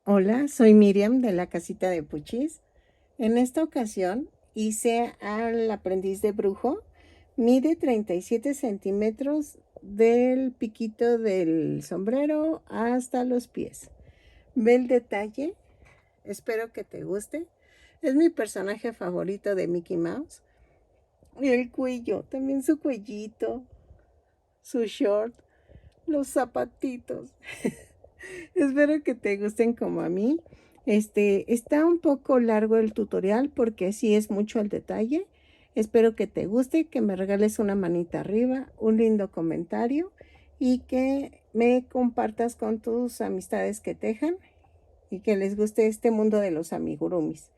Hola, soy Miriam de la casita de Puchis. En esta ocasión hice al aprendiz de brujo. Mide 37 centímetros del piquito del sombrero hasta los pies. Ve el detalle, espero que te guste. Es mi personaje favorito de Mickey Mouse. Y el cuello, también su cuellito, su short, los zapatitos. Espero que te gusten como a mí. Está un poco largo el tutorial porque sí es mucho el detalle. Espero que te guste, que me regales una manita arriba, un lindo comentario y que me compartas con tus amistades que tejan y que les guste este mundo de los amigurumis.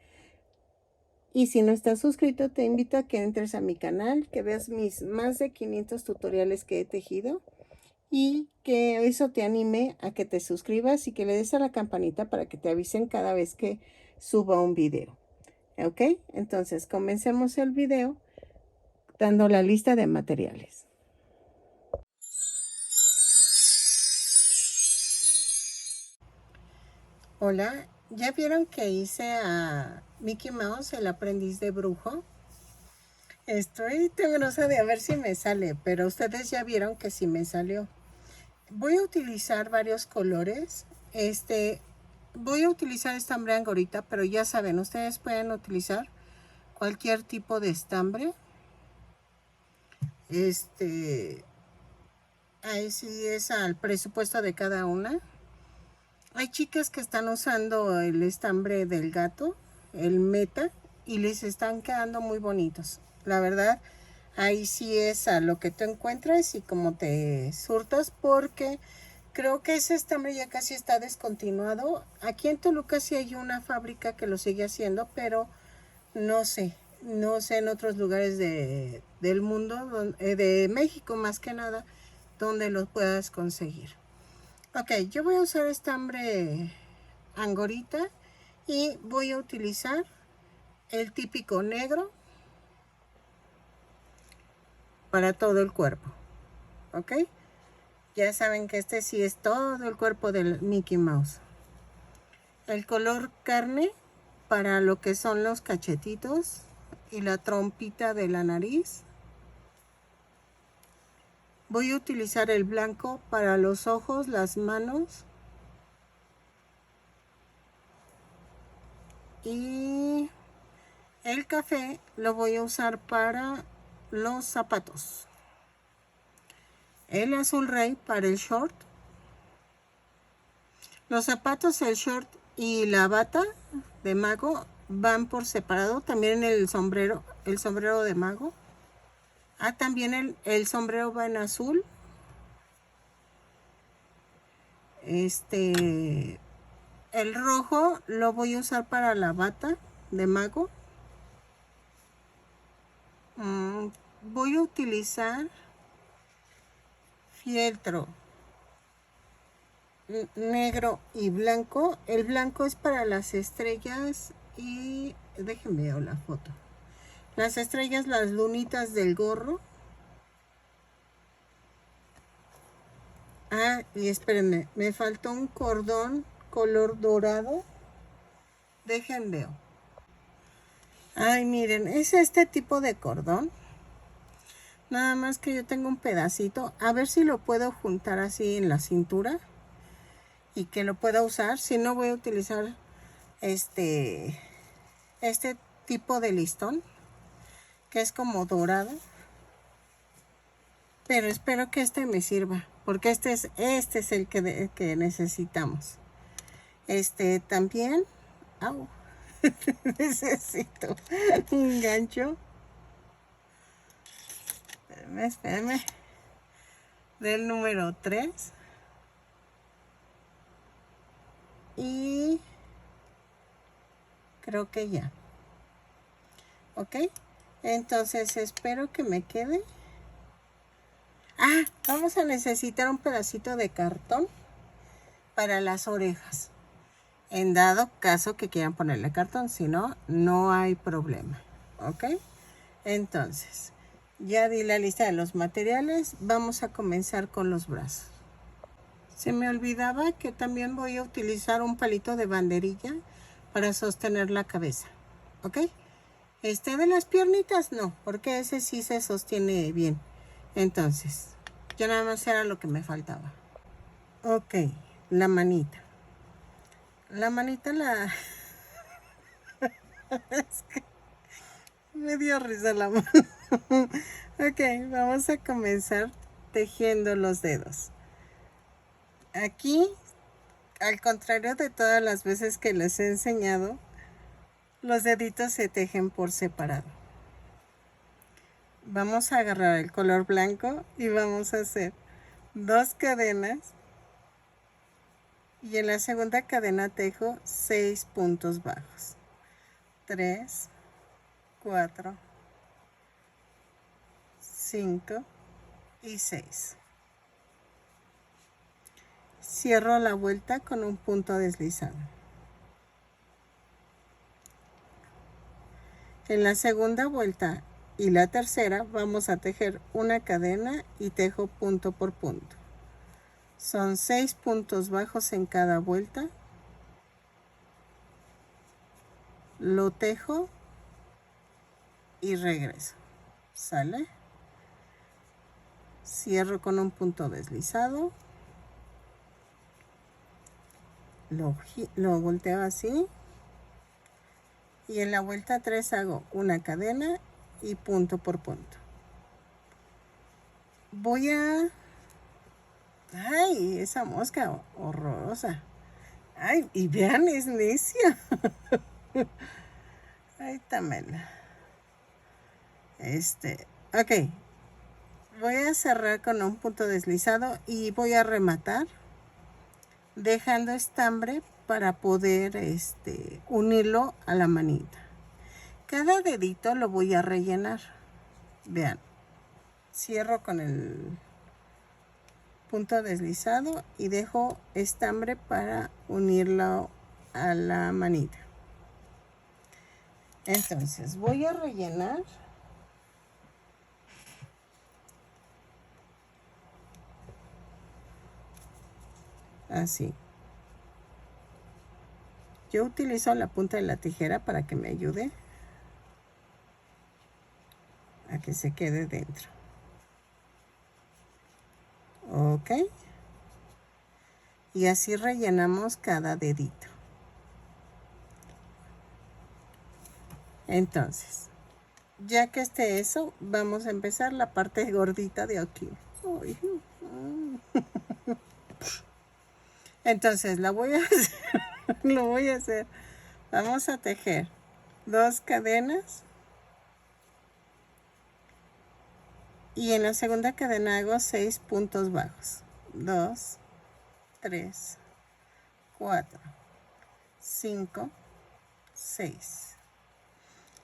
Y si no estás suscrito, te invito a que entres a mi canal, que veas mis más de 500 tutoriales que he tejido y que eso te anime a que te suscribas y que le des a la campanita para que te avisen cada vez que suba un video. ¿Ok? Entonces, comencemos el video dando la lista de materiales. Hola, ¿ya vieron que hice a Mickey Mouse, el aprendiz de brujo? Estoy temerosa de a ver si me sale, pero ustedes ya vieron que sí me salió. Voy a utilizar varios colores. Voy a utilizar estambre angorita, pero ya saben, ustedes pueden utilizar cualquier tipo de estambre. Ahí sí es al presupuesto de cada una. Hay chicas que están usando el estambre del gato, el meta, y les están quedando muy bonitos. La verdad, ahí sí es a lo que tú encuentres y cómo te surtas, porque creo que ese estambre ya casi está descontinuado. Aquí en Toluca sí hay una fábrica que lo sigue haciendo, pero no sé en otros lugares del mundo, de México más que nada, donde los puedas conseguir. Ok, yo voy a usar estambre angorita y voy a utilizar el típico negro para todo el cuerpo. Ok, ya saben que este sí es todo el cuerpo del Mickey Mouse. El color carne para lo que son los cachetitos y la trompita de la nariz. Voy a utilizar el blanco para los ojos, las manos. Y el café lo voy a usar para los zapatos. El azul rey para el short. Los zapatos, el short y la bata de mago van por separado. También el sombrero de mago. También el sombrero va en azul. El rojo lo voy a usar para la bata de mago. Voy a utilizar fieltro negro y blanco. El blanco es para las estrellas y déjenme ver la foto. Las estrellas, las lunitas del gorro. Y espérenme, me faltó un cordón color dorado. Dejen veo. Miren, es este tipo de cordón. Nada más que yo tengo un pedacito. A ver si lo puedo juntar así en la cintura y que lo pueda usar. Si no, voy a utilizar este tipo de listón que es como dorado, pero espero que este me sirva porque este es el que necesitamos. También necesito un gancho. Espérame, del número 3 y creo que ya. Ok, entonces espero que me quede. Vamos a necesitar un pedacito de cartón para las orejas, en dado caso que quieran ponerle cartón. Si no, no hay problema. Ok, entonces ya di la lista de los materiales. Vamos a comenzar con los brazos. Se me olvidaba que también voy a utilizar un palito de banderilla para sostener la cabeza, ¿ok? De las piernitas no, porque ese sí se sostiene bien. Entonces, ya nada más era lo que me faltaba. Ok, la manita. La manita la... es que me dio risa la mano. Ok, vamos a comenzar tejiendo los dedos. Aquí, al contrario de todas las veces que les he enseñado, los deditos se tejen por separado. Vamos a agarrar el color blanco y vamos a hacer 2 cadenas. Y en la segunda cadena tejo 6 puntos bajos. 3, 4, 5 y 6. Cierro la vuelta con un punto deslizado. En la segunda vuelta y la tercera vamos a tejer una cadena y tejo punto por punto. Son 6 puntos bajos en cada vuelta. Lo tejo y regreso. ¿Sale? Cierro con un punto deslizado. Lo volteo así. Y en la vuelta 3 hago una cadena y punto por punto. Voy a... ¡Ay! Esa mosca horrorosa. ¡Ay! Y vean, es necia. Ay, tamela. Ok. Voy a cerrar con un punto deslizado y voy a rematar dejando estambre para poder unirlo a la manita. Cada dedito lo voy a rellenar. Vean, cierro con el punto deslizado y dejo estambre para unirlo a la manita. Entonces voy a rellenar así. Yo utilizo la punta de la tijera para que me ayude a que se quede dentro. Ok. Y así rellenamos cada dedito. Entonces, ya que esté eso, vamos a empezar la parte gordita de aquí. Entonces, lo voy a hacer. Vamos a tejer 2 cadenas. Y en la segunda cadena hago 6 puntos bajos. 2, 3, 4, 5, 6.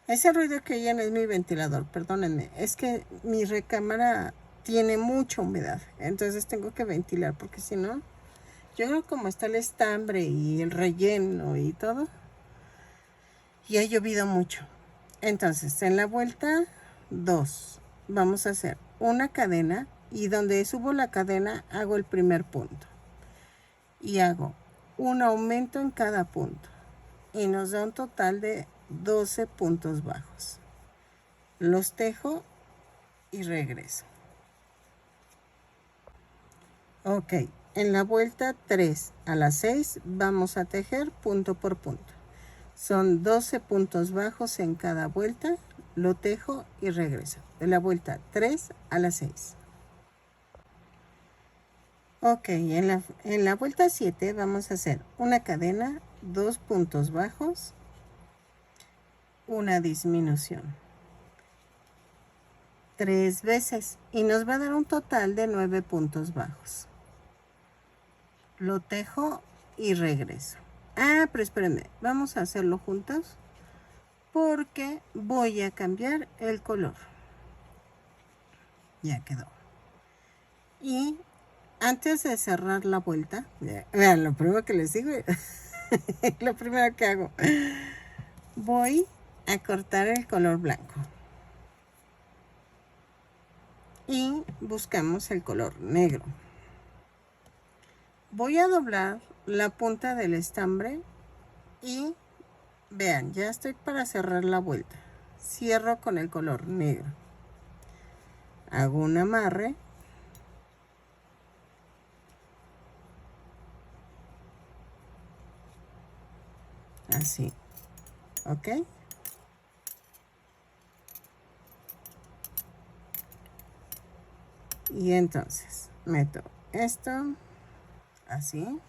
Ese ruido que oyen es mi ventilador, perdónenme. Es que mi recámara tiene mucha humedad. Entonces tengo que ventilar porque si no, yo creo como está el estambre y el relleno y todo. Y ha llovido mucho. Entonces en la vuelta 2 vamos a hacer una cadena y donde subo la cadena hago el primer punto. Y hago un aumento en cada punto. Y nos da un total de 12 puntos bajos. Los tejo y regreso. Ok, en la vuelta 3 a la 6 vamos a tejer punto por punto. Son 12 puntos bajos en cada vuelta. Lo tejo y regreso. De la vuelta 3 a la 6. Ok, en la vuelta 7 vamos a hacer una cadena, 2 puntos bajos, una disminución. 3 veces y nos va a dar un total de 9 puntos bajos. Lo tejo y regreso. Pero espérenme, vamos a hacerlo juntos porque voy a cambiar el color. Ya quedó. Y antes de cerrar la vuelta, vean, lo primero que les digo, lo primero que hago, voy a cortar el color blanco. Y buscamos el color negro. Voy a doblar la punta del estambre y vean, ya estoy para cerrar la vuelta. Cierro con el color negro. Hago un amarre. Así. ¿Ok? Y entonces meto esto así.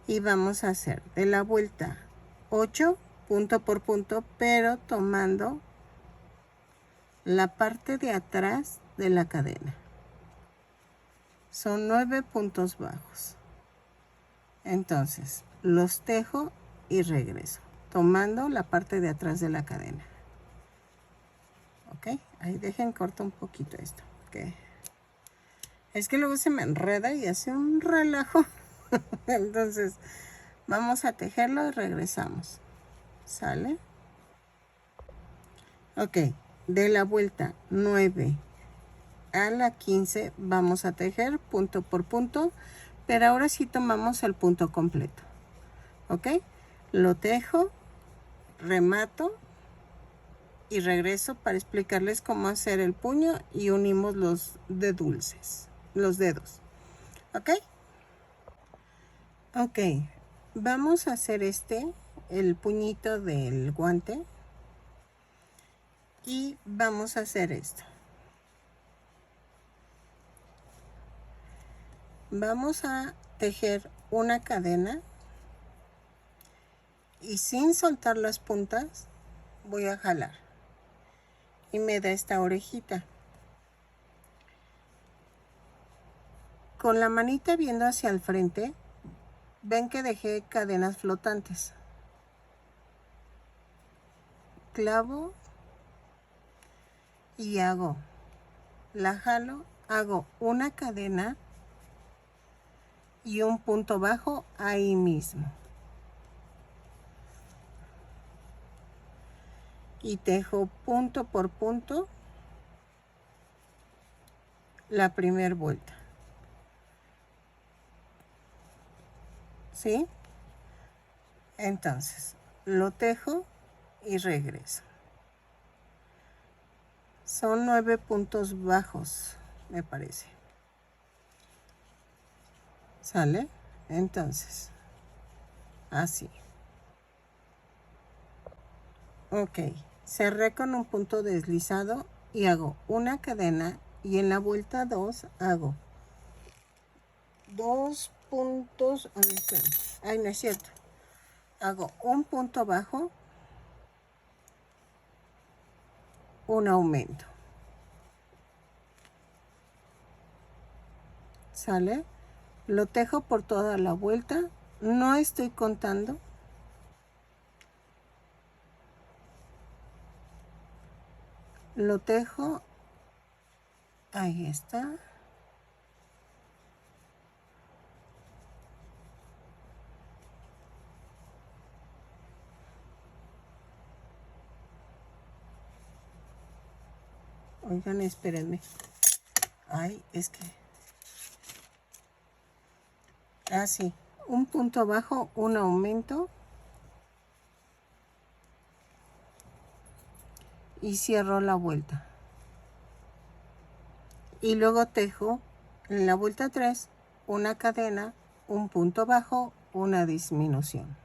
Y vamos a hacer de la vuelta 8 punto por punto, pero tomando la parte de atrás de la cadena. Son 9 puntos bajos. Entonces los tejo y regreso, tomando la parte de atrás de la cadena. Ok, ahí dejen corto un poquito esto. Okay. Es que luego se me enreda y hace un relajo. Entonces vamos a tejerlo y regresamos. ¿Sale? Ok, de la vuelta 9 a la 15 vamos a tejer punto por punto, pero ahora sí tomamos el punto completo. Ok, lo tejo, remato y regreso para explicarles cómo hacer el puño y unimos los de dulces, los dedos. Ok, ok, vamos a hacer el puñito del guante y vamos a hacer esto. Vamos a tejer una cadena y sin soltar las puntas voy a jalar y me da esta orejita. Con la manita viendo hacia el frente, ven que dejé cadenas flotantes. Clavo y la jalo, hago una cadena y un punto bajo ahí mismo. Y tejo punto por punto la primera vuelta. ¿Sí? Entonces, lo tejo y regreso. Son 9 puntos bajos, me parece. ¿Sale? Entonces, así. Ok, cerré con un punto deslizado y hago una cadena y en la vuelta 2 hago 2 puntos, a ver, espérame. Ay, no es cierto. Hago un punto bajo, un aumento. ¿Sale? Lo tejo por toda la vuelta, no estoy contando. Lo tejo, ahí está. Oigan, espérenme. Ay, es que... así, un punto bajo, un aumento. Y cierro la vuelta. Y luego tejo en la vuelta 3 una cadena, un punto bajo, una disminución.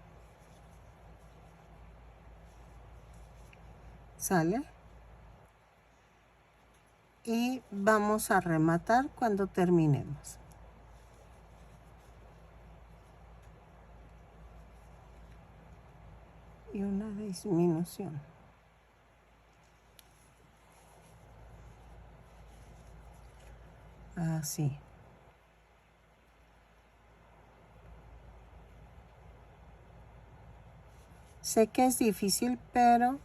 ¿Sale? Y vamos a rematar cuando terminemos. Y una disminución. Así. Sé que es difícil, pero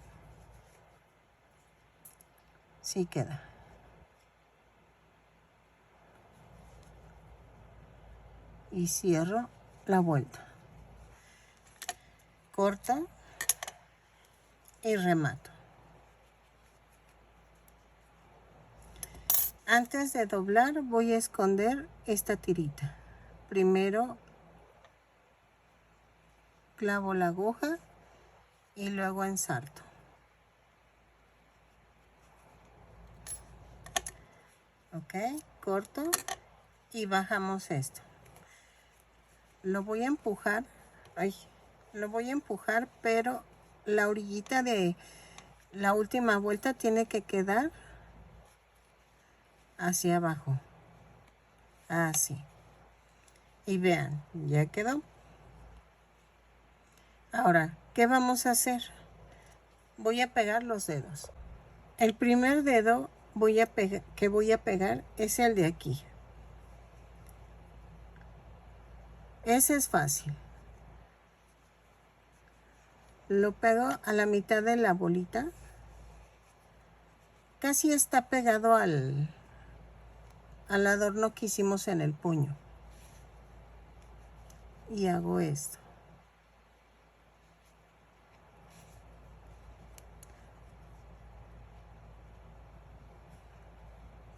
sí queda. Y cierro la vuelta. Corto y remato. Antes de doblar voy a esconder esta tirita. Primero clavo la aguja y luego ensarto. Ok, corto y bajamos esto. Lo voy a empujar, lo voy a empujar, pero la orillita de la última vuelta tiene que quedar hacia abajo. Así. Y vean, ya quedó. Ahora, ¿qué vamos a hacer? Voy a pegar los dedos. El primer dedo que voy a pegar es el de aquí. Ese es fácil. Lo pego a la mitad de la bolita. Casi está pegado al adorno que hicimos en el puño. Y hago esto.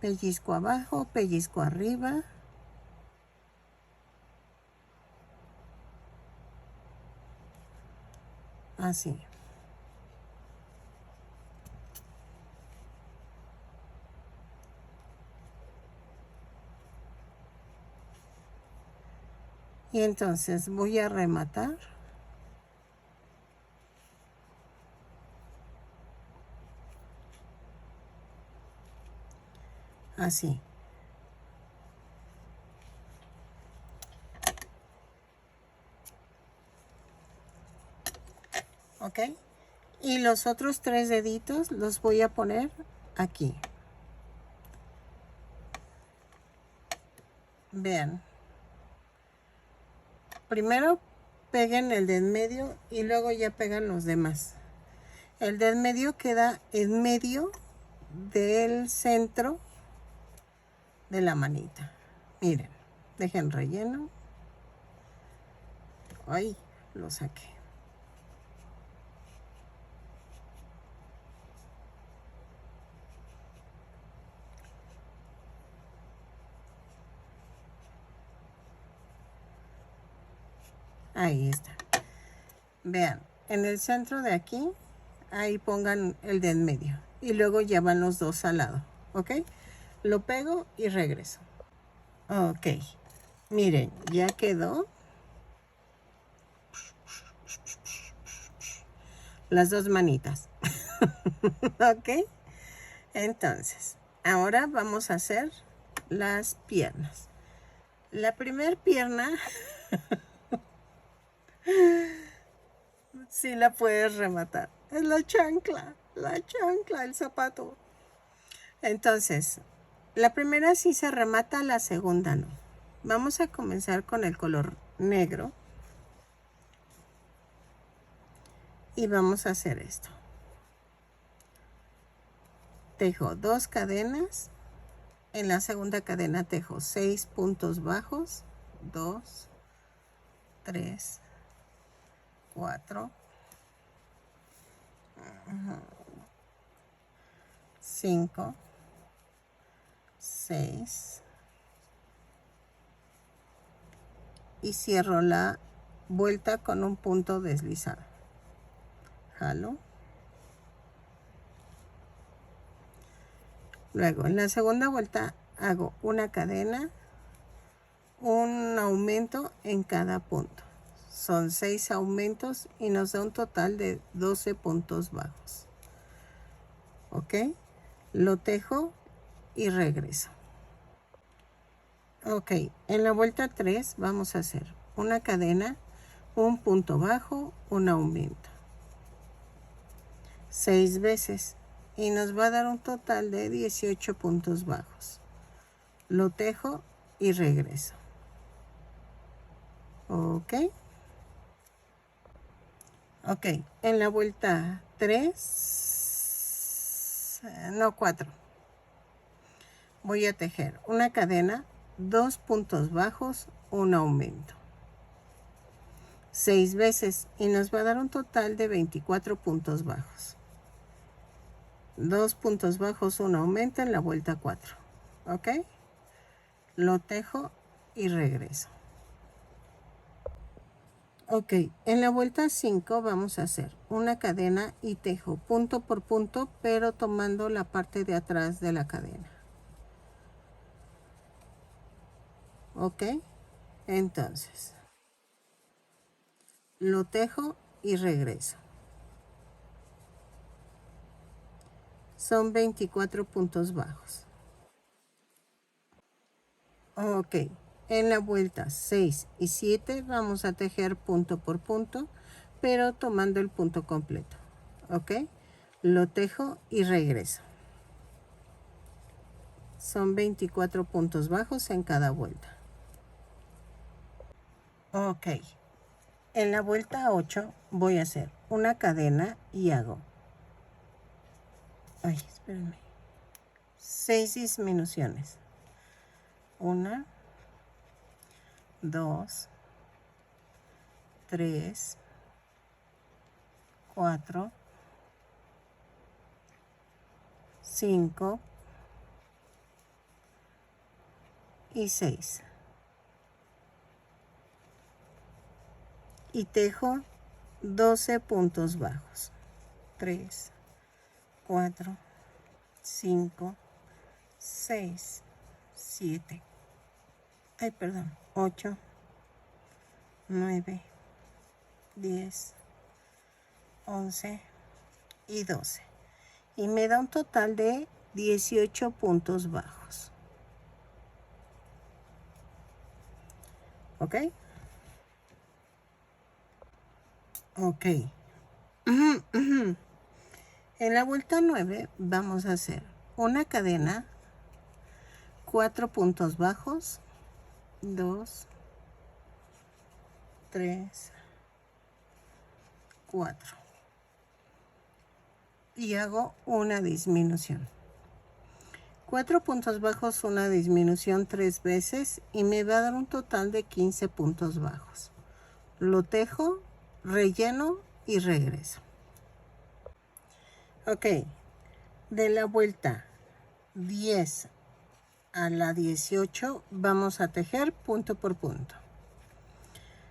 Pellizco abajo, pellizco arriba. Así. Y entonces voy a rematar. Así. ¿Ok? Y los otros 3 deditos los voy a poner aquí. Vean. Primero peguen el de en medio y luego ya pegan los demás. El de en medio queda en medio del centro de la manita. Miren, dejen relleno. Ay, lo saqué. Ahí está. Vean, en el centro de aquí, ahí pongan el de en medio. Y luego ya van los dos al lado. ¿Ok? Lo pego y regreso. Ok. Miren, ya quedó. Las dos manitas. ¿Ok? Entonces, ahora vamos a hacer las piernas. La primera pierna, sí la puedes rematar. Es la chancla, el zapato. Entonces, la primera sí se remata, la segunda no. Vamos a comenzar con el color negro. Y vamos a hacer esto. Tejo 2 cadenas. En la segunda cadena tejo 6 puntos bajos. 2, 3, 4, 5, 6. Y cierro la vuelta con un punto deslizado. Jalo. Luego en la segunda vuelta hago una cadena, un aumento en cada punto. Son 6 aumentos y nos da un total de 12 puntos bajos. ¿Ok? Lo tejo y regreso. Ok, en la vuelta 3 vamos a hacer una cadena, un punto bajo, un aumento. 6 veces y nos va a dar un total de 18 puntos bajos. Lo tejo y regreso. Ok. Ok, en la vuelta 3, no 4, voy a tejer una cadena, 2 puntos bajos, un aumento. 6 veces y nos va a dar un total de 24 puntos bajos. 2 puntos bajos, un aumento en la vuelta 4. ¿ok? Lo tejo y regreso. Ok, en la vuelta 5 vamos a hacer una cadena y tejo punto por punto, pero tomando la parte de atrás de la cadena. Ok, entonces lo tejo y regreso. Son 24 puntos bajos. Ok, en la vuelta 6 y 7 vamos a tejer punto por punto, pero tomando el punto completo. Ok, lo tejo y regreso. Son 24 puntos bajos en cada vuelta. Ok, en la vuelta 8 voy a hacer una cadena y hago, ay, espérenme, 6 disminuciones. 1, 2, 3, 4, 5 y 6. Y tejo 12 puntos bajos. 3, 4, 5, 6, 7. Ay, perdón. 8, 9, 10, 11 y 12. Y me da un total de 18 puntos bajos. ¿Ok? Ok. En la vuelta 9 vamos a hacer una cadena, 4 puntos bajos, 2, 3, 4. Y hago una disminución. 4 puntos bajos, una disminución 3 veces y me va a dar un total de 15 puntos bajos. Lo tejo, relleno y regreso. Ok, de la vuelta 10 a la 18 vamos a tejer punto por punto.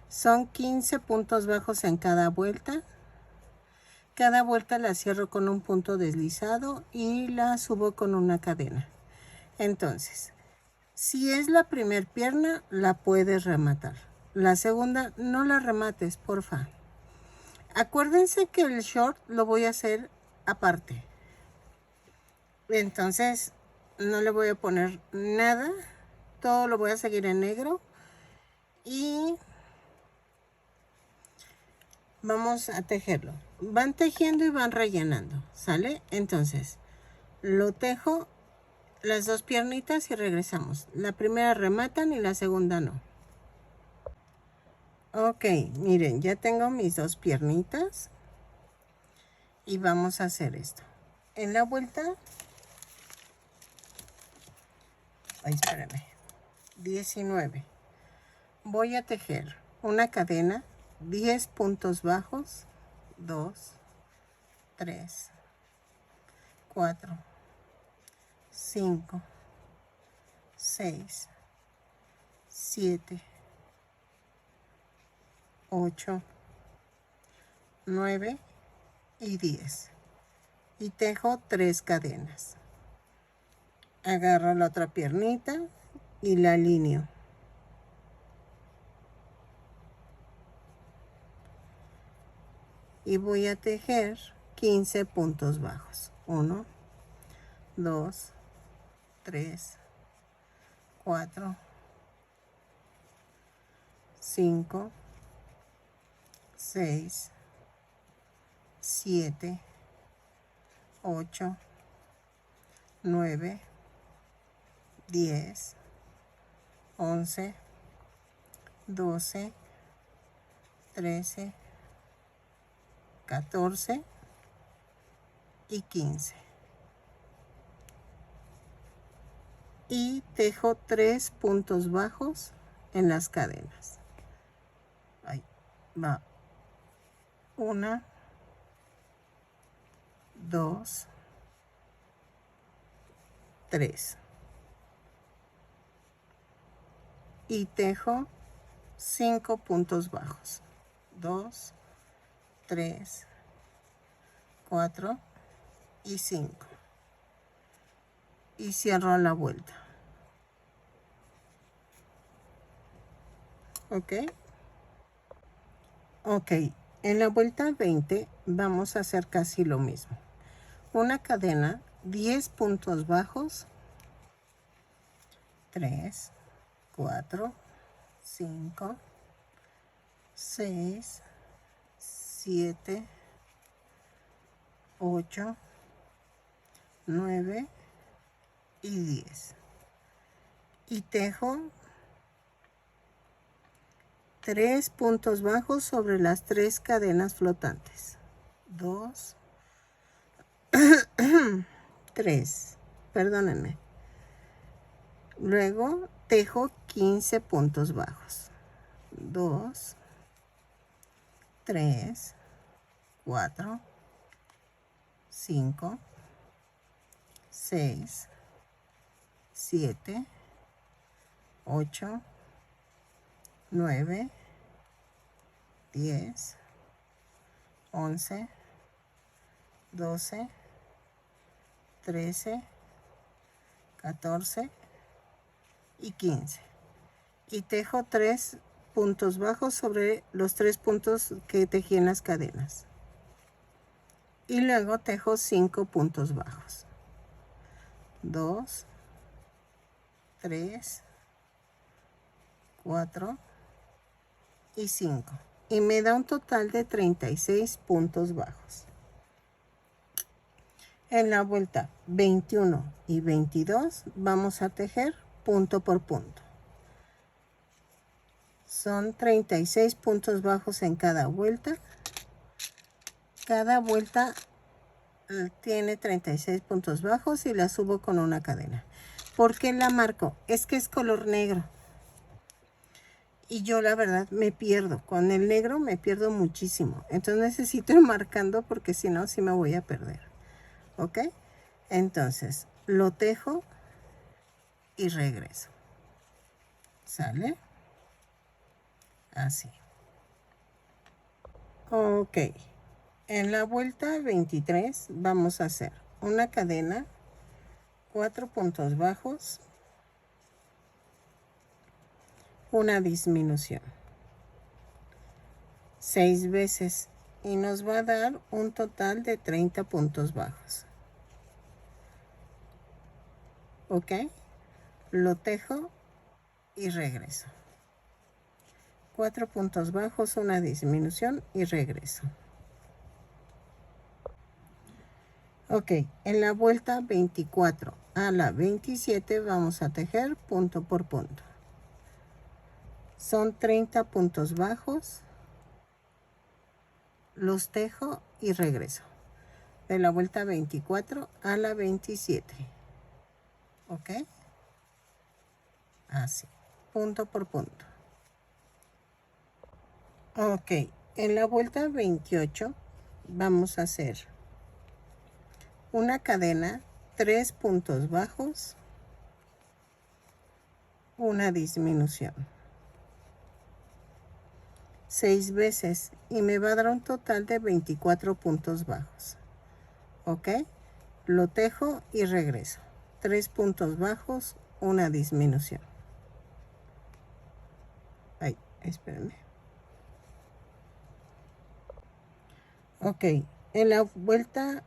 Son 15 puntos bajos en cada vuelta. Cada vuelta la cierro con un punto deslizado y la subo con una cadena. Entonces, si es la primer pierna, la puedes rematar. La segunda, no la remates, porfa. Acuérdense que el short lo voy a hacer aparte. Entonces, no le voy a poner nada. Todo lo voy a seguir en negro. Y vamos a tejerlo. Van tejiendo y van rellenando, ¿sale? Entonces, lo tejo las dos piernitas y regresamos. La primera rematan y la segunda no. Ok, miren, ya tengo mis dos piernitas y vamos a hacer esto. En la vuelta, ay, espérame, 19. Voy a tejer una cadena, 10 puntos bajos, 2, 3, 4, 5, 6, 7, 8, 9 y 10. Y tejo 3 cadenas. Agarro la otra piernita y la alineo. Y voy a tejer 15 puntos bajos. 1, 2, 3, 4, 5, 6, 7, 8, 9, 10, 11, 12, 13, 14 y 15. Y tejo 3 puntos bajos en las cadenas. Ahí va. 1, 2, 3. y tejo 5 puntos bajos. 2, 3, 4 y 5. Y cierro la vuelta. ¿Ok? Ok, en la vuelta 20 vamos a hacer casi lo mismo. Una cadena, 10 puntos bajos, 3, 4, 5, 6, 7, 8, 9 y 10. Y tejo 3 puntos bajos sobre las 3 cadenas flotantes. 2, 3, perdónenme. Luego tejo 15 puntos bajos. 2, 3, 4, 5, 6, 7, 8, 9, 10, 11, 12, 13, 14 y 15. Y tejo 3 puntos bajos sobre los 3 puntos que tejí en las cadenas. Y luego tejo 5 puntos bajos. 2, 3, 4 y 5. Y me da un total de 36 puntos bajos. En la vuelta 21 y 22 vamos a tejer punto por punto. Son 36 puntos bajos en cada vuelta. Cada vuelta tiene 36 puntos bajos y la subo con una cadena. ¿Por qué la marco? Es que es color negro. Y yo la verdad me pierdo. Con el negro me pierdo muchísimo. Entonces necesito ir marcando porque si no, sí me voy a perder. ¿Ok? Entonces lo tejo y regreso. ¿Sale? Así. Ok. En la vuelta 23 vamos a hacer una cadena, 4 puntos bajos, una disminución, 6 veces y nos va a dar un total de 30 puntos bajos. ¿Ok? Lo tejo y regreso. 4 puntos bajos, una disminución y regreso. Ok, en la vuelta 24 a la 27 vamos a tejer punto por punto. Son 30 puntos bajos. Los tejo y regreso. De la vuelta 24 a la 27. ¿Ok? Así. Punto por punto. Ok. En la vuelta 28 vamos a hacer una cadena, 3 puntos bajos, una disminución. 6 veces y me va a dar un total de 24 puntos bajos. ¿Ok? Lo tejo y regreso. 3 puntos bajos, una disminución. Ay, espérenme. Ok, en la vuelta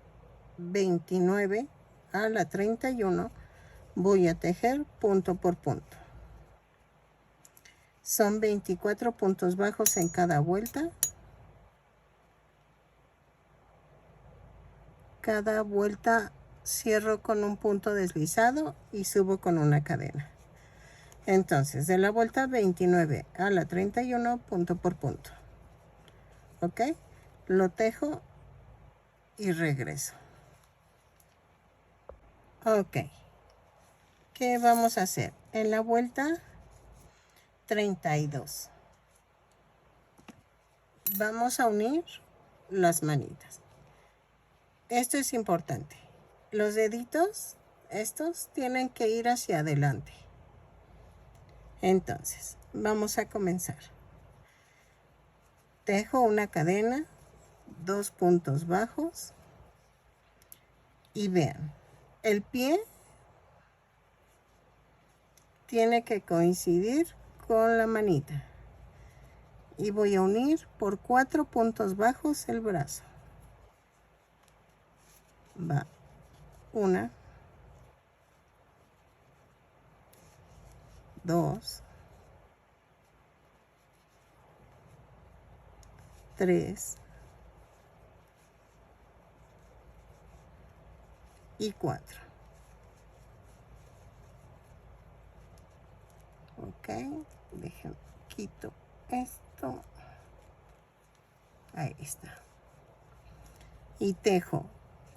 29 a la 31 voy a tejer punto por punto. Son 24 puntos bajos en cada vuelta. Cada vuelta cierro con un punto deslizado y subo con una cadena. Entonces, de la vuelta 29 a la 31, punto por punto. ¿Ok? Lo tejo y regreso. Ok. ¿Qué vamos a hacer? En la vuelta 32. Vamos a unir las manitas. Esto es importante. Los deditos, estos, tienen que ir hacia adelante. Entonces, vamos a comenzar. Tejo una cadena, 2 puntos bajos y vean, el pie tiene que coincidir con la manita y voy a unir por 4 puntos bajos el brazo. Va 1, 2, 3 y 4. Ok, déjenme quito esto. Ahí está. Y tejo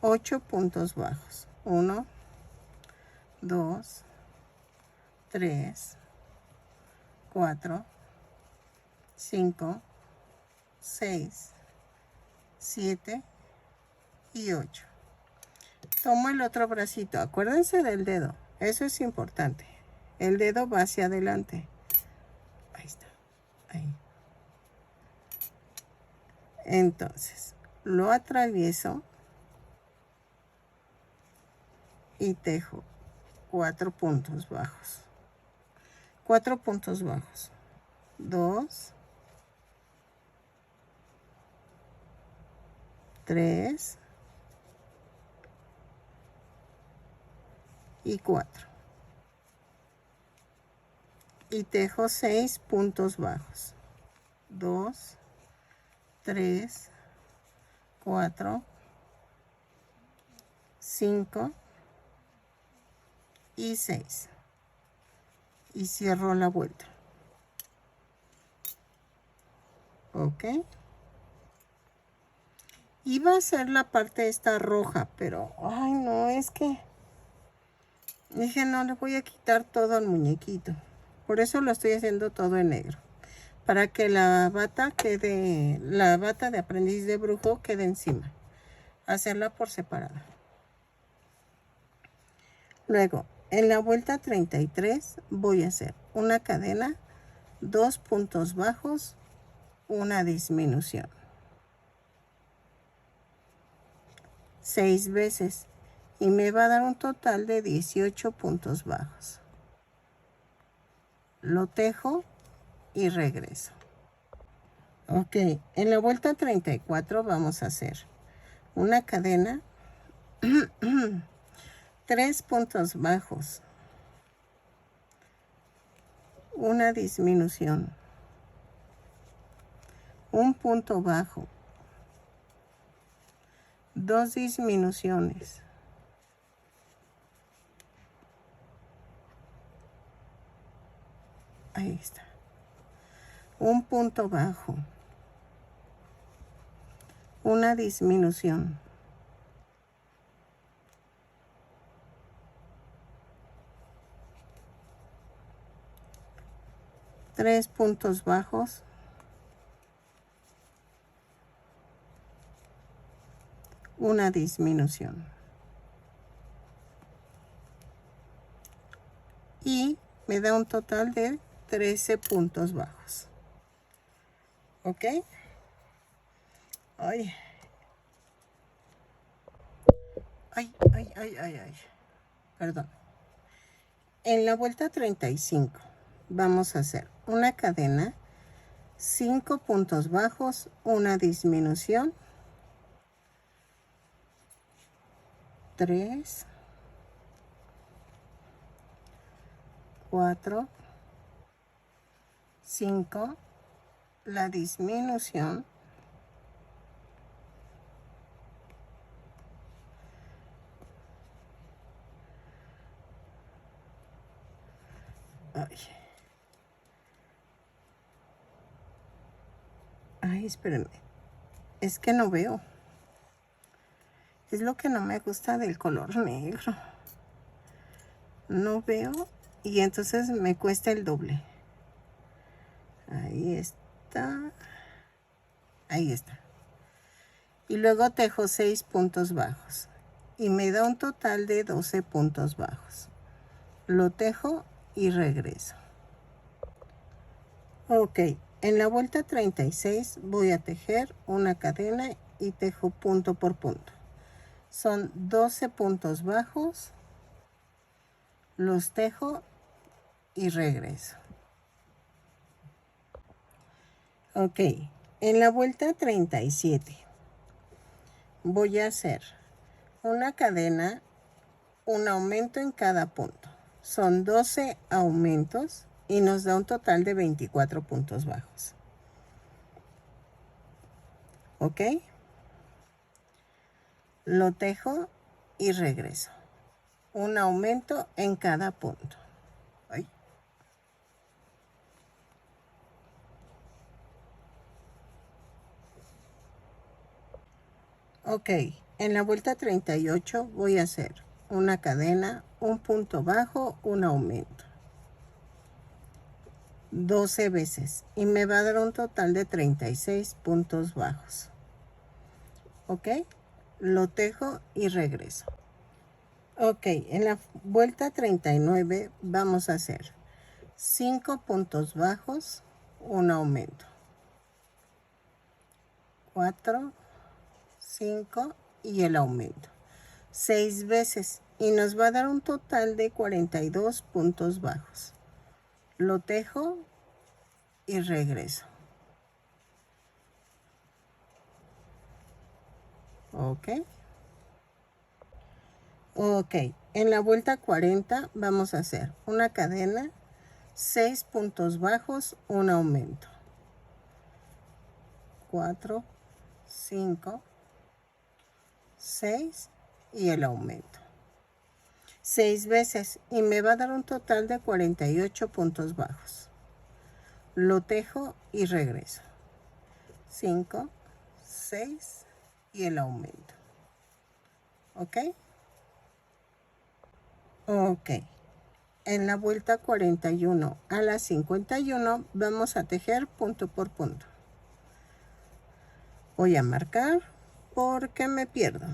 8 puntos bajos. 1, 2, 3, 4, 5, 6, 7 y 8. Tomo el otro bracito. Acuérdense del dedo. Eso es importante. El dedo va hacia adelante. Ahí está. Ahí. Entonces, lo atravieso y tejo 4 puntos bajos. 4 puntos bajos. 2, 3 y 4. Y tejo 6 puntos bajos. 2, 3, 4, 5 y 6. Y cierro la vuelta. Ok. Iba a ser la parte esta roja, pero ay no, es que dije no, le voy a quitar todo al muñequito. Por eso lo estoy haciendo todo en negro. Para que la bata quede, la bata de aprendiz de brujo quede encima. Hacerla por separada. Luego, en la vuelta 33 voy a hacer una cadena, 2 puntos bajos, una disminución. 6 veces. Y me va a dar un total de 18 puntos bajos. Lo tejo y regreso. Ok, en la vuelta 34 vamos a hacer una cadena, 3 puntos bajos, una disminución, un punto bajo, 2 disminuciones, ahí está, un punto bajo, una disminución, tres puntos bajos, una disminución. Y me da un total de 13 puntos bajos. ¿Ok? Ay. Ay. Perdón. En la vuelta 35 vamos a hacer una cadena, 5 puntos bajos, una disminución, 3, 4, 5, la disminución, ay, espérenme, es que no veo, es lo que no me gusta del color negro, no veo y entonces me cuesta el doble. Ahí está, ahí está. Y luego tejo 6 puntos bajos y me da un total de 12 puntos bajos. Lo tejo y regreso. Ok, en la vuelta 36 voy a tejer una cadena y tejo punto por punto. Son 12 puntos bajos, los tejo y regreso. Ok, en la vuelta 37 voy a hacer una cadena, un aumento en cada punto. Son 12 aumentos y nos da un total de 24 puntos bajos. ¿Ok? Lo tejo y regreso. Un aumento en cada punto. Ay. Ok, en la vuelta 38 voy a hacer una cadena, un punto bajo, un aumento. 12 veces y me va a dar un total de 36 puntos bajos. ¿Ok? Lo tejo y regreso. Ok, en la vuelta 39 vamos a hacer 5 puntos bajos, un aumento. 4, 5 y el aumento. 6 veces y nos va a dar un total de 42 puntos bajos. Lo tejo y regreso. Ok. Ok, en la vuelta 40 vamos a hacer una cadena, 6 puntos bajos, un aumento. 4, 5, 6 y el aumento. 6 veces y me va a dar un total de 48 puntos bajos. Lo tejo y regreso. 5, 6 y el aumento. ¿Ok? Ok. En la vuelta 41 a la 51 vamos a tejer punto por punto. Voy a marcar porque me pierdo.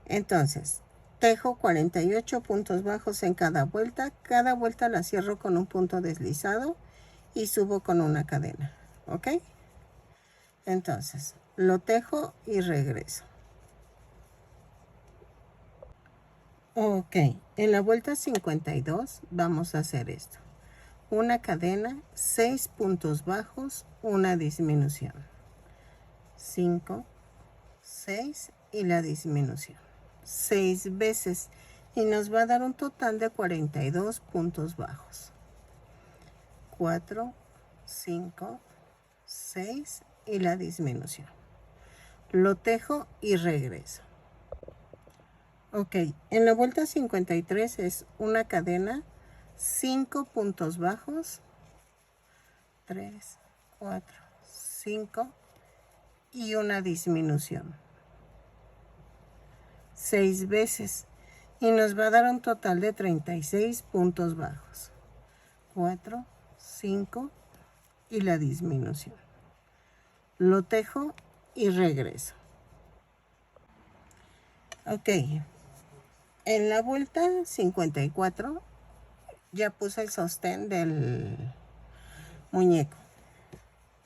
Entonces, tejo 48 puntos bajos en cada vuelta. Cada vuelta la cierro con un punto deslizado y subo con una cadena. ¿Ok? Entonces, lo tejo y regreso. Ok, en la vuelta 52 vamos a hacer esto. Una cadena, 6 puntos bajos, una disminución. 5, 6 y la disminución. 6 veces y nos va a dar un total de 42 puntos bajos. 4, 5, 6 y la disminución. Lo tejo y regreso. Ok, en la vuelta 53 es una cadena, 5 puntos bajos, 3, 4, 5 y una disminución. 6 veces y nos va a dar un total de 36 puntos bajos. 4, 5 y la disminución. Lo tejo y regreso. Ok, en la vuelta 54 ya puse el sostén del muñeco.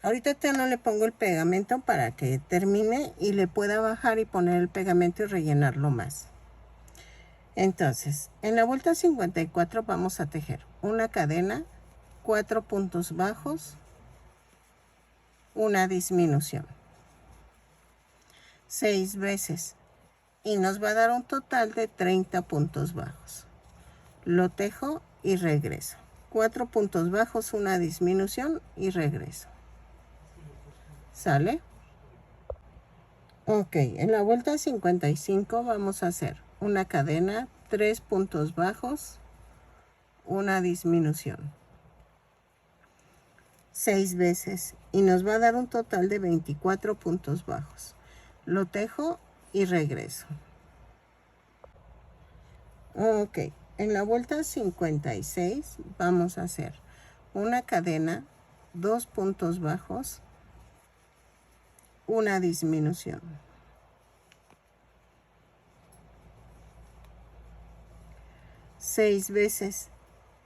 Ahorita no le pongo el pegamento para que termine y le pueda bajar y poner el pegamento y rellenarlo más. Entonces, en la vuelta 54 vamos a tejer una cadena, 4 puntos bajos, una disminución. 6 veces y nos va a dar un total de 30 puntos bajos. Lo tejo y regreso. 4 puntos bajos, una disminución y regreso. ¿Sale? Ok, en la vuelta 55 vamos a hacer una cadena, 3 puntos bajos, una disminución. 6 veces y nos va a dar un total de 24 puntos bajos. Lo tejo y regreso. Ok, en la vuelta 56 vamos a hacer una cadena, 2 puntos bajos, una disminución. 6 veces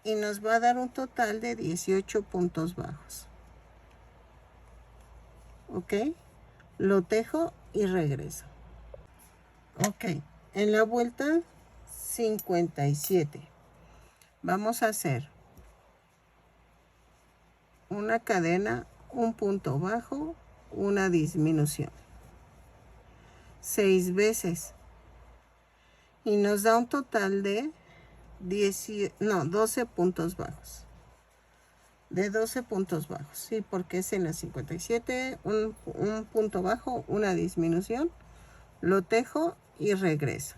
y nos va a dar un total de 18 puntos bajos. ¿Ok? Lo tejo y regreso. Ok, en la vuelta 57 vamos a hacer una cadena, un punto bajo, una disminución 6 veces y nos da un total de 12 puntos bajos. De 12 puntos bajos, sí, porque es en la 57, un punto bajo, una disminución, lo tejo y regreso.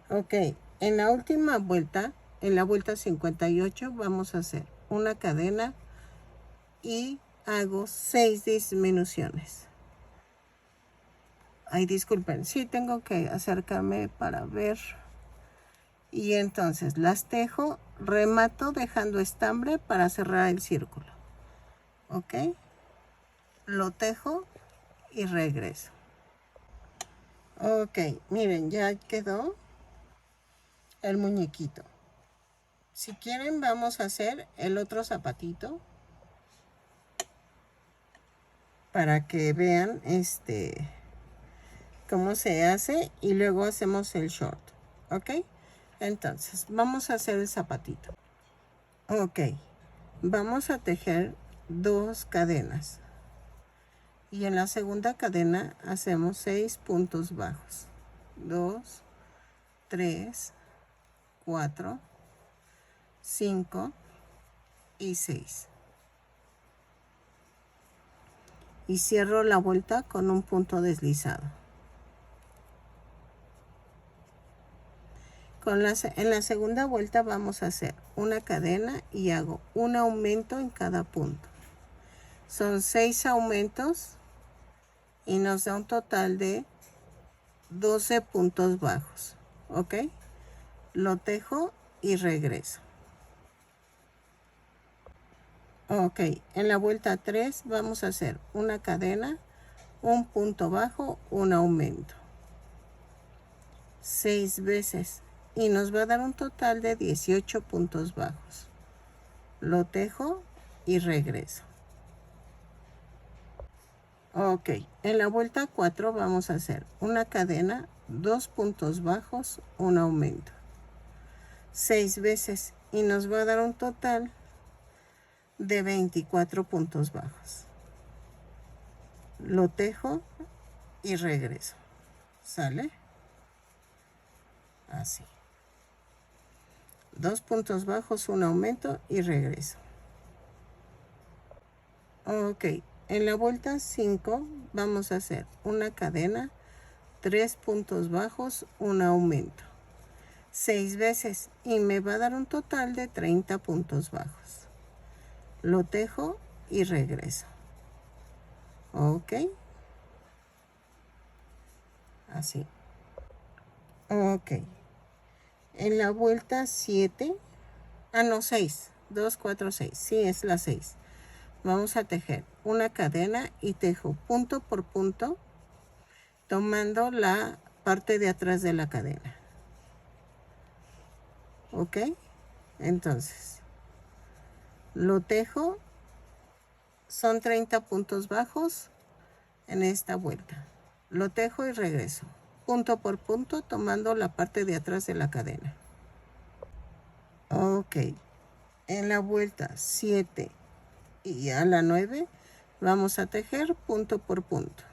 Ok, en la última vuelta, en la vuelta 58, vamos a hacer una cadena y hago 6 disminuciones. Ay, disculpen, sí tengo que acercarme para ver. Y entonces las tejo, remato dejando estambre para cerrar el círculo. ¿Ok? Lo tejo y regreso. Ok, miren, ya quedó el muñequito. Si quieren vamos a hacer el otro zapatito para que vean cómo se hace y luego hacemos el short. ¿Ok? Entonces vamos a hacer el zapatito. Ok, vamos a tejer 2 cadenas y en la segunda cadena hacemos 6 puntos bajos. 2, 3, 4, 5 y 6. Y cierro la vuelta con un punto deslizado. En la segunda vuelta vamos a hacer una cadena y hago un aumento en cada punto. Son 6 aumentos y nos da un total de 12 puntos bajos. ¿Ok? Lo tejo y regreso. Ok, en la vuelta 3 vamos a hacer una cadena, un punto bajo, un aumento. 6 veces y nos va a dar un total de 18 puntos bajos. Lo tejo y regreso. Ok, en la vuelta 4 vamos a hacer una cadena, 2 puntos bajos, un aumento. 6 veces y nos va a dar un total de 24 puntos bajos. Lo tejo y regreso. ¿Sale? Así. 2 puntos bajos, un aumento y regreso. Ok, en la vuelta 5 vamos a hacer una cadena, 3 puntos bajos, un aumento. 6 veces y me va a dar un total de 30 puntos bajos. Lo tejo y regreso. Ok. Así. Ok. En la vuelta 7, no, 6. 2, 4, 6. Sí, es la 6. Vamos a tejer una cadena y tejo punto por punto tomando la parte de atrás de la cadena. ¿Ok? Entonces, lo tejo, son 30 puntos bajos en esta vuelta. Lo tejo y regreso, punto por punto, tomando la parte de atrás de la cadena. Ok, en la vuelta 7 y a la 9 vamos a tejer punto por punto,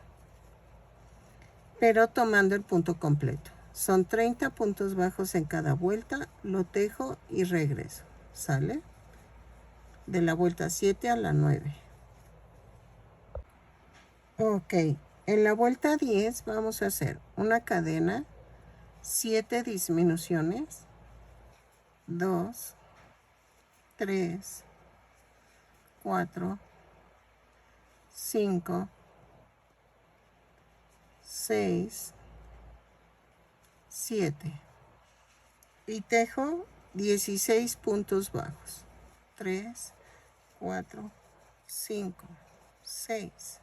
pero tomando el punto completo. Son 30 puntos bajos en cada vuelta, lo tejo y regreso. ¿Sale? De la vuelta 7 a la 9. Ok, en la vuelta 10 vamos a hacer una cadena, 7 disminuciones, 2, 3, 4, 5, 6, 7 y tejo 16 puntos bajos. 3, 4, 5, 6,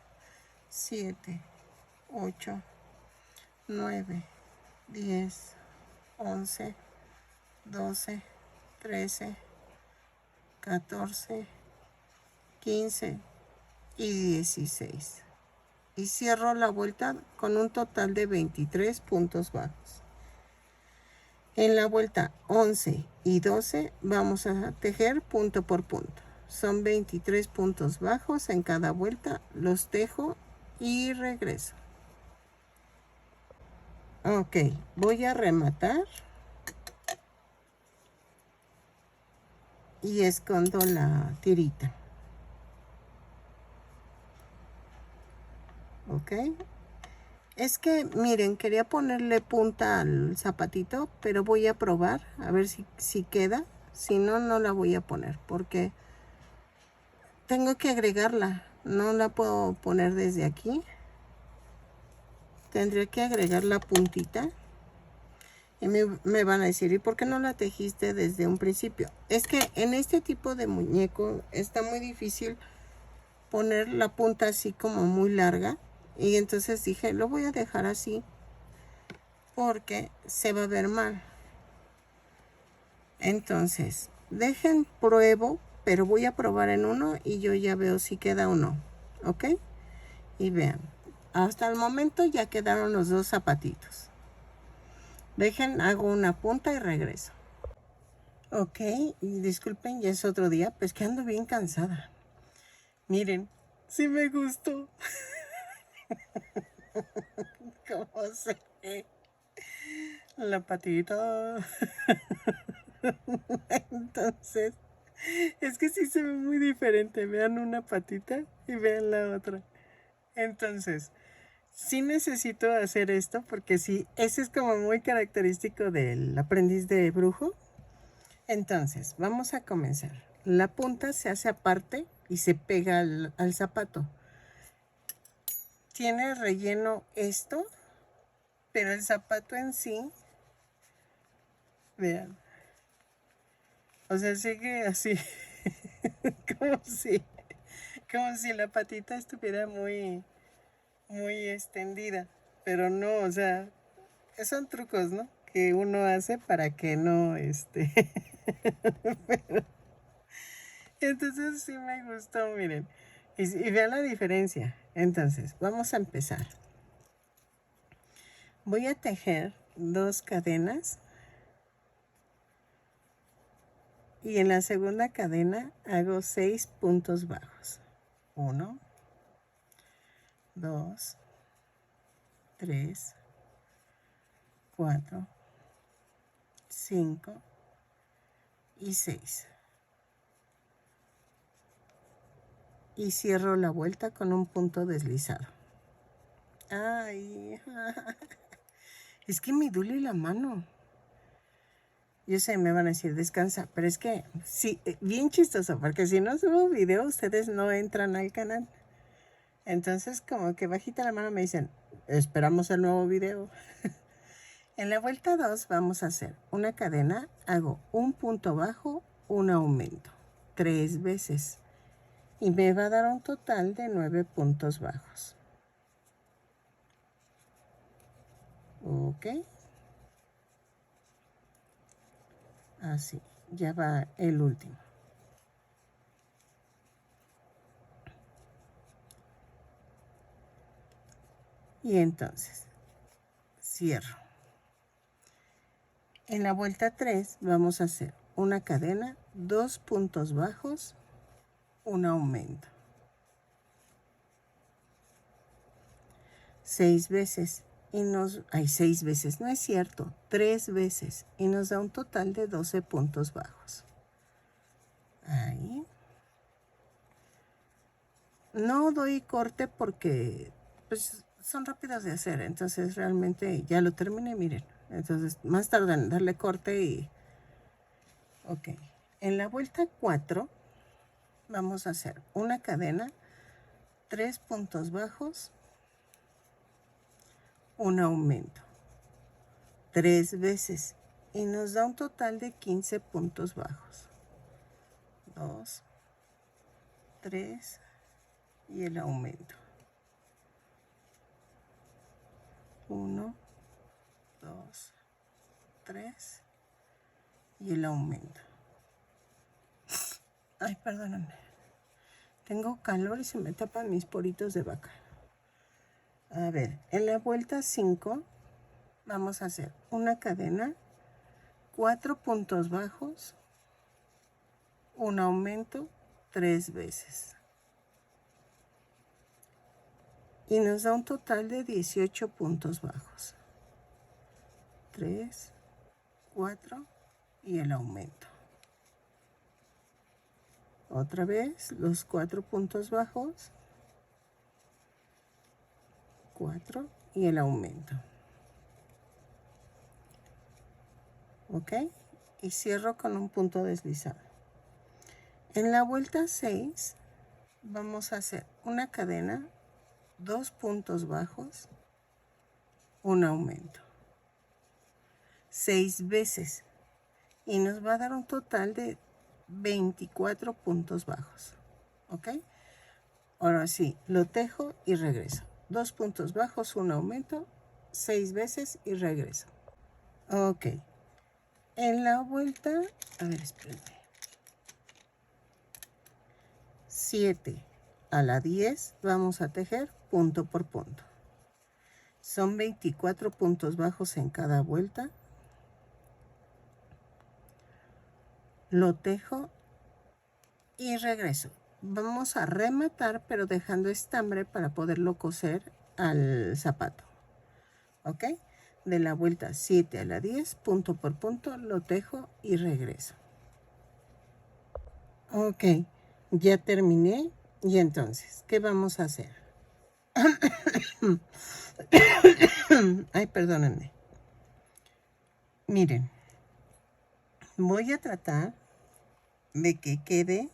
7, 8, 9, 10, 11, 12, 13, 14, 15 y 16. Y cierro la vuelta con un total de 23 puntos bajos. En la vuelta 11 y 12 vamos a tejer punto por punto. Son 23 puntos bajos en cada vuelta. Los tejo y regreso. Ok, voy a rematar. Y escondo la tirita. Ok. Es que, miren, quería ponerle punta al zapatito, pero voy a probar a ver si queda. Si no, no la voy a poner porque tengo que agregarla. No la puedo poner desde aquí. Tendría que agregar la puntita. Y me van a decir, ¿y por qué no la tejiste desde un principio? Es que en este tipo de muñeco está muy difícil poner la punta así como muy larga. Y entonces dije, lo voy a dejar así porque se va a ver mal. Entonces, dejen pruebo, pero voy a probar en uno y yo ya veo si queda o no. ¿Ok? Y vean, hasta el momento ya quedaron los dos zapatitos. Dejen, hago una punta y regreso. Ok, y disculpen, ya es otro día, pues que ando bien cansada. Miren, sí me gustó. ¿Cómo se ve? La patita. Entonces, es que sí se ve muy diferente. Vean una patita y vean la otra. Entonces, sí necesito hacer esto porque sí, ese es como muy característico del aprendiz de brujo. Entonces, vamos a comenzar. La punta se hace aparte y se pega al zapato. Tiene relleno esto, pero el zapato en sí, vean, o sea, sigue así, como si la patita estuviera muy, muy extendida, pero no, o sea, son trucos, ¿no? Que uno hace para que no, pero, entonces sí me gustó, miren, y vean la diferencia. Entonces, vamos a empezar. Voy a tejer 2 cadenas. Y en la segunda cadena hago 6 puntos bajos. 1, 2, 3, 4, 5 y 6. Y cierro la vuelta con un punto deslizado. Ay, es que me duele la mano. Yo sé, me van a decir, descansa, pero es que, sí, bien chistoso, porque si no subo video, ustedes no entran al canal. Entonces, como que bajita la mano me dicen, esperamos el nuevo video. En la vuelta 2 vamos a hacer una cadena, hago un punto bajo, un aumento, 3 veces. Y me va a dar un total de 9 puntos bajos. Ok. Así, ya va el último. Y entonces, cierro. En la vuelta 3 vamos a hacer una cadena, 2 puntos bajos, un aumento. 6 veces. Y hay 6 veces, no es cierto, 3 veces. Y nos da un total de 12 puntos bajos. Ahí. No doy corte porque pues, son rápidos de hacer, entonces realmente ya lo terminé, miren. Entonces más tarde en darle corte y... Ok. En la vuelta 4 vamos a hacer una cadena, 3 puntos bajos, un aumento, 3 veces. Y nos da un total de 15 puntos bajos. 2, 3 y el aumento. 1, 2, 3 y el aumento. Ay, perdóname. Tengo calor y se me tapan mis poritos de vaca. A ver, en la vuelta 5 vamos a hacer una cadena, 4 puntos bajos, un aumento 3 veces. Y nos da un total de 18 puntos bajos. 3, 4 y el aumento. Otra vez los 4 puntos bajos, 4 y el aumento. ¿Ok? Y cierro con un punto deslizado. En la vuelta 6 vamos a hacer una cadena, 2 puntos bajos, un aumento. 6 veces. Y nos va a dar un total de 24 puntos bajos. ¿Ok? Ahora sí, lo tejo y regreso. 2 puntos bajos, un aumento, 6 veces y regreso. Ok. En la vuelta, a ver, espérenme. 7 a la 10 vamos a tejer punto por punto. Son 24 puntos bajos en cada vuelta. Lo tejo y regreso. Vamos a rematar, pero dejando estambre para poderlo coser al zapato. ¿Ok? De la vuelta 7 a la 10, punto por punto, lo tejo y regreso. Ok, ya terminé. Y entonces, ¿qué vamos a hacer? Ay, perdónenme. Miren, voy a tratar de que quede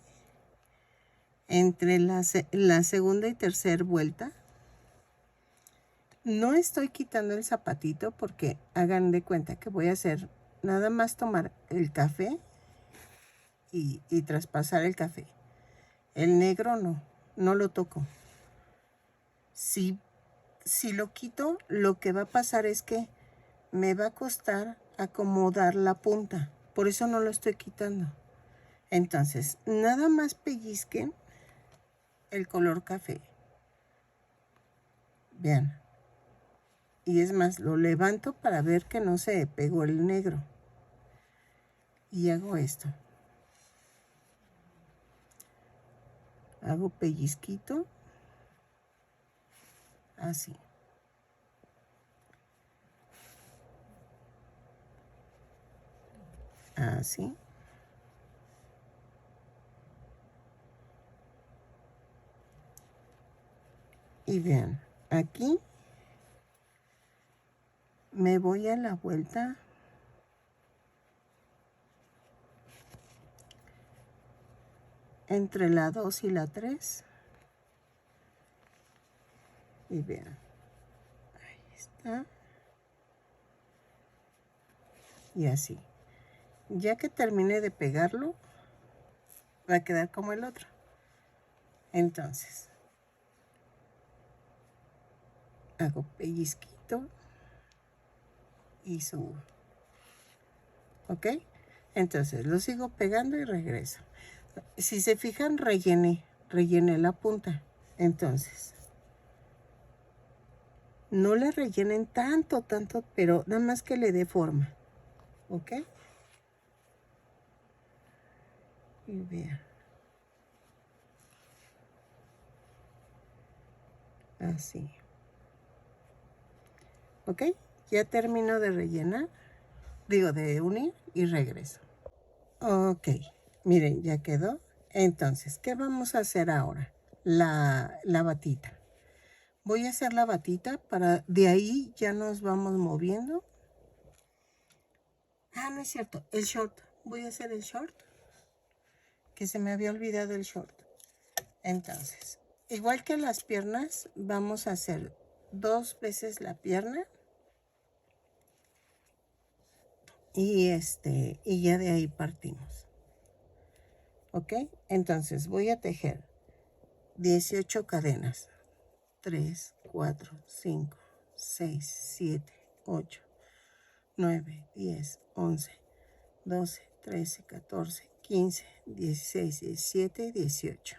entre la segunda y tercera vuelta. No estoy quitando el zapatito porque hagan de cuenta que voy a hacer nada más tomar el café y traspasar el café. El negro no lo toco. Si lo quito, lo que va a pasar es que me va a costar acomodar la punta. Por eso no lo estoy quitando. Entonces, nada más pellizquen el color café. Vean. Y es más, lo levanto para ver que no se pegó el negro. Y hago esto. Hago pellizquito. Así. Así. Y vean, aquí me voy a la vuelta entre la 2 y la 3. Y vean, ahí está. Y así. Ya que termine de pegarlo, va a quedar como el otro. Entonces, hago pellizquito y subo. ¿Ok? Entonces, lo sigo pegando y regreso. Si se fijan, rellené la punta. Entonces, no le rellenen tanto, pero nada más que le dé forma. ¿Ok? Y vean. Así. ¿Ok? Ya termino de rellenar. Digo, de unir y regreso. Ok. Miren, ya quedó. Entonces, ¿qué vamos a hacer ahora? La batita. Voy a hacer la batita para de ahí ya nos vamos moviendo. Ah, no es cierto, el short. Voy a hacer el short, que se me había olvidado el short. Entonces, igual que las piernas, vamos a hacer 2 veces la pierna. Y ya de ahí partimos. ¿Ok? Entonces voy a tejer 18 cadenas. 3, 4, 5, 6, 7, 8, 9, 10, 11, 12, 13, 14, 15, 16, 17 y 18.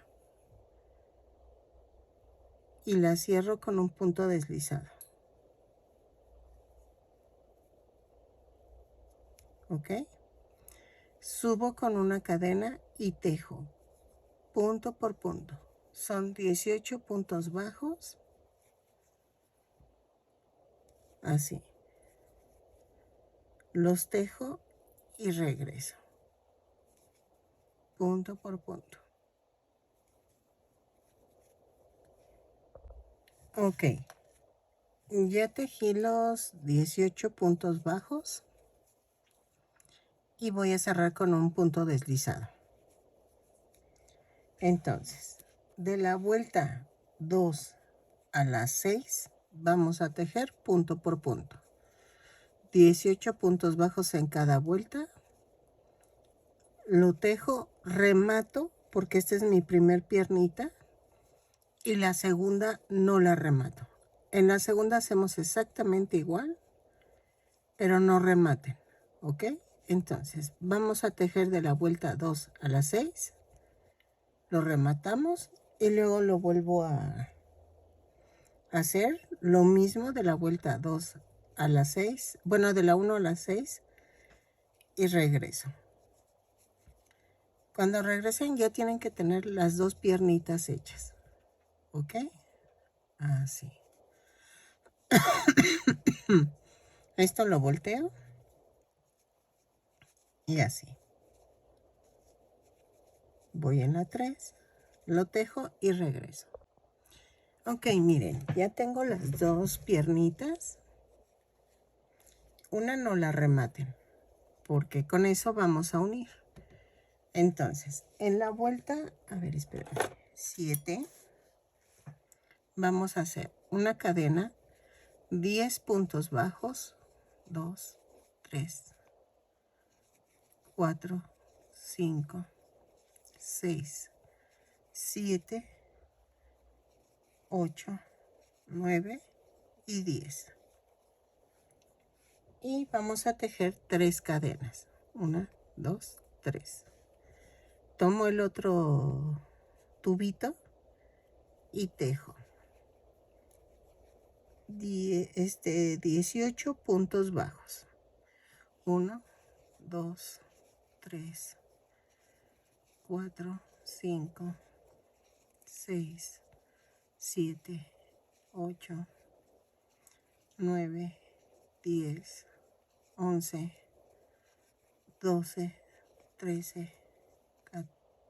Y la cierro con un punto deslizado. ¿Ok? Subo con una cadena y tejo punto por punto. Son 18 puntos bajos. Así. Los tejo y regreso. Punto por punto. Ok. Ya tejí los 18 puntos bajos. Y voy a cerrar con un punto deslizado. Entonces, de la vuelta 2 a la 6, vamos a tejer punto por punto. 18 puntos bajos en cada vuelta. Lo tejo, remato, porque esta es mi primer piernita. Y la segunda no la remato. En la segunda hacemos exactamente igual, pero no rematen, ¿ok? Entonces, vamos a tejer de la vuelta 2 a la 6. Lo rematamos y luego lo vuelvo a hacer lo mismo de la vuelta 2 a la 6, bueno, de la 1 a la 6 y regreso. Cuando regresen ya tienen que tener las dos piernitas hechas, ¿ok? Así. Esto lo volteo y así. Voy en la 3, lo tejo y regreso. Ok, miren, ya tengo las dos piernitas. Una no la rematen, porque con eso vamos a unir. Entonces, en la vuelta, a ver, espera, 7, vamos a hacer una cadena, 10 puntos bajos, 2, 3, 4, 5, 6, 7, 8, 9 y 10. Y vamos a tejer 3 cadenas, 1, 2, 3. Tomo el otro tubito y tejo 18 puntos bajos. 1, 2, 3, 4, 5, 6, 7, 8, 9, 10, 11, 12, 13,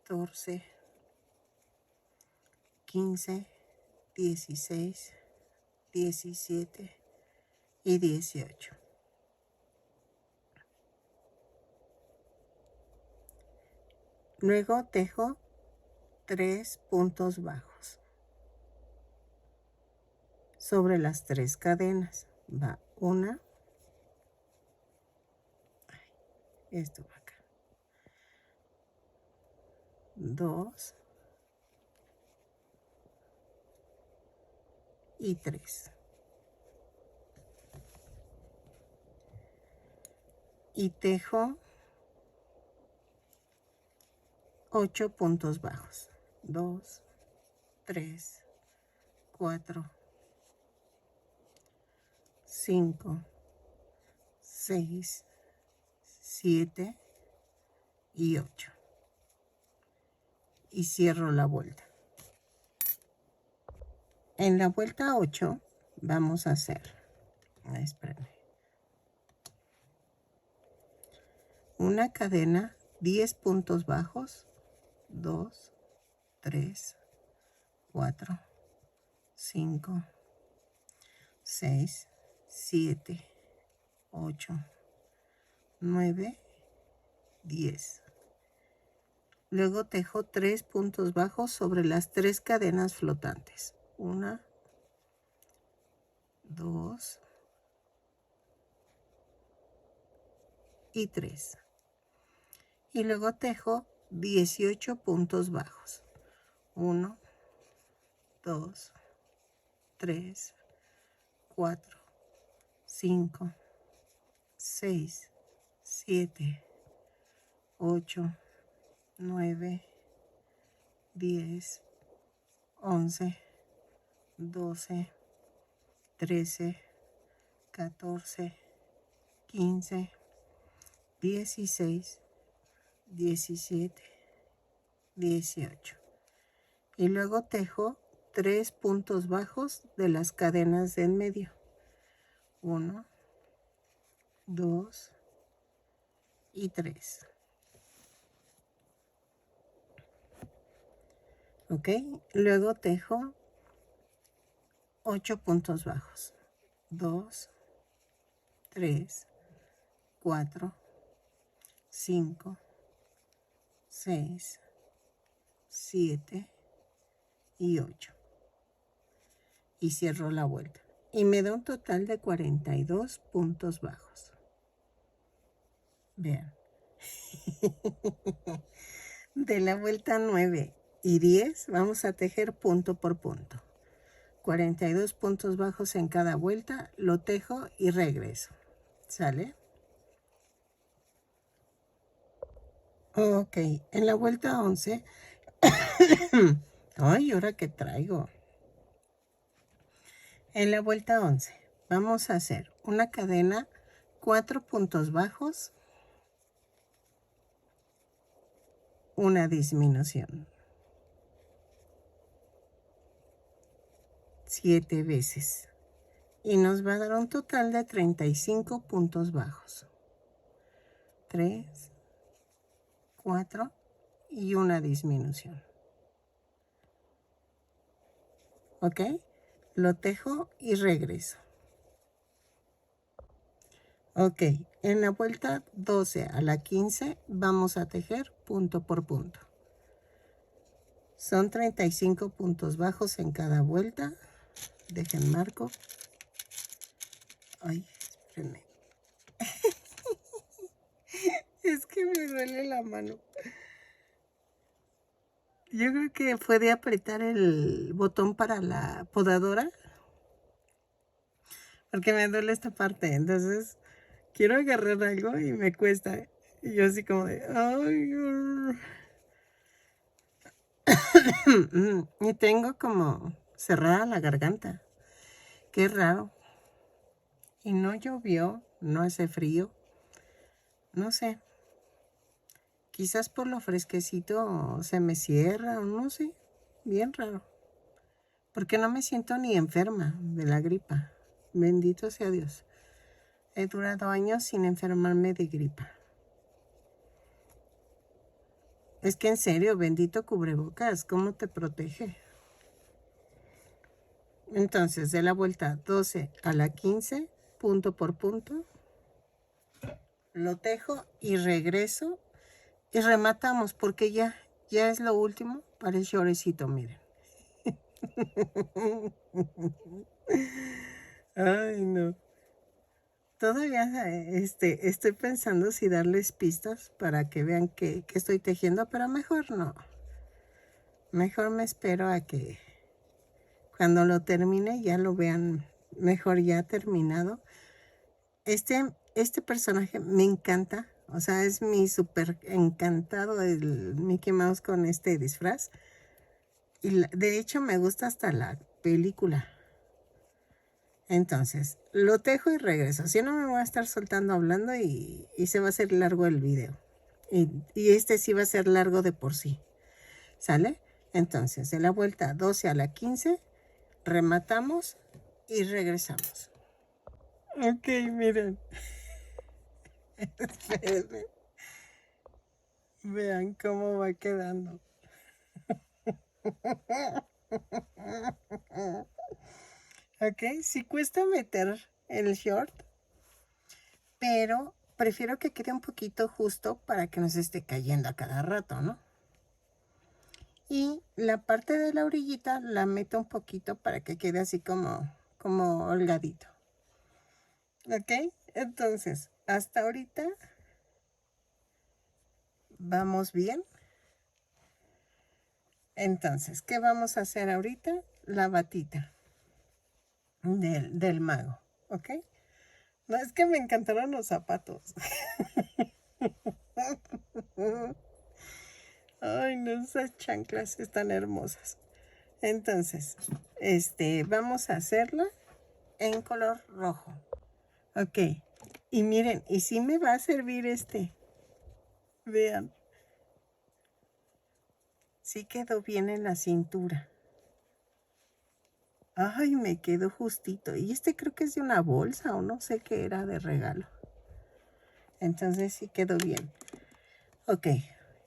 14, 15, 16, 17 y 18. Luego tejo 3 puntos bajos sobre las 3 cadenas. Va una, esto va acá, 2 y 3. Y tejo 8 puntos bajos. 2, 3, 4, 5, 6, 7 y 8. Y cierro la vuelta. En la vuelta 8 vamos a hacer, espérenme, una cadena, 10 puntos bajos, 2, 3, 4, 5, 6, 7, 8, 9, 10. Luego tejo 3 puntos bajos sobre las 3 cadenas flotantes. 1, 2 y 3. Y luego tejo 18 puntos bajos. 1, 2, 3, 4, 5, 6, 7, 8, 9, 10, 11, 12, 13, 14, 15, 16, 17, 18. Y luego tejo 3 puntos bajos de las cadenas de en medio. 1, 2 y 3. Ok, luego tejo 8 puntos bajos. 2, 3, 4, 5, 6, 7 y 8. Y cierro la vuelta. Y me da un total de 42 puntos bajos. Vean. De la vuelta 9 y 10 vamos a tejer punto por punto. 42 puntos bajos en cada vuelta, lo tejo y regreso. ¿Sale? Ok, en la vuelta 11. Ay, ¿ahora qué traigo? En la vuelta 11 vamos a hacer una cadena, 4 puntos bajos, una disminución. 7 veces. Y nos va a dar un total de 35 puntos bajos. 3, 4 y una disminución. ¿Ok? Lo tejo y regreso. Ok, en la vuelta 12 a la 15 vamos a tejer punto por punto. Son 35 puntos bajos en cada vuelta. Dejen marco. Ay, espérenme. Es que me duele la mano. Yo creo que fue de apretar el botón para la podadora, porque me duele esta parte. Entonces quiero agarrar algo y me cuesta. Y yo así como de, ay. Y tengo como cerrada la garganta. Qué raro. Y no llovió, no hace frío. No sé. Quizás por lo fresquecito se me cierra o no sé. Bien raro. Porque no me siento ni enferma de la gripa. Bendito sea Dios. He durado años sin enfermarme de gripa. Es que en serio, bendito cubrebocas, ¿cómo te protege? Entonces, de la vuelta 12 a la 15, punto por punto, lo tejo y regreso y rematamos porque ya es lo último para el shorecito, miren. Ay, no. Todavía estoy pensando si darles pistas para que vean que estoy tejiendo, pero mejor no. Mejor me espero a que cuando lo termine ya lo vean mejor ya terminado. Este personaje me encanta. O sea, es mi súper encantado el Mickey Mouse con este disfraz. Y de hecho me gusta hasta la película. Entonces, lo tejo y regreso. Si no, me voy a estar soltando hablando y se va a hacer largo el video. Y este sí va a ser largo de por sí. ¿Sale? Entonces, de la vuelta 12 a la 15, rematamos y regresamos. Ok, miren. Espérenme. Vean cómo va quedando. Ok, sí cuesta meter el short, pero prefiero que quede un poquito justo para que no se esté cayendo a cada rato, ¿no? Y la parte de la orillita la meto un poquito para que quede así como holgadito. ¿Ok? Entonces, hasta ahorita vamos bien. Entonces, ¿qué vamos a hacer ahorita? La batita del mago, ¿ok? No, es que me encantaron los zapatos. Ay, no, esas chanclas están hermosas. Entonces, vamos a hacerla en color rojo. Ok. Y miren, y sí me va a servir Vean. Sí quedó bien en la cintura. Ay, me quedó justito. Y creo que es de una bolsa o no sé qué era de regalo. Entonces sí quedó bien. Ok,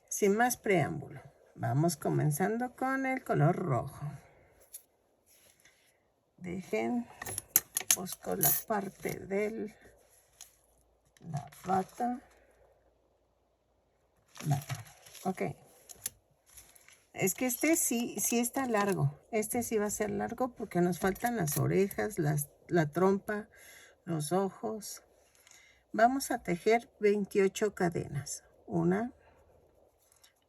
sin más preámbulo. Vamos comenzando con el color rojo. Busco la parte de la bata. Ok. Es que sí está largo. Sí va a ser largo porque nos faltan las orejas, la trompa, los ojos. Vamos a tejer 28 cadenas. 1,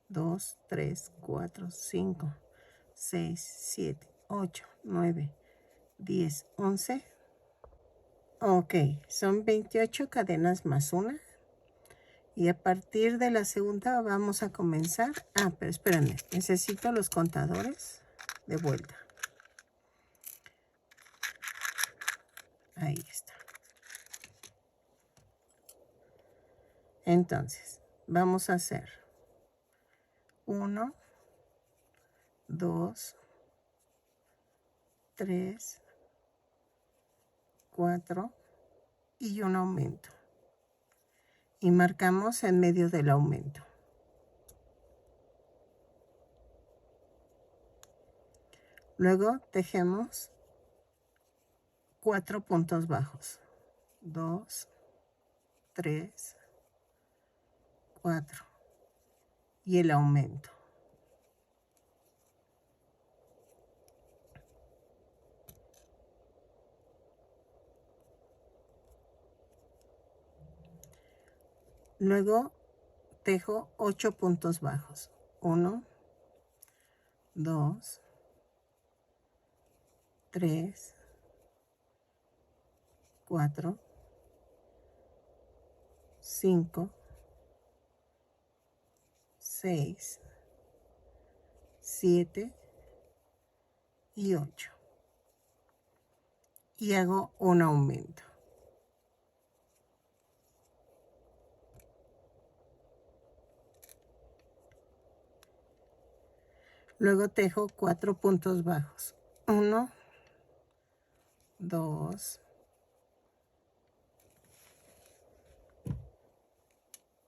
2, 3, 4, 5, 6, 7, 8, 9, 10, 11. Ok, son 28 cadenas más una. Y a partir de la segunda vamos a comenzar. Pero espérenme, necesito los contadores de vuelta. Ahí está. Entonces, vamos a hacer 1, 2, 3, 4 y un aumento. Y marcamos en medio del aumento. Luego tejemos 4 puntos bajos. 2, 3, 4 y el aumento. Luego tejo 8 puntos bajos. 1, 2, 3, 4, 5, 6, 7 y 8. Y hago un aumento. Luego tejo 4 puntos bajos. 1, 2,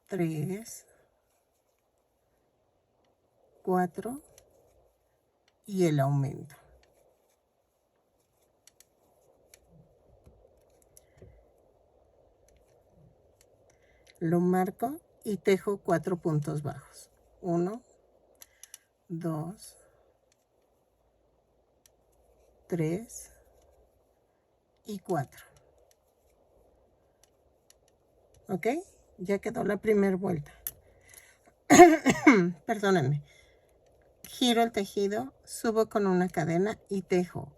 3, 4 y el aumento. Lo marco y tejo 4 puntos bajos. 1, 2, 3 y 4. ¿Ok? Ya quedó la primera vuelta. Perdónenme. Giro el tejido, subo con una cadena y tejo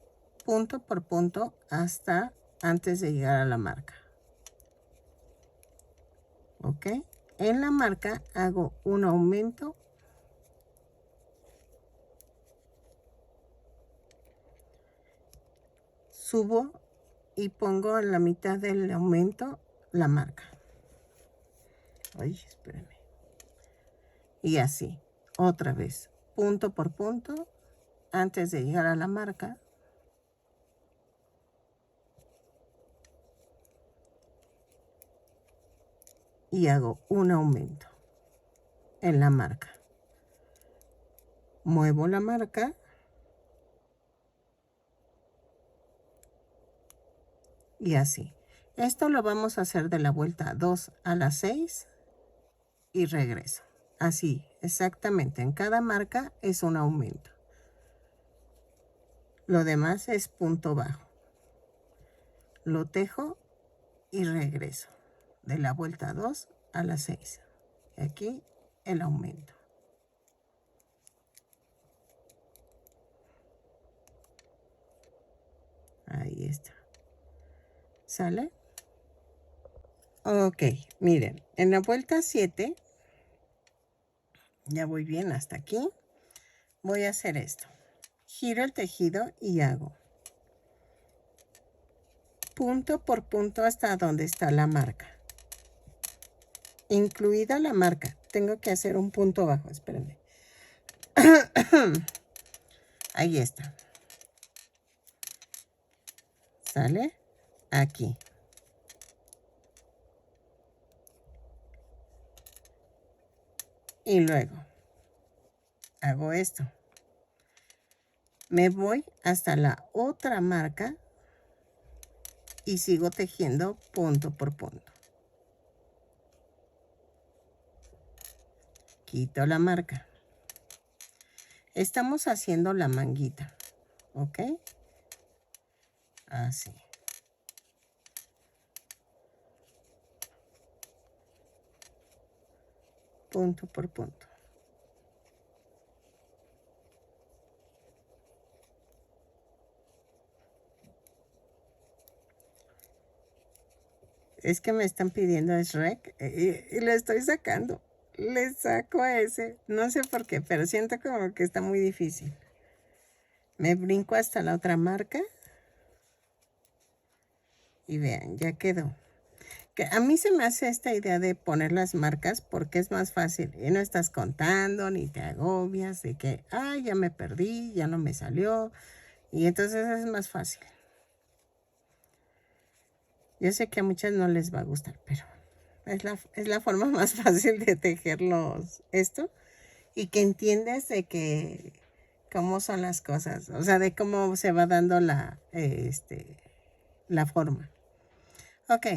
punto por punto hasta antes de llegar a la marca. ¿Ok? En la marca hago un aumento. Subo y pongo en la mitad del aumento la marca. Ay, espérenme. Y así, otra vez, punto por punto, antes de llegar a la marca. Y hago un aumento en la marca. Muevo la marca. Y así. Esto lo vamos a hacer de la vuelta 2 a las 6 y regreso. Así, exactamente. En cada marca es un aumento. Lo demás es punto bajo. Lo tejo y regreso. De la vuelta 2 a las 6. Aquí el aumento. Ahí está. ¿Sale? Ok, miren. En la vuelta 7 Ya voy bien hasta aquí. Voy a hacer esto. Giro el tejido y hago punto por punto hasta donde está la marca. Incluida la marca. Tengo que hacer un punto bajo, espérenme. Ahí está. ¿Sale? Aquí. Y luego hago esto. Me voy hasta la otra marca y sigo tejiendo punto por punto. Quito la marca. Estamos haciendo la manguita, ¿ok? Así. Punto por punto. Es que me están pidiendo Shrek y le estoy sacando. Le saco a ese. No sé por qué, pero siento como que está muy difícil. Me brinco hasta la otra marca. Y vean, ya quedó. Que a mí se me hace esta idea de poner las marcas porque es más fácil. Y no estás contando ni te agobias de que, ay, ya me perdí, ya no me salió. Y entonces es más fácil. Yo sé que a muchas no les va a gustar, pero es la forma más fácil de tejerlos esto. Y que entiendes de que cómo son las cosas. O sea, de cómo se va dando la forma. Ok,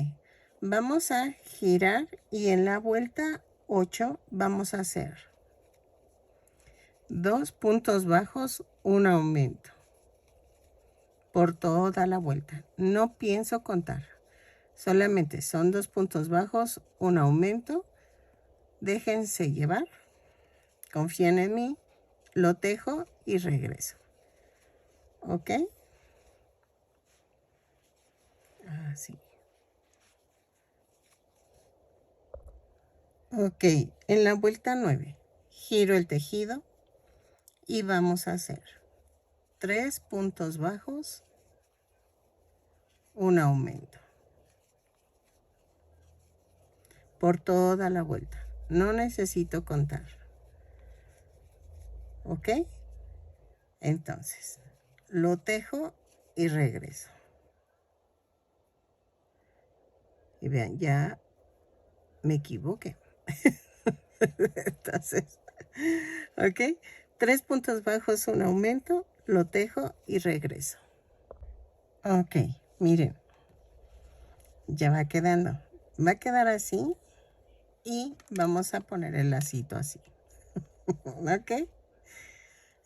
vamos a girar y en la vuelta 8 vamos a hacer 2 puntos bajos, un aumento por toda la vuelta. No pienso contar, solamente son 2 puntos bajos, un aumento. Déjense llevar, confíen en mí, lo tejo y regreso. ¿Ok? Así. Ok, en la vuelta 9, giro el tejido y vamos a hacer 3 puntos bajos, un aumento por toda la vuelta. No necesito contar. ¿Ok? Entonces, lo tejo y regreso. Y vean, ya me equivoqué. Entonces, ¿ok? 3 puntos bajos, un aumento, lo tejo y regreso. Ok, miren, ya va quedando. Va a quedar así y vamos a poner el lacito así. ¿Ok?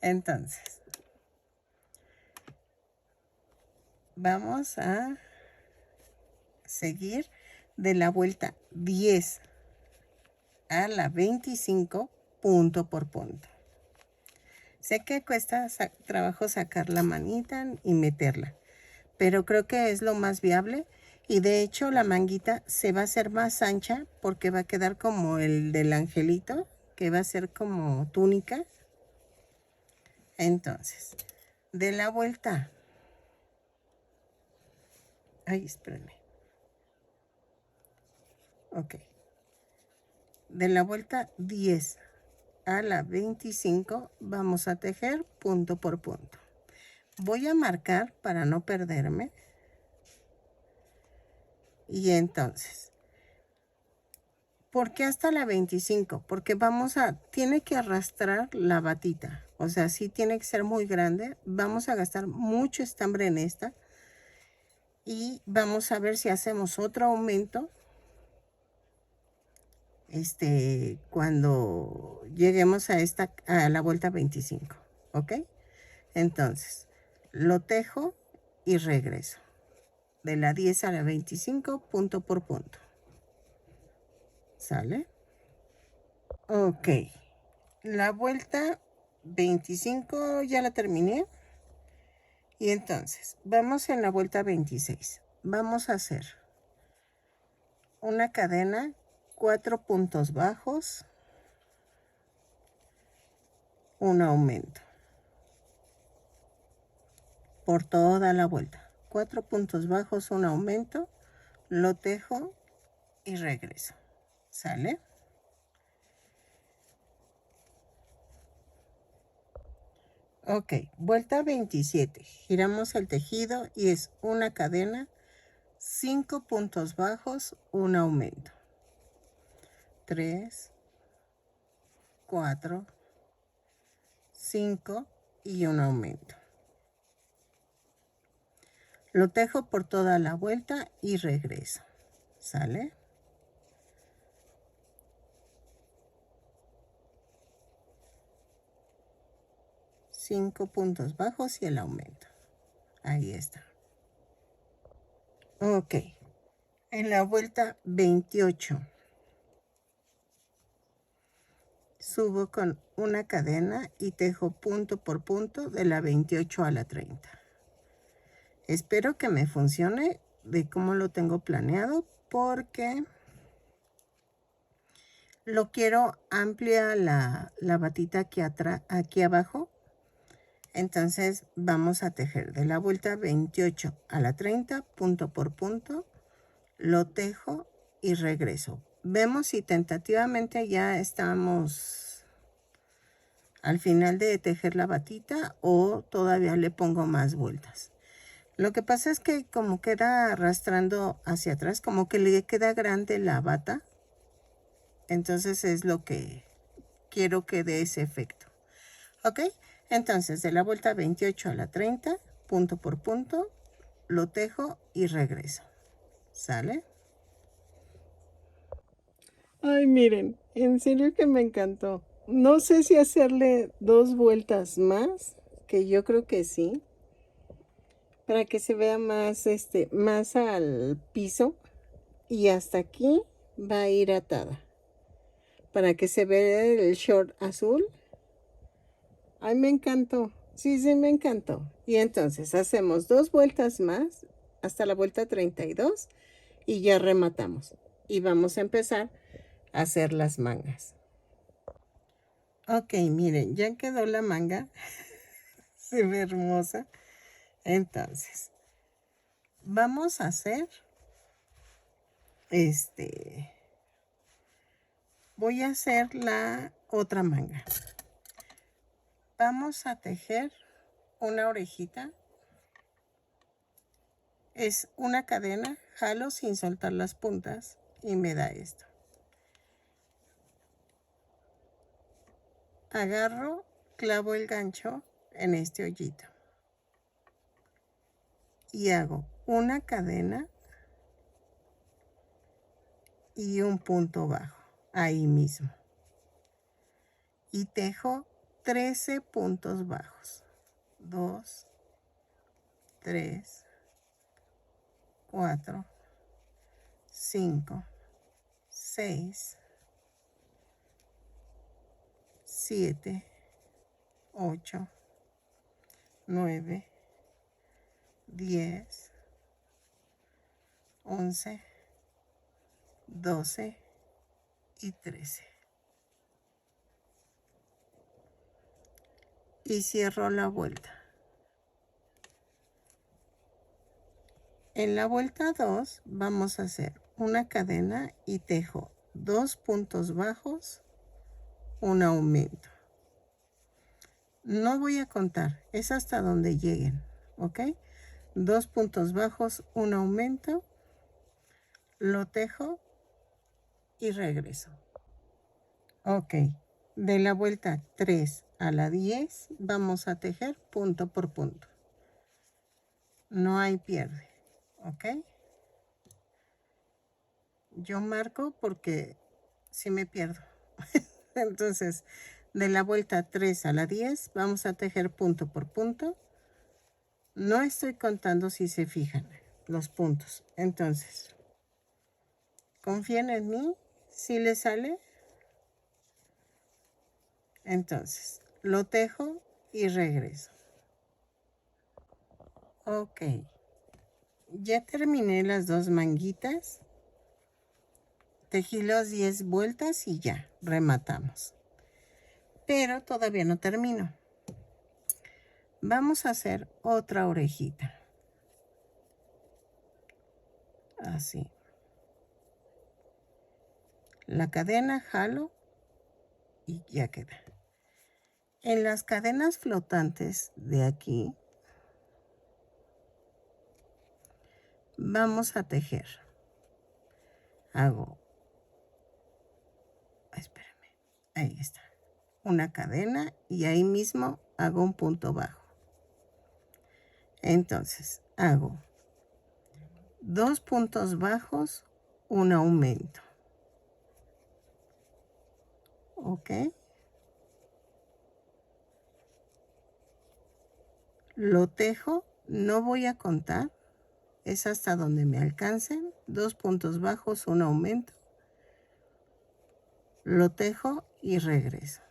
Entonces, vamos a seguir de la vuelta 10 a la 25 punto por punto. Sé que cuesta trabajo sacar la manita y meterla, pero creo que es lo más viable y de hecho la manguita se va a hacer más ancha porque va a quedar como el del angelito, que va a ser como túnica. Entonces, de la vuelta, ay, espérenme. Ok. De la vuelta 10 a la 25 vamos a tejer punto por punto. Voy a marcar para no perderme. Y entonces, ¿por qué hasta la 25? Porque tiene que arrastrar la batita. O sea, sí tiene que ser muy grande. Vamos a gastar mucho estambre en esta. Y vamos a ver si hacemos otro aumento. Cuando lleguemos a la vuelta 25. ¿Ok? Entonces, lo tejo y regreso. De la 10 a la 25, punto por punto. ¿Sale? Ok. La vuelta 25 ya la terminé. Y entonces, vamos en la vuelta 26. Vamos a hacer una cadena, 4 puntos bajos, un aumento por toda la vuelta. 4 puntos bajos, un aumento, lo tejo y regreso. ¿Sale? Ok, vuelta 27. Giramos el tejido y es una cadena, 5 puntos bajos, un aumento. 3, 4, 5 y un aumento. Lo tejo por toda la vuelta y regreso. ¿Sale? Cinco puntos bajos y el aumento. Ahí está. Ok. En la vuelta 28 subo con una cadena y tejo punto por punto de la 28 a la 30. Espero que me funcione de cómo lo tengo planeado, porque lo quiero amplia la batita aquí abajo. Entonces vamos a tejer de la vuelta 28 a la 30, punto por punto, lo tejo y regreso. Vemos si tentativamente ya estamos al final de tejer la batita o todavía le pongo más vueltas. Lo que pasa es que como queda arrastrando hacia atrás, como que le queda grande la bata, entonces es lo que quiero que dé ese efecto. ¿Ok? Entonces de la vuelta 28 a la 30, punto por punto, lo tejo y regreso. ¿Sale? Ay, miren, en serio que me encantó. No sé si hacerle 2 vueltas más, que yo creo que sí, para que se vea más, más al piso. Y hasta aquí va a ir atada, para que se vea el short azul. Ay, me encantó. Sí, sí, me encantó. Y entonces hacemos 2 vueltas más hasta la vuelta 32 y ya rematamos. Y vamos a empezar a hacer las mangas. Ok, miren, ya quedó la manga. Se ve hermosa. Entonces, vamos a hacer voy a hacer la otra manga. Vamos a tejer una orejita. Es una cadena, jalo sin soltar las puntas y me da esto. Agarro, clavo el gancho en este hoyito y hago una cadena y un punto bajo ahí mismo y tejo 13 puntos bajos. 2, 3, 4, 5, 6, 7, 8, 9, 10, 11, 12 y 13. Y cierro la vuelta. En la vuelta 2 vamos a hacer una cadena y tejo 2 puntos bajos, un aumento. No voy a contar, es hasta donde lleguen, ¿ok? 2 puntos bajos, un aumento, lo tejo y regreso. Ok, de la vuelta 3 a la 10 vamos a tejer punto por punto. No hay pierde, ¿ok? Yo marco porque si me pierdo. Entonces, de la vuelta 3 a la 10 vamos a tejer punto por punto. No estoy contando, si se fijan, los puntos. Entonces, confíen en mí. Si les sale, entonces lo tejo y regreso. Ok, ya terminé las 2 manguitas. Tejí las 10 vueltas y ya rematamos. pero todavía no termino. Vamos a hacer otra orejita. Así. La cadena jalo y ya queda. En las cadenas flotantes de aquí vamos a tejer. Hago, espérame, ahí está, una cadena y ahí mismo hago un punto bajo. Entonces hago 2 puntos bajos, un aumento. ¿Ok? Lo tejo, no voy a contar, es hasta donde me alcancen. 2 puntos bajos, un aumento. Lo tejo y regreso.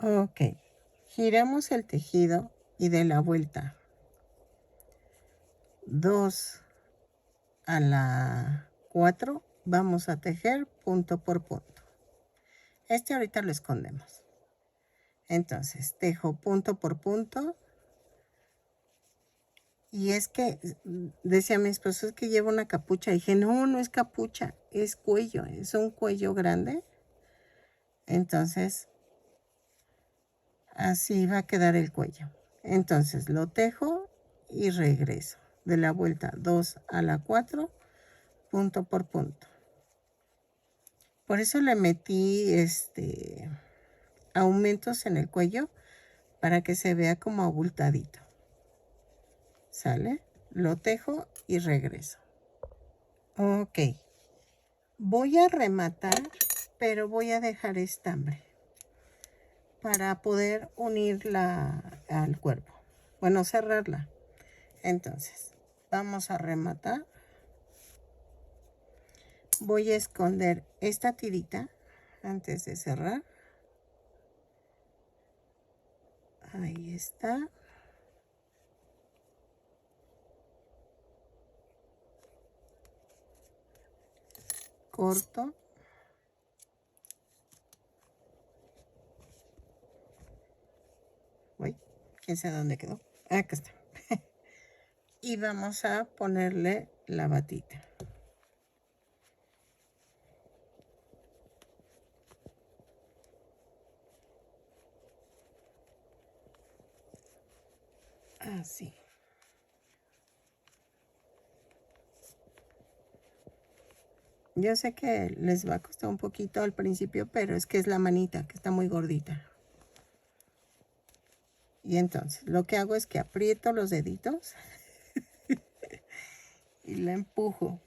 Ok, giramos el tejido y de la vuelta 2 a la 4 vamos a tejer punto por punto. Este ahorita lo escondemos. Entonces tejo punto por punto. Y es que decía mi esposo, es que lleva una capucha. Dije, no, no es capucha, es cuello, es un cuello grande. Entonces así va a quedar el cuello. Entonces lo tejo y regreso. De la vuelta 2 a la 4, punto por punto. Por eso le metí aumentos en el cuello para que se vea como abultadito. ¿Sale? Lo tejo y regreso. Ok. Voy a rematar, pero voy a dejar estambre para poder unirla al cuerpo. Bueno, cerrarla. Entonces, vamos a rematar. Voy a esconder esta tirita antes de cerrar. Ahí está. Corto. Uy, quién sabe dónde quedó. Acá está. Y vamos a ponerle la batita. Así. Yo sé que les va a costar un poquito al principio, pero es que es la manita que está muy gordita. Y entonces lo que hago es que aprieto los deditos y la empujo.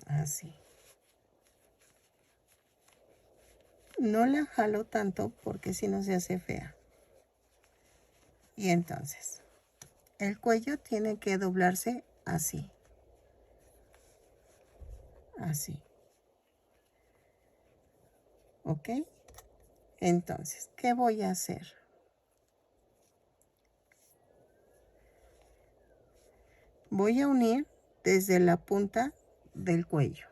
Así. No la jalo tanto porque si no se hace fea. Y entonces el cuello tiene que doblarse así. Así. ¿Ok? Entonces, ¿qué voy a hacer? Voy a unir desde la punta del cuello.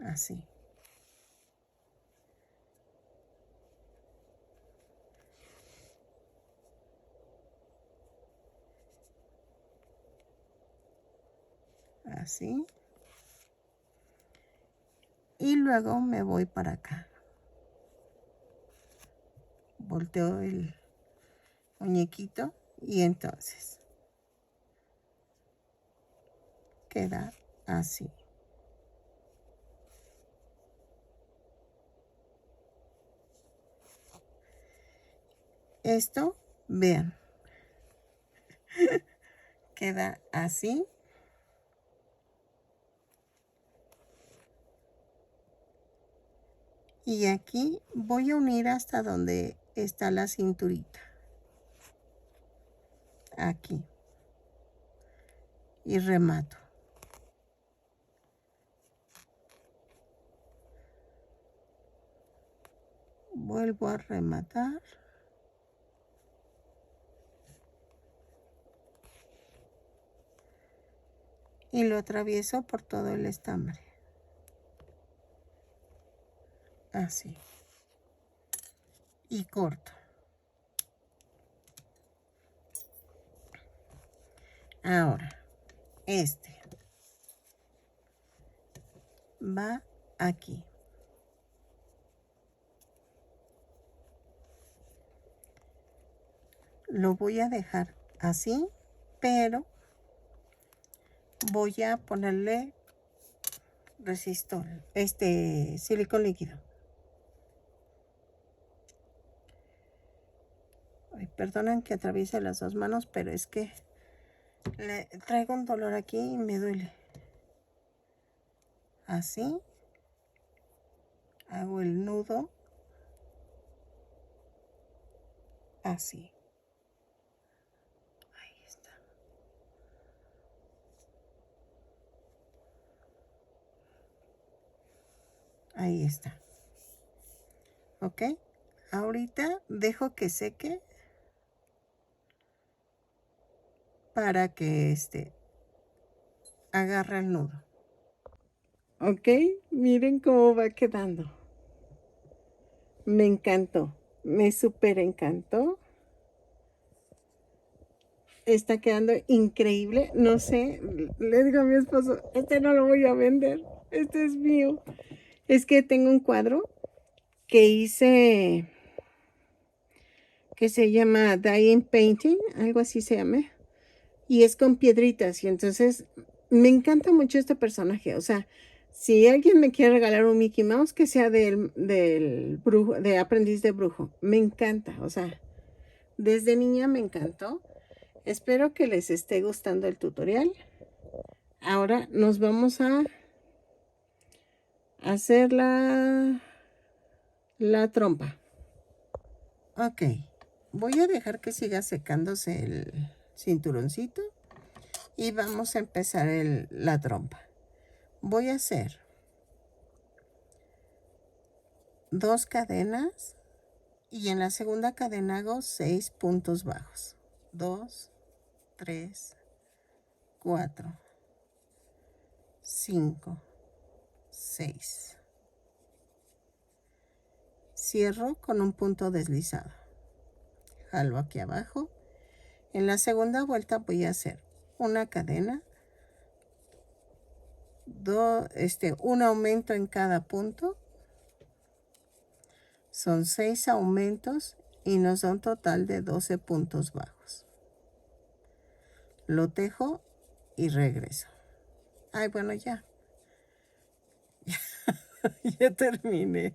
Así. Así. Y luego me voy para acá. Volteo el muñequito y entonces queda así. Esto, vean, queda así. Y aquí voy a unir hasta donde está la cinturita. Aquí. Y remato. Vuelvo a rematar. y lo atravieso por todo el estambre. Así. Y corto. Ahora, este va aquí. Lo voy a dejar así, pero voy a ponerle resistor, silicón líquido. Ay, perdonen que atraviese las dos manos, pero es que le traigo un dolor aquí y me duele. Así. Hago el nudo. Así. Ahí está. Ahí está. ¿Ok? Ahorita dejo que seque para que agarre el nudo. Ok, miren cómo va quedando. Me encantó, me súper encantó. Está quedando increíble. No sé, le digo a mi esposo, no lo voy a vender, este es mío. Es que tengo un cuadro que hice que se llama Dying Painting, algo así se llama, y es con piedritas. Y entonces me encanta mucho este personaje. O sea, si alguien me quiere regalar un Mickey Mouse, que sea del brujo, de aprendiz de brujo. Me encanta, o sea, desde niña me encantó. Espero que les esté gustando el tutorial. Ahora nos vamos a hacer la trompa. Ok, voy a dejar que siga secándose el cinturoncito y vamos a empezar la trompa. Voy a hacer 2 cadenas y en la segunda cadena hago 6 puntos bajos. 2, 3, 4, 5, 6. Cierro con un punto deslizado. Jalo aquí abajo. En la segunda vuelta voy a hacer una cadena, un aumento en cada punto. Son 6 aumentos y nos da un total de 12 puntos bajos. Lo tejo y regreso. Ay, bueno, ya. Ya terminé.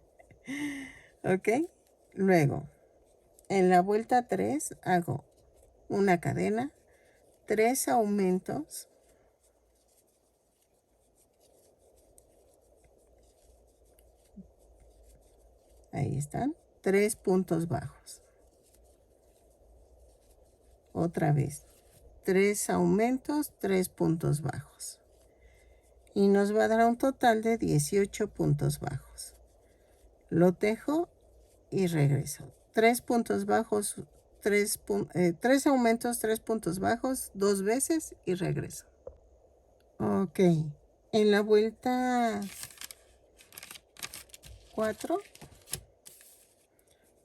¿Ok? Luego, en la vuelta 3 hago una cadena, 3 aumentos, ahí están, 3 puntos bajos. Otra vez, 3 aumentos, 3 puntos bajos. Y nos va a dar un total de 18 puntos bajos. Lo tejo y regreso. 3 puntos bajos, 3 aumentos, 3 puntos bajos, 2 veces y regreso. Ok, en la vuelta 4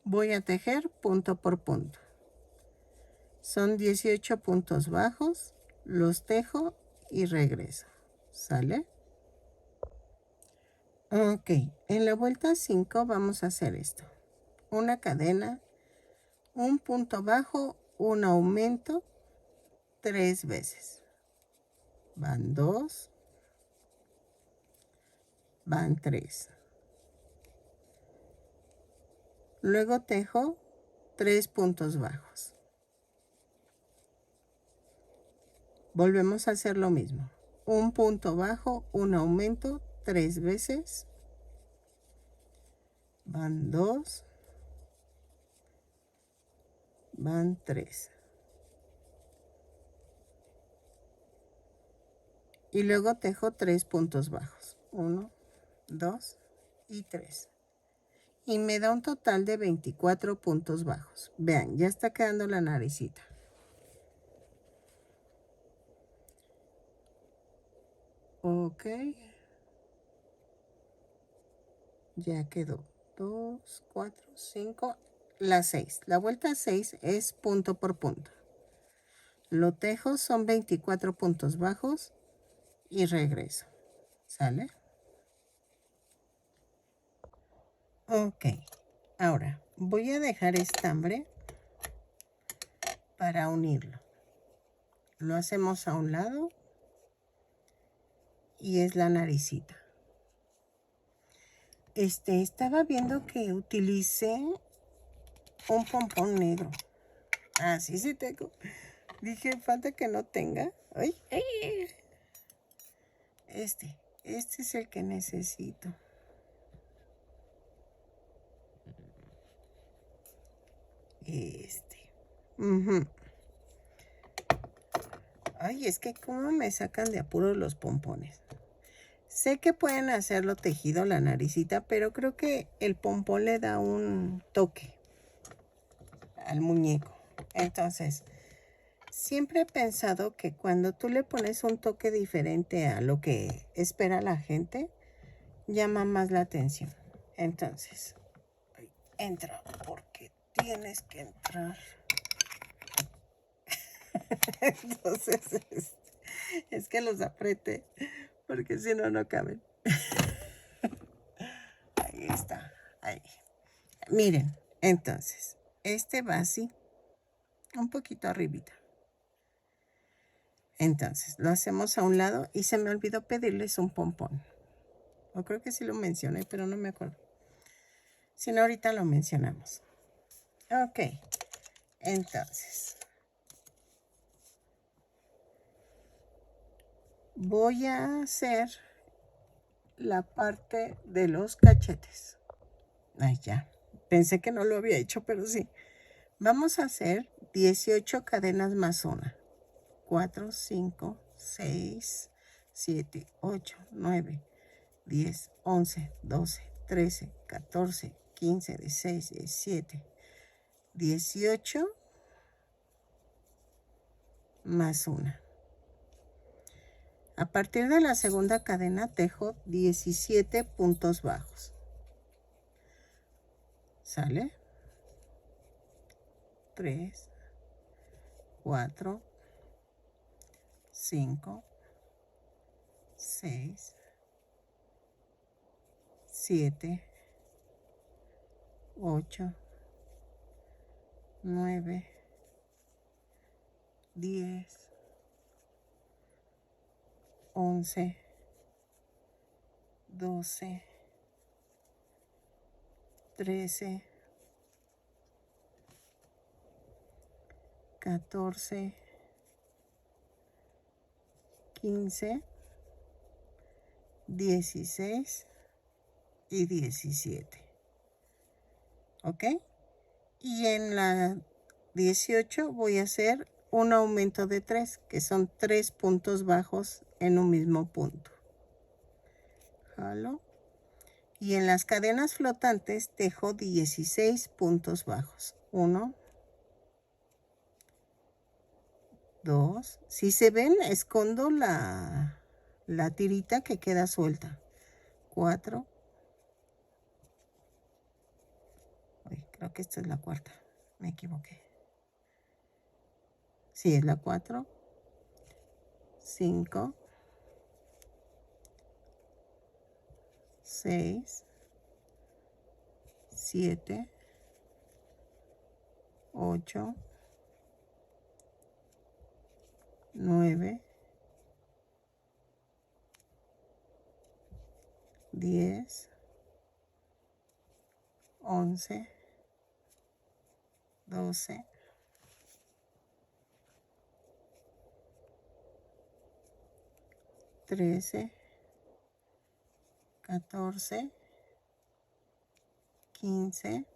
voy a tejer punto por punto. Son 18 puntos bajos, los tejo y regreso. ¿Sale? Ok, en la vuelta 5 vamos a hacer esto. Una cadena, un punto bajo, un aumento, 3 veces. Van 2, van 3. Luego tejo 3 puntos bajos. Volvemos a hacer lo mismo. Un punto bajo, un aumento, 3 veces. Van 2, van 3. Y luego tejo 3 puntos bajos. 1, 2 y 3. Y me da un total de 24 puntos bajos. Vean, ya está quedando la naricita. Ok. Ya quedó. 2, 4, 5. La 6. La vuelta 6 es punto por punto. Lo tejo, son 24 puntos bajos y regreso. ¿Sale? Ok. Ahora voy a dejar estambre para unirlo. Lo hacemos a un lado y es la naricita. Estaba viendo que utilicé un pompón negro. Ah, sí tengo. Dije, falta que no tenga. Ay, ay. Este es el que necesito. Ujú. Ay, es que cómo me sacan de apuro los pompones. Sé que pueden hacerlo tejido la naricita, pero creo que el pompón le da un toque al muñeco. Entonces, siempre he pensado que cuando tú le pones un toque diferente a lo que espera la gente, llama más la atención. Entonces, entra porque tienes que entrar. Entonces, es que los apriete porque si no, no caben. Ahí está, ahí. Miren, entonces, va así, un poquito arribita. Entonces, lo hacemos a un lado y se me olvidó pedirles un pompón. O creo que sí lo mencioné, pero no me acuerdo. Si no, ahorita lo mencionamos. Ok, entonces, voy a hacer la parte de los cachetes. Ay, ya. Pensé que no lo había hecho, pero sí. Vamos a hacer 18 cadenas más una. 4, 5, 6, 7, 8, 9, 10, 11, 12, 13, 14, 15, 16, 17, 18 más una. A partir de la segunda cadena tejo 17 puntos bajos. ¿Sale? 3, 4, 5, 6, 7, 8, 9, 10, 11, 12, 13, 14, 15, 16 y 17. ¿Ok? Y en la 18 voy a hacer un aumento de 3, que son 3 puntos bajos en un mismo punto. Jalo. Y en las cadenas flotantes tejo 16 puntos bajos. 1, 2. Si se ven, escondo la tirita que queda suelta. 4. Uy, creo que esta es la cuarta. Me equivoqué. Sí, es la 4. 5. 6. 7. 8. 9. 10. 11. 12. 13. 14. 15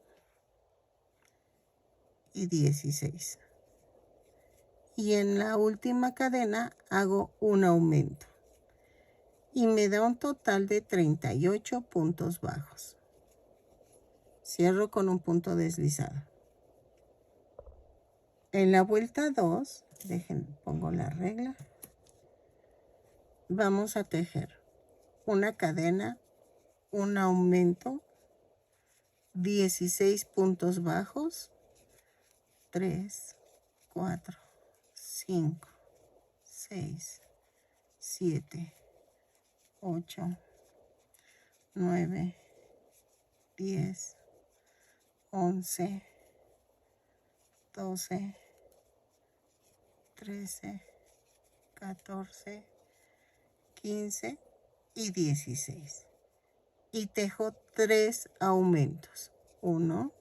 y 16. Y en la última cadena hago un aumento. Y me da un total de 38 puntos bajos. Cierro con un punto deslizado. En la vuelta 2, pongo la regla. vamos a tejer una cadena, un aumento, 16 puntos bajos, 3, 4, 5, 6, 7, 8, 9, 10, 11, 12, 13, 14, 15 y 16. Y tejo 3 aumentos. 1,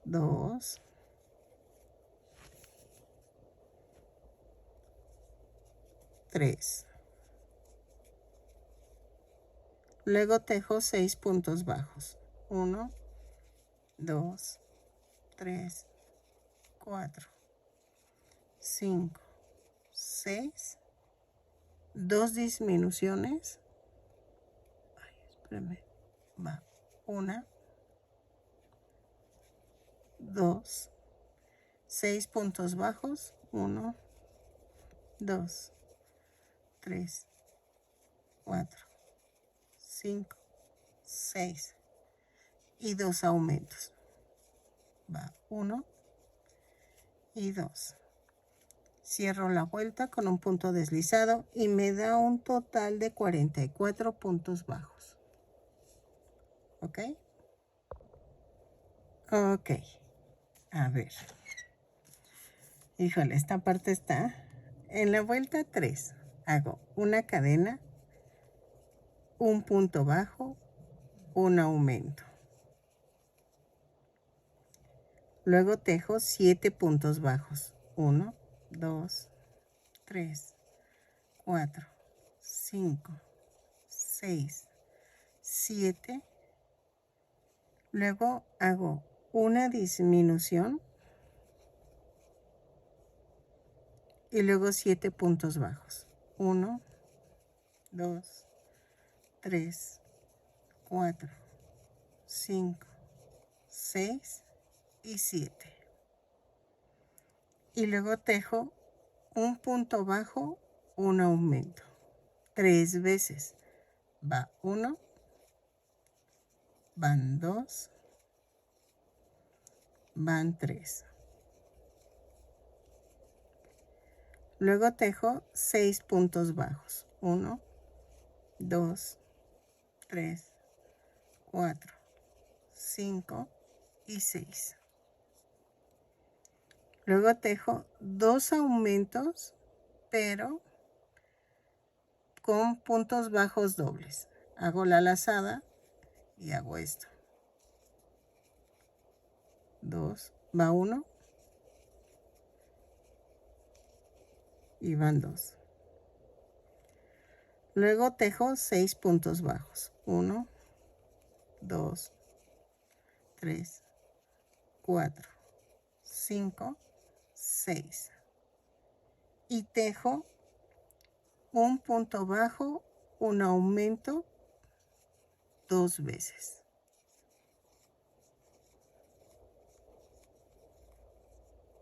2, 3. Luego tejo 6 puntos bajos. 1, 2, 3, 4, 5, 6. 2 disminuciones. Ay, espérame. Va. 1, 2, 6 puntos bajos. 1, 2, 3, 4, 5, 6. Y 2 aumentos. Va. 1 y 2. Cierro la vuelta con un punto deslizado y me da un total de 44 puntos bajos. ¿Ok? Ok. A ver. Híjole, esta parte está. En la vuelta 3 hago una cadena, un punto bajo, un aumento. Luego tejo 7 puntos bajos. 1, 2, 3, 4, 5, 6, 7. Luego hago una disminución y luego 7 puntos bajos. 1, 2, 3, 4, 5, 6 y 7. Y luego tejo un punto bajo, un aumento. 3 veces. Va 1, van 2, van 3. Luego tejo 6 puntos bajos. 1, 2, 3, 4, 5 y 6. Luego tejo 2 aumentos, pero con puntos bajos dobles. Hago la lazada y hago esto. 2, va 1 y van 2. Luego tejo 6 puntos bajos. 1, 2, 3, 4, 5, 6. Y tejo un punto bajo, un aumento 2 veces.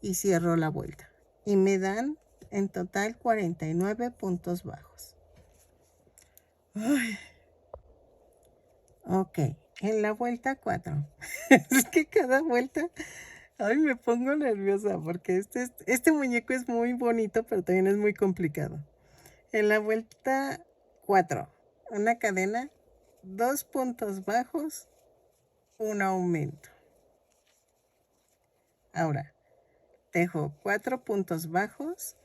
Y cierro la vuelta. Y me dan en total 49 puntos bajos. Ay. Ok, en la vuelta 4. Es que cada vuelta, ay, me pongo nerviosa porque este muñeco es muy bonito, pero también es muy complicado. En la vuelta 4, una cadena, 2 puntos bajos, un aumento. Ahora, tejo 4 puntos bajos,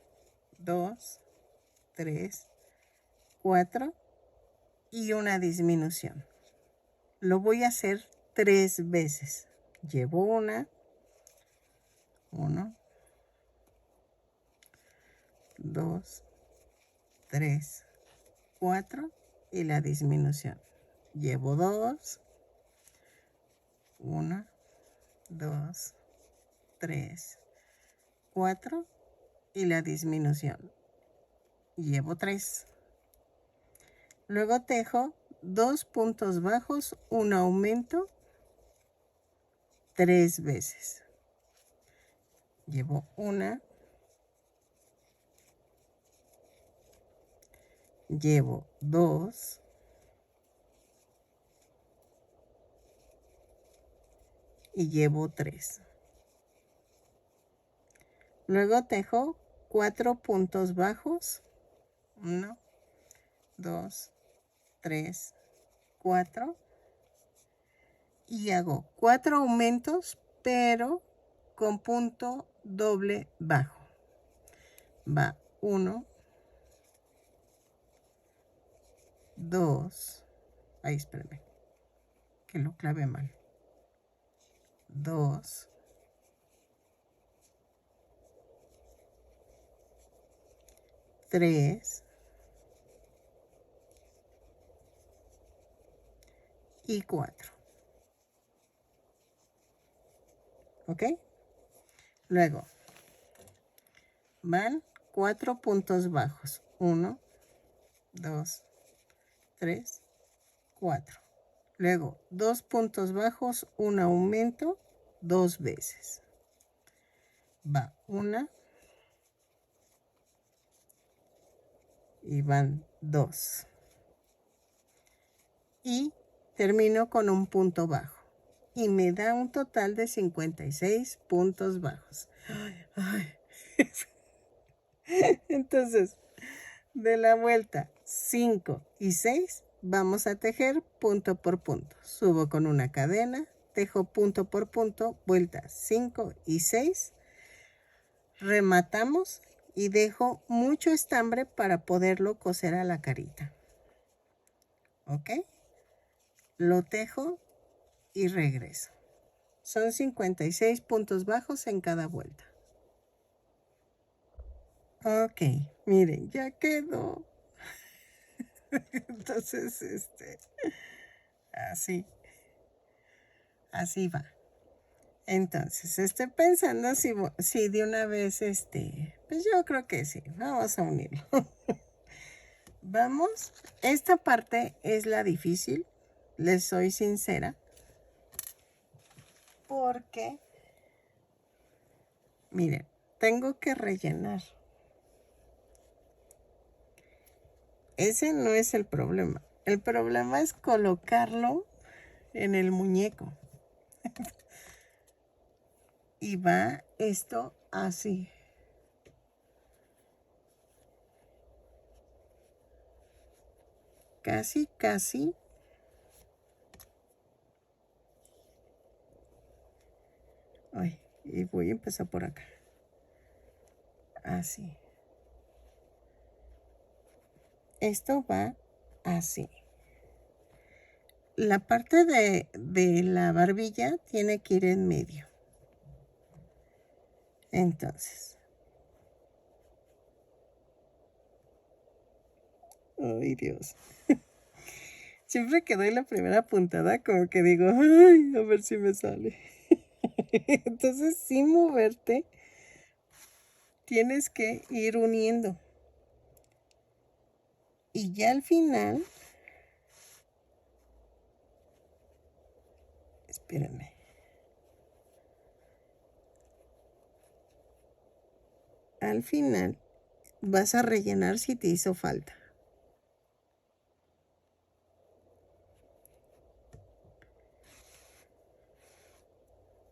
2, 3, 4 y una disminución. Lo voy a hacer 3 veces. Llevo 1, 2, 3, 4 y la disminución. Llevo 2, 1, 2, 3, 4 y la disminución. Llevo 3. Luego tejo 2 puntos bajos, un aumento 3 veces. Llevo 1, llevo 2 y llevo 3. Luego tejo 4 puntos bajos, 1, 2, 3, 4, y hago 4 aumentos, pero con punto doble bajo. Va 1, 2, ahí espérame, que lo clavé mal. 2, 3 y 4. ¿Ok? Luego van 4 puntos bajos. 1, 2, 3, 4. Luego 2 puntos bajos, un aumento 2 veces. Va 1 y van 2. Y termino con un punto bajo. Y me da un total de 56 puntos bajos. Ay. Entonces, de la vuelta 5 y 6, vamos a tejer punto por punto. Subo con una cadena, tejo punto por punto, vuelta 5 y 6. Rematamos y dejo mucho estambre para poderlo coser a la carita. ¿Ok? Lo tejo y regreso. Son 56 puntos bajos en cada vuelta. Ok, miren, ya quedó. Entonces, así va. Entonces, estoy pensando si de una vez, pues yo creo que sí. Vamos a unirlo. Vamos, esta parte es la difícil, les soy sincera, porque, miren, tengo que rellenar. Ese no es el problema. El problema es colocarlo en el muñeco. Y va esto así. Casi, casi. Ay, y voy a empezar por acá. Así. Esto va así. La parte de la barbilla tiene que ir en medio. Entonces. Ay, Dios. Siempre que doy la primera puntada, como que digo, ay, a ver si me sale. Entonces, sin moverte, tienes que ir uniendo. Y ya al final, espérenme. Al final vas a rellenar si te hizo falta.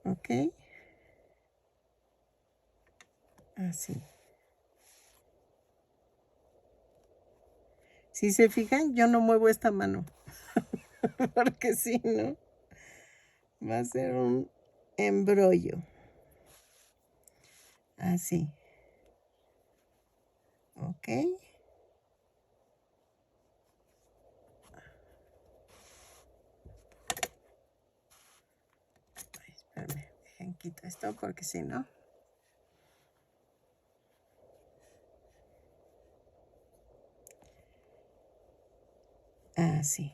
¿Ok? Así. Si se fijan, yo no muevo esta mano. Porque si no, va a ser un embrollo. Así. ¿Ok? Ay, espérame, dejen quito esto porque si no. Así.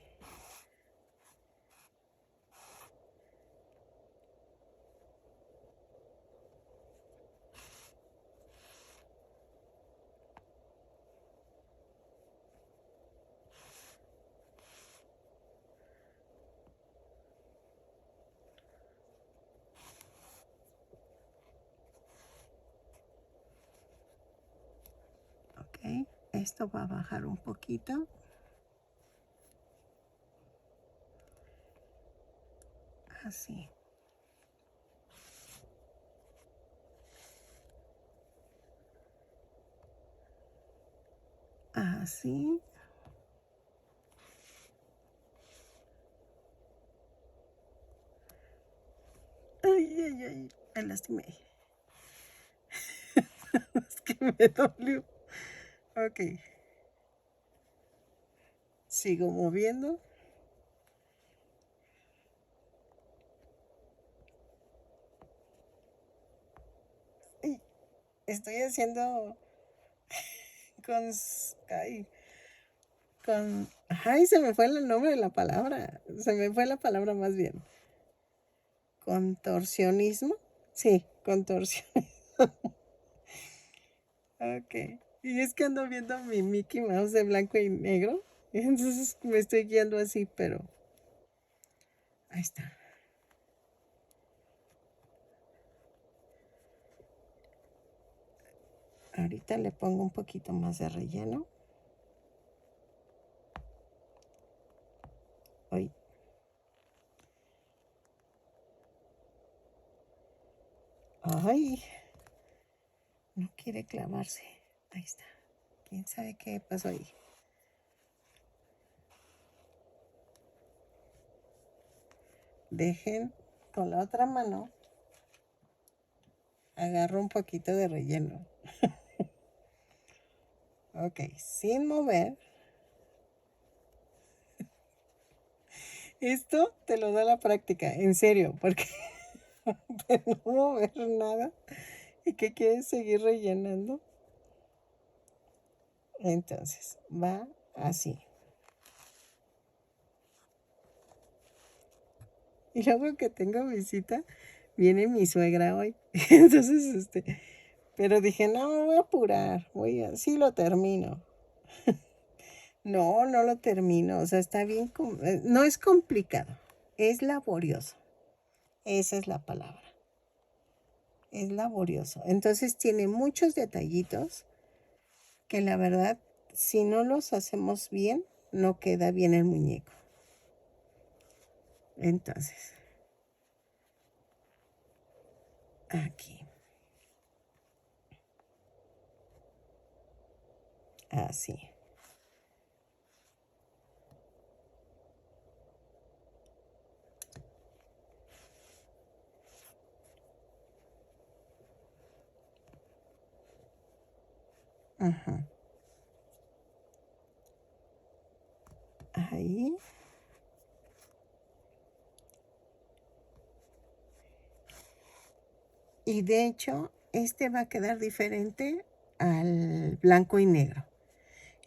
Ok, Esto va a bajar un poquito. Así. Así. Ay, ay, ay. Me lastimé. Es que me dolió. Ok. Sigo moviendo. Ay, estoy haciendo con... Ay, con... Ay, se me fue el nombre de la palabra. Se me fue la palabra más bien. Contorsionismo. Sí, contorsionismo. Ok. Y es que ando viendo mi Mickey Mouse de blanco y negro. Y entonces me estoy guiando así, pero... Ahí está. Ahorita le pongo un poquito más de relleno. Hoy. Ay, no quiere clavarse. Ahí está. ¿Quién sabe qué pasó ahí? Dejen con la otra mano. Agarro un poquito de relleno. Ok, sin mover. Esto te lo da la práctica, en serio, porque de no mover nada y que quieres seguir rellenando. Entonces, va así. Y luego que tengo visita, viene mi suegra hoy. Entonces, pero dije, no, me voy a apurar, sí lo termino. No, no lo termino, o sea, está bien, no es complicado, es laborioso, esa es la palabra, es laborioso. Entonces tiene muchos detallitos que la verdad, si no los hacemos bien, no queda bien el muñeco. Entonces, aquí, así. Ajá. Ahí. Y de hecho, este va a quedar diferente al blanco y negro.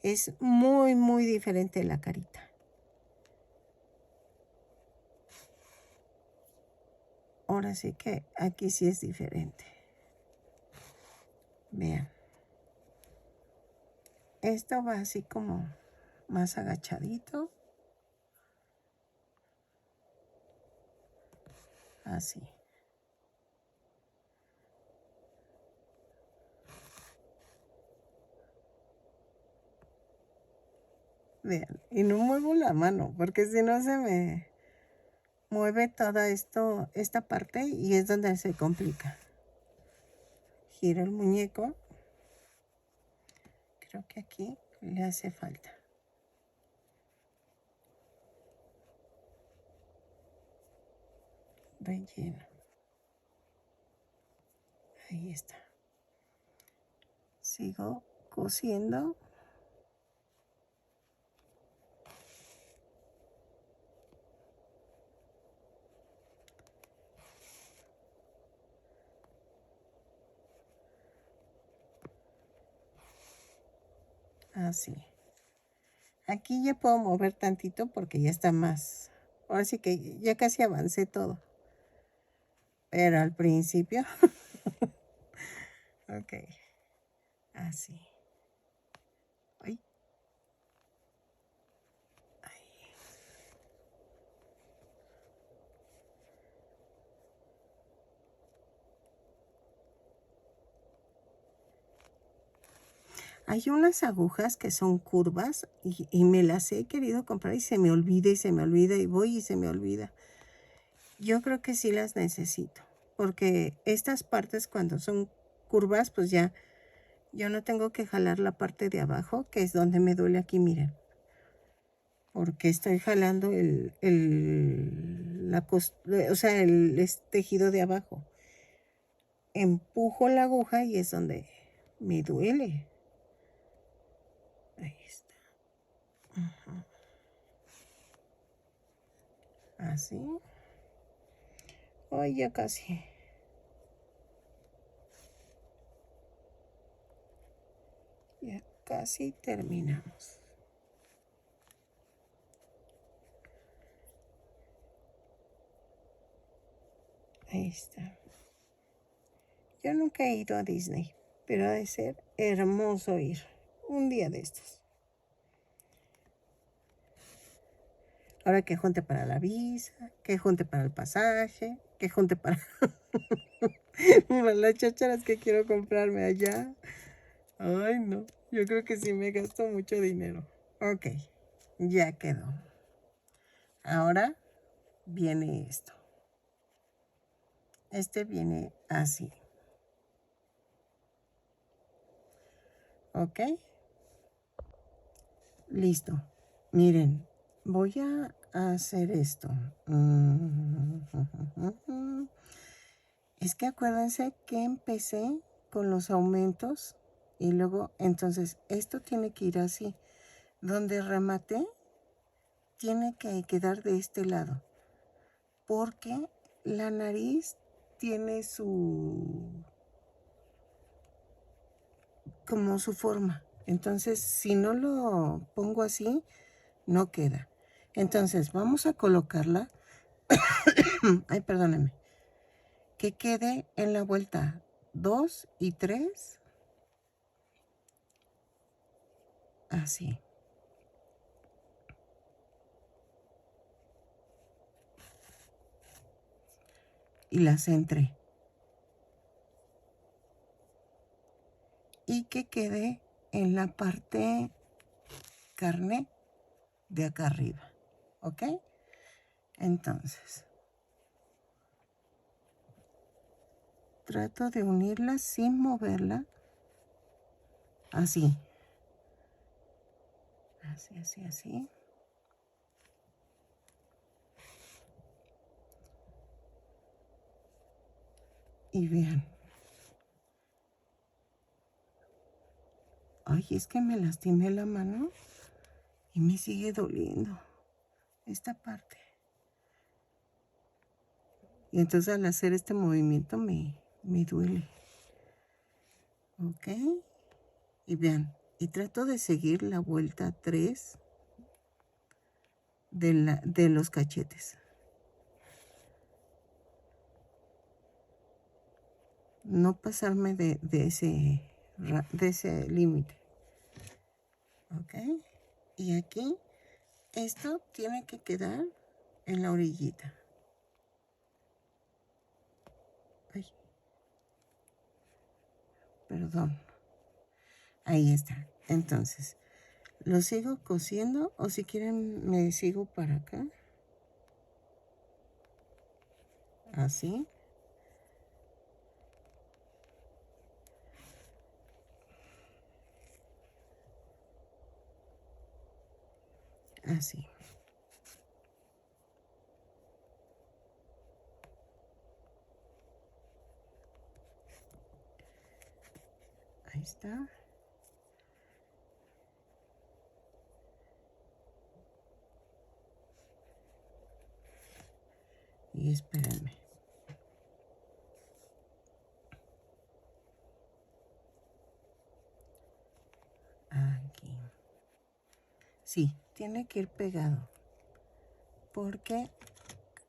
Es muy, muy diferente la carita. Ahora sí que aquí sí es diferente. Vean. Esto va así como más agachadito. Así. Vean. Y no muevo la mano porque si no se me mueve toda esta parte y es donde se complica. Giro el muñeco. Creo que aquí le hace falta. Relleno. Ahí está. Sigo cosiendo. Así. Aquí ya puedo mover tantito porque ya está más. Ahora sí que ya casi avancé todo. Pero al principio. Ok. Así. Ay. Ay. Hay unas agujas que son curvas y me las he querido comprar y se me olvida y se me olvida y voy y se me olvida. Yo creo que sí las necesito, porque estas partes cuando son curvas, pues ya yo no tengo que jalar la parte de abajo, que es donde me duele aquí, miren. Porque estoy jalando o sea, el tejido de abajo. Empujo la aguja y es donde me duele. Ahí está. Ajá. Así. Ay, ya casi. Ya casi terminamos. Ahí está. Yo nunca he ido a Disney, pero ha de ser hermoso ir un día de estos. Ahora que junte para la visa, que junte para el pasaje, que junte para las chácharas que quiero comprarme allá. Ay, no. Yo creo que sí me gasto mucho dinero. Ok, ya quedó. Ahora viene esto. Este viene así. ¿Ok? Listo. Miren, voy a hacer esto. Es que acuérdense que empecé con los aumentos y luego, entonces, esto tiene que ir así. Donde rematé, tiene que quedar de este lado. Porque la nariz tiene como su forma. Entonces, si no lo pongo así, no queda. Entonces, vamos a colocarla. Ay, perdónenme. Que quede en la vuelta 2 y 3. Así. Y la centré. Y que quede en la parte carne de acá arriba. ¿Ok? Entonces, trato de unirla sin moverla. Así. Así, así, así. Y vean. Ay, es que me lastimé la mano y me sigue doliendo esta parte. Y entonces al hacer este movimiento me duele. ¿Ok? Y vean, y trato de seguir la vuelta 3 de los cachetes. No pasarme de ese límite. ¿Ok? Y aquí, esto tiene que quedar en la orillita. Ay, perdón. Ahí está. Entonces, lo sigo cosiendo o si quieren me sigo para acá. Así. Así. Ahí está. Y espérenme. Aquí. Sí, tiene que ir pegado. Porque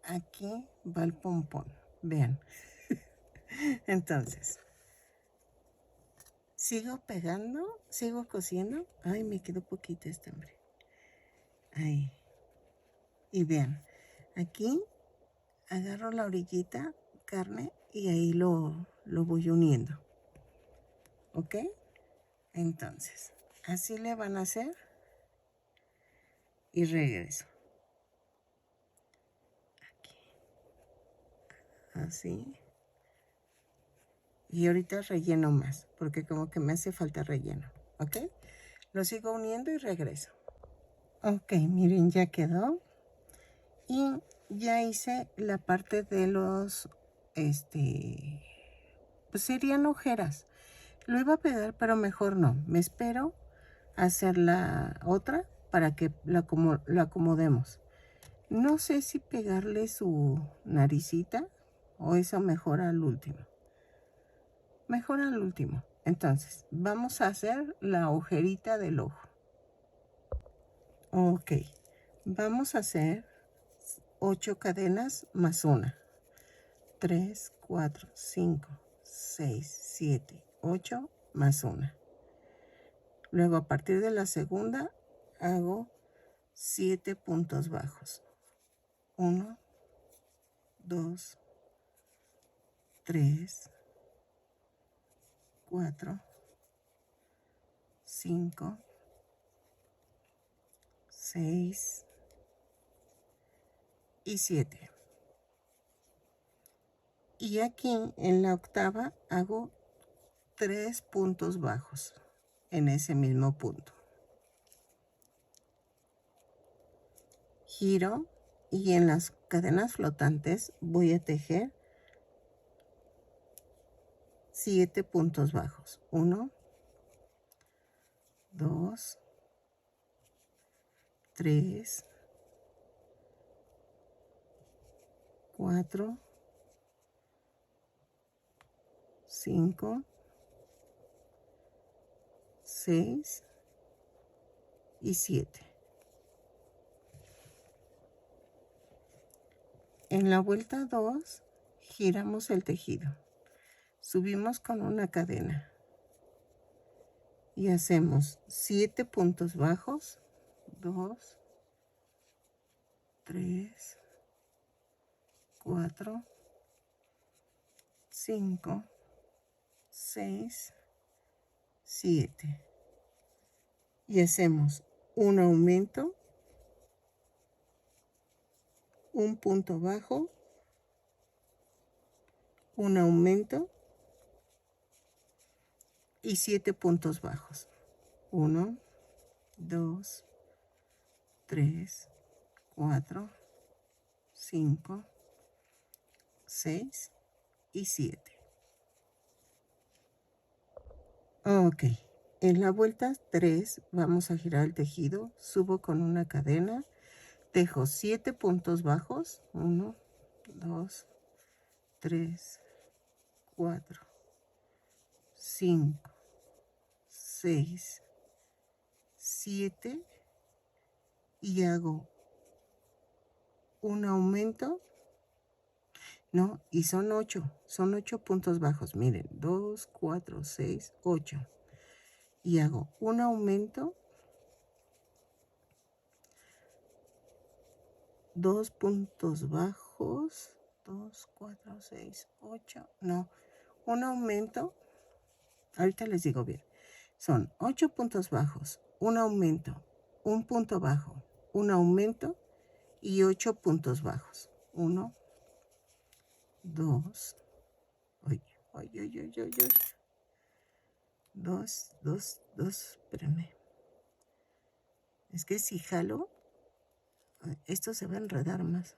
aquí va el pompón. Vean. Entonces, sigo pegando, sigo cosiendo. Ay, me quedó poquito este hombre. Ahí. Y vean, aquí agarro la orillita, carne, y ahí lo voy uniendo. ¿Ok? Entonces, así le van a hacer y regreso. Aquí. Así. Y ahorita relleno más, porque como que me hace falta relleno, ¿ok? Lo sigo uniendo y regreso. Ok, miren, ya quedó. Y ya hice la parte de los, pues serían ojeras. Lo iba a pegar, pero mejor no. Me espero a hacer la otra para que la acomodemos. No sé si pegarle su naricita o eso mejor al último. Mejor al último. Entonces, vamos a hacer la ojerita del ojo. Ok. Vamos a hacer 8 cadenas más una. 3, 4, 5, 6, 7, 8 más una. Luego a partir de la segunda hago 7 puntos bajos. 1, 2, 3, 4, 5, 6 y 7. Y aquí en la octava hago 3 puntos bajos en ese mismo punto. Giro y en las cadenas flotantes voy a tejer 7 puntos bajos. 1, 2, 3, 4, 5, 6 y 7. En la vuelta 2 giramos el tejido, subimos con una cadena y hacemos 7 puntos bajos. 2, 3, 4, 5, 6, 7. Y hacemos un aumento, un punto bajo, un aumento y 7 puntos bajos. 1, 2, 3, 4, 5, 6 y 7. Ok, en la vuelta 3 vamos a girar el tejido, subo con una cadena, tejo 7 puntos bajos, 1, 2, 3, 4, 5, 6, 7 y hago un aumento, no, y son 8 puntos bajos, miren, 2, 4, 6, 8 y hago un aumento, 2 puntos bajos, 2, 4, 6, 8, no, un aumento, ahorita les digo bien, son 8 puntos bajos, un aumento, un punto bajo, un aumento y 8 puntos bajos. 1, 2, 2, 2, 2, espérame. Es que si jalo, esto se va a enredar más.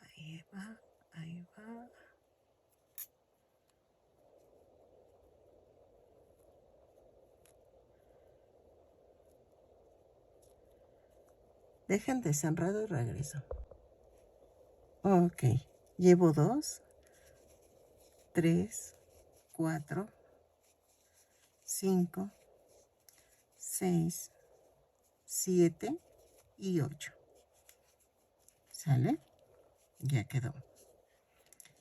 Ahí va, ahí va. Dejen desenredo y regreso. Ok, llevo 2, 3, 4, 5, 6, 7 y 8. ¿Sale? Ya quedó.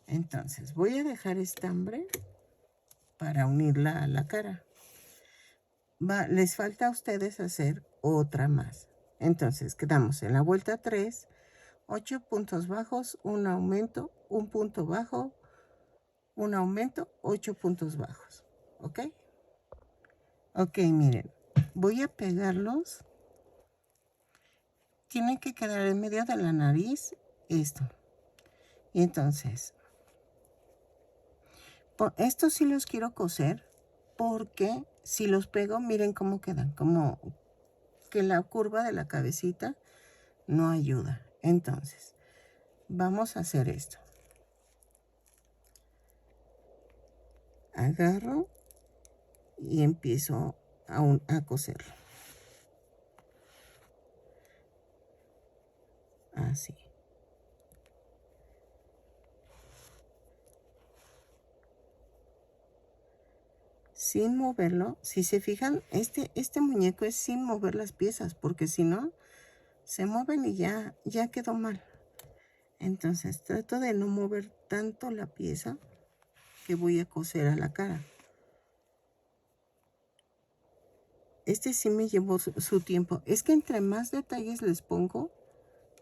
Entonces voy a dejar estambre para unirla a la cara. Les falta a ustedes hacer otra más. Entonces quedamos en la vuelta 3, 8 puntos bajos, un aumento, un punto bajo, un aumento, 8 puntos bajos. ¿Ok? Ok, miren, voy a pegarlos. Tiene que quedar en medio de la nariz esto. Y entonces, estos sí los quiero coser porque si los pego, miren cómo quedan, como que la curva de la cabecita no ayuda. Entonces, vamos a hacer esto. Agarro y empiezo a coserlo. Así. Sin moverlo. Si se fijan, este muñeco es sin mover las piezas, porque si no, se mueven y ya quedó mal. Entonces trato de no mover tanto la pieza que voy a coser a la cara. Este sí me llevó su tiempo. Es que entre más detalles les pongo,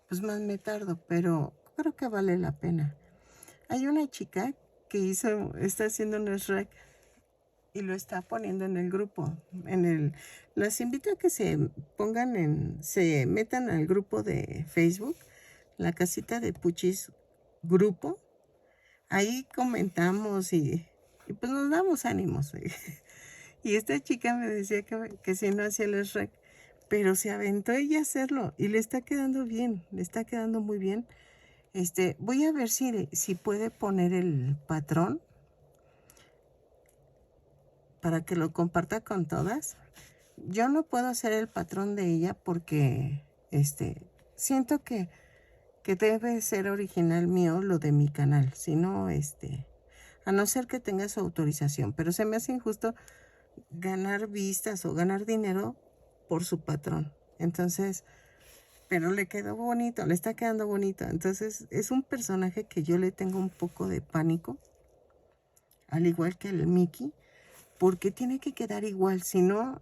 pues más me tardo, pero creo que vale la pena. Hay una chica que está haciendo un Shrek y lo está poniendo en el grupo. Las invito a que se metan al grupo de Facebook, la casita de Puchis grupo. Ahí comentamos y pues nos damos ánimos. Y esta chica me decía que si no hacía el Shrek, pero se aventó ella a hacerlo y le está quedando bien, le está quedando muy bien. Voy a ver si puede poner el patrón para que lo comparta con todas. Yo no puedo hacer el patrón de ella porque siento que debe ser original mío lo de mi canal, si no, a no ser que tenga su autorización, pero se me hace injusto ganar vistas o ganar dinero por su patrón. Entonces, pero le quedó bonito, le está quedando bonito. Entonces, es un personaje que yo le tengo un poco de pánico, al igual que el Mickey, porque tiene que quedar igual, si no,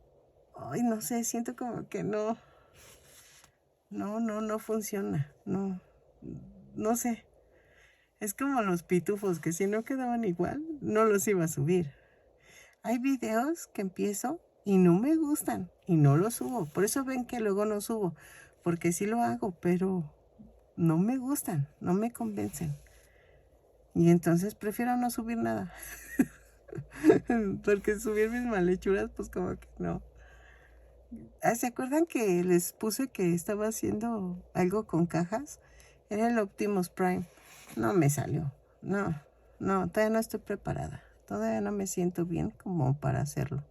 ay, no sé, siento como que no funciona, no sé. Es como los pitufos, que si no quedaban igual, no los iba a subir. Hay videos que empiezo y no me gustan y no los subo. Por eso ven que luego no subo, porque sí lo hago, pero no me gustan, no me convencen. Y entonces prefiero no subir nada. Porque subir mis malhechuras, pues como que no. ¿Se acuerdan que les puse que estaba haciendo algo con cajas? Era el Optimus Prime. No me salió. No, todavía no estoy preparada. Todavía no me siento bien como para hacerlo.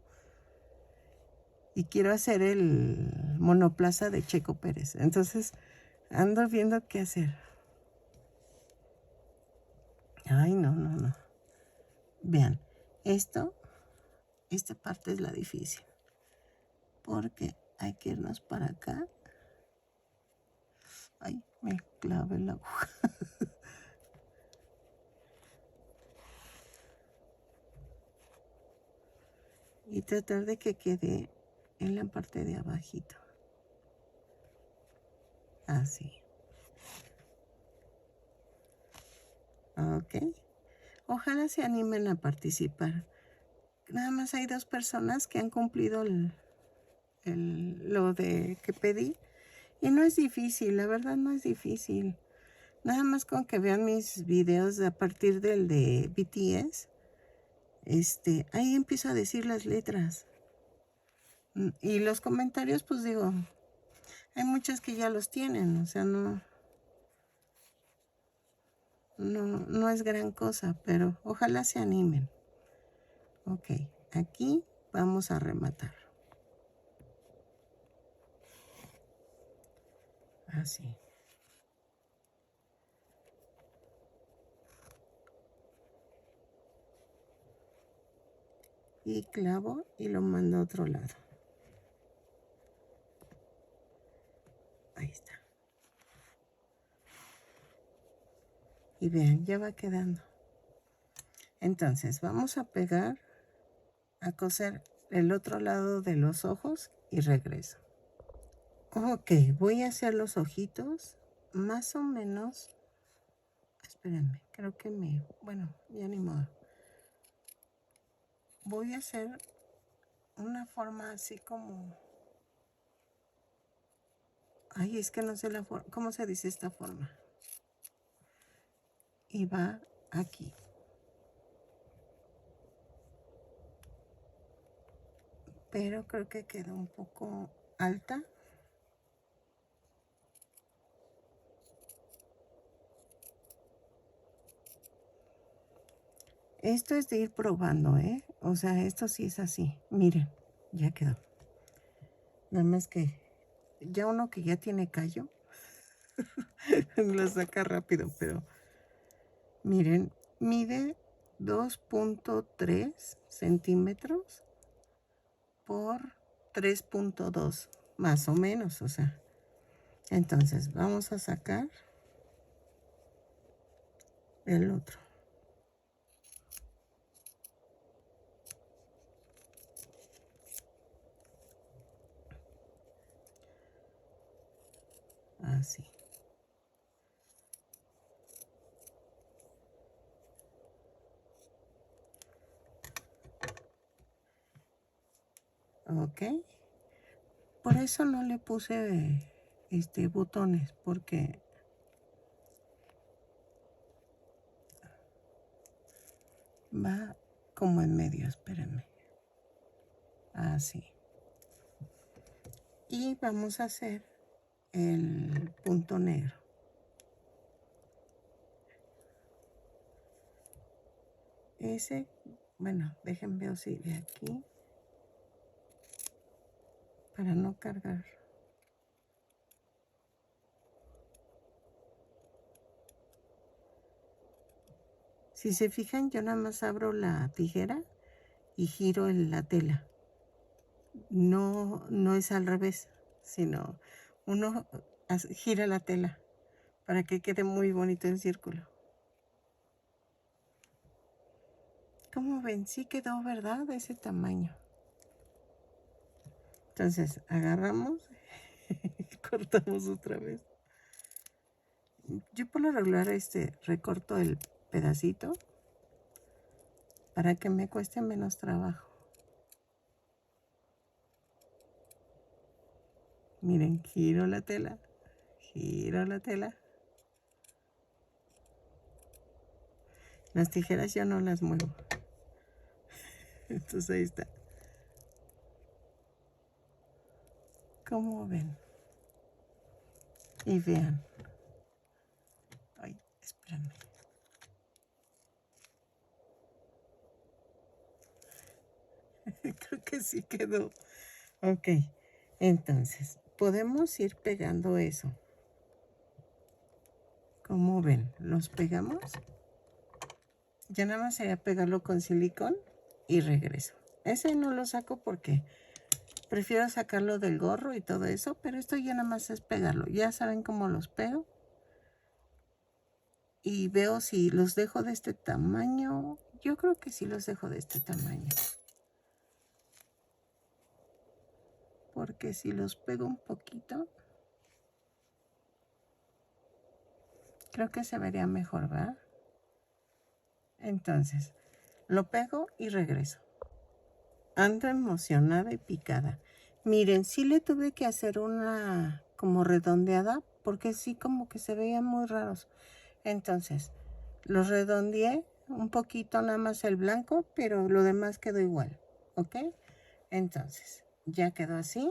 Y quiero hacer el monoplaza de Checo Pérez. Entonces ando viendo qué hacer. Ay, no. Vean, esta parte es la difícil. Porque hay que irnos para acá. Ay, me clavé la aguja. Y tratar de que quede en la parte de abajito. Así. Ok. Ojalá se animen a participar. Nada más hay 2 personas que han cumplido lo de que pedí. Y no es difícil, la verdad no es difícil. Nada más con que vean mis videos a partir del de BTS, ahí empiezo a decir las letras. Y los comentarios, pues digo, hay muchas que ya los tienen, o sea, no es gran cosa, pero ojalá se animen. Ok, aquí vamos a rematar. Así. Y clavo y lo mando a otro lado. Ahí está. Y vean, ya va quedando. Entonces vamos a pegar, a coser el otro lado de los ojos y regreso. Ok, voy a hacer los ojitos más o menos. Espérenme, creo que bueno, ya ni modo. Voy a hacer una forma así como... Ay, es que no sé la forma. ¿Cómo se dice esta forma? Y va aquí. Pero creo que quedó un poco alta. Esto es de ir probando, ¿eh? O sea, esto sí es así. Miren, ya quedó. Nada más que ya uno que ya tiene callo, lo saca rápido, pero miren, mide 2.3 centímetros por 3.2, más o menos, o sea. Entonces, vamos a sacar el otro. Así. Ok. Por eso no le puse botones, porque va como en medio, espérenme. Así. Y vamos a hacer el punto negro. Ese, bueno, déjenme ver si de aquí, para no cargar. Si se fijan, yo nada más abro la tijera y giro en la tela. No, no es al revés, sino uno gira la tela para que quede muy bonito el círculo. ¿Cómo ven? Sí quedó, ¿verdad? De ese tamaño. Entonces, agarramos y cortamos otra vez. Yo por lo regular recorto el pedacito para que me cueste menos trabajo. Miren, giro la tela, giro la tela. Las tijeras yo no las muevo. Entonces ahí está. ¿Cómo ven? Y vean. Ay, espérenme. Creo que sí quedó. Ok, entonces podemos ir pegando eso. ¿Cómo ven? ¿Los pegamos? Ya nada más sería pegarlo con silicón y regreso. Ese no lo saco porque prefiero sacarlo del gorro y todo eso, pero esto ya nada más es pegarlo. Ya saben cómo los pego. Y veo si los dejo de este tamaño. Yo creo que sí los dejo de este tamaño. Porque si los pego un poquito, creo que se vería mejor, ¿verdad? Entonces, lo pego y regreso. Ando emocionada y picada. Miren, sí le tuve que hacer una como redondeada porque sí como que se veían muy raros. Entonces, los redondeé un poquito nada más el blanco, pero lo demás quedó igual, ¿ok? Entonces, ya quedó así.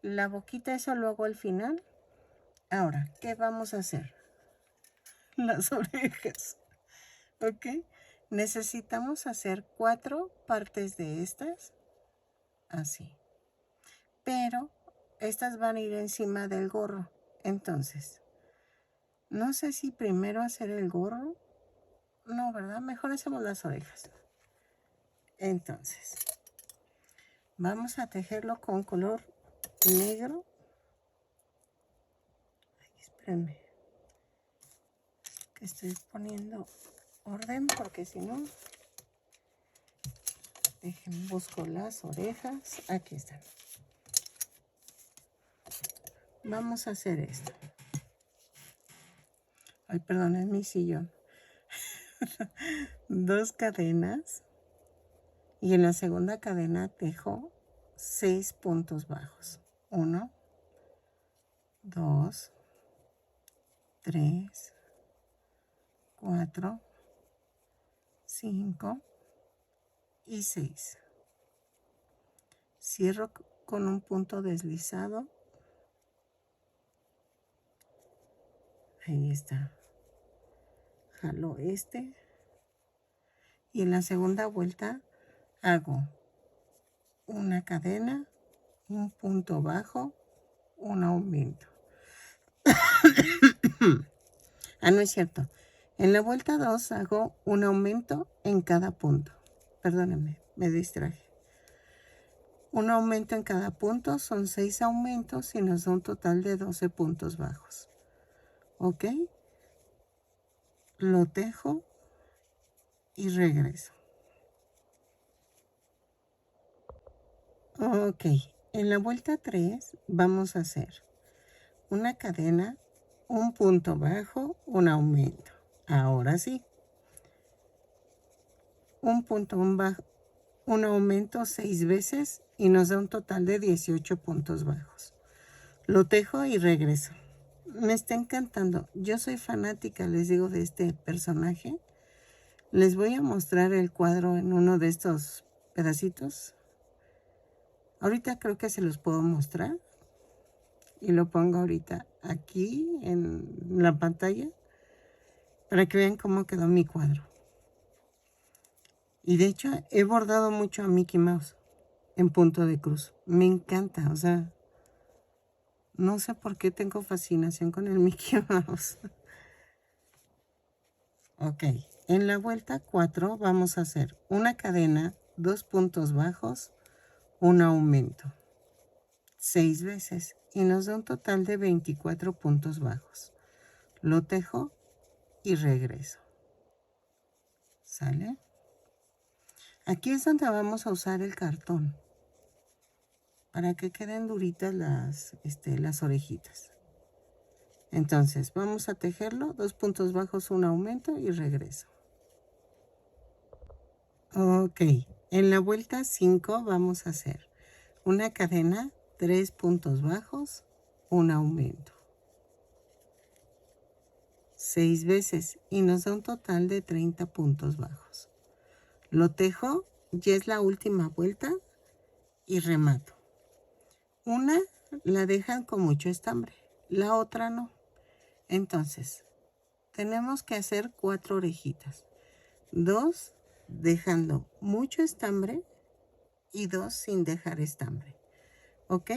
La boquita eso lo hago al final. Ahora, ¿qué vamos a hacer? Las orejas, ¿ok? Necesitamos hacer 4 partes de estas, así. Pero estas van a ir encima del gorro. Entonces, no sé si primero hacer el gorro. No, ¿verdad? Mejor hacemos las orejas. Entonces, vamos a tejerlo con color negro. Ay, espérenme, que estoy poniendo orden porque si no, déjenme busco las orejas. Aquí están. Vamos a hacer esto. Ay, perdón, es mi sillón. 2 cadenas y en la segunda cadena tejo 6 puntos bajos. 1, 2, 3, 4, 5 y 6. Cierro con un punto deslizado. Ahí está. Jalo este. Y en la segunda vuelta hago una cadena, un punto bajo, un aumento. No es cierto. En la vuelta 2 hago un aumento en cada punto. Perdónenme, me distraje. Un aumento en cada punto, son 6 aumentos y nos da un total de 12 puntos bajos. ¿Ok? Lo tejo y regreso. Ok, en la vuelta 3 vamos a hacer una cadena, un punto bajo, un aumento. Ahora sí. Un punto, un aumento 6 veces y nos da un total de 18 puntos bajos. Lo tejo y regreso. Me está encantando. Yo soy fanática, les digo, de este personaje. Les voy a mostrar el cuadro en uno de estos pedacitos. Ahorita creo que se los puedo mostrar. Y lo pongo ahorita aquí en la pantalla para que vean cómo quedó mi cuadro. Y de hecho he bordado mucho a Mickey Mouse en punto de cruz. Me encanta, o sea, no sé por qué tengo fascinación con el Mickey Mouse. Ok, en la vuelta 4 vamos a hacer una cadena, 2 puntos bajos, un aumento. 6 veces y nos da un total de 24 puntos bajos. Lo tejo y regreso. ¿Sale? Aquí es donde vamos a usar el cartón para que queden duritas las orejitas. Entonces vamos a tejerlo, 2 puntos bajos, un aumento y regreso. Ok, en la vuelta 5 vamos a hacer una cadena, 3 puntos bajos, un aumento. 6 veces y nos da un total de 30 puntos bajos. Lo tejo, ya es la última vuelta y remato. Una la dejan con mucho estambre, la otra no. Entonces, tenemos que hacer 4 orejitas. 2 dejando mucho estambre y 2 sin dejar estambre. ¿Ok?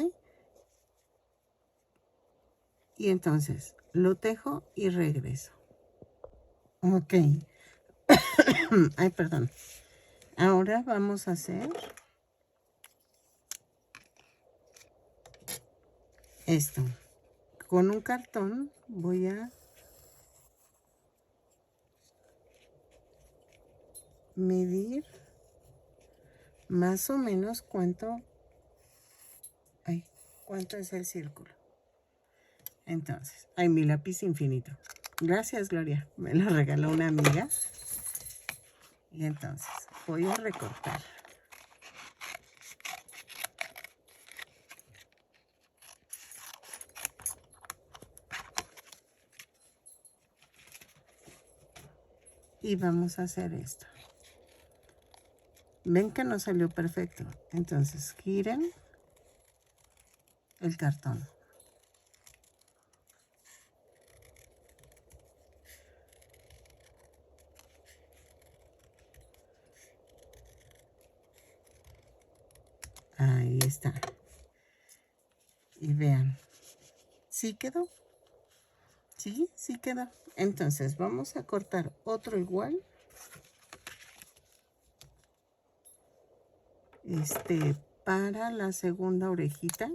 Y entonces lo tejo y regreso. Ok. Ay, perdón. Ahora vamos a hacer esto. Con un cartón voy a medir más o menos cuánto es el círculo. Entonces, mi lápiz infinito. Gracias, Gloria. Me lo regaló una amiga. Y entonces voy a recortar. Y vamos a hacer esto. Ven que no salió perfecto. Entonces giren el cartón. Ahí está. Y vean. ¿Sí quedó? Sí, sí quedó. Entonces vamos a cortar otro igual. Para la segunda orejita.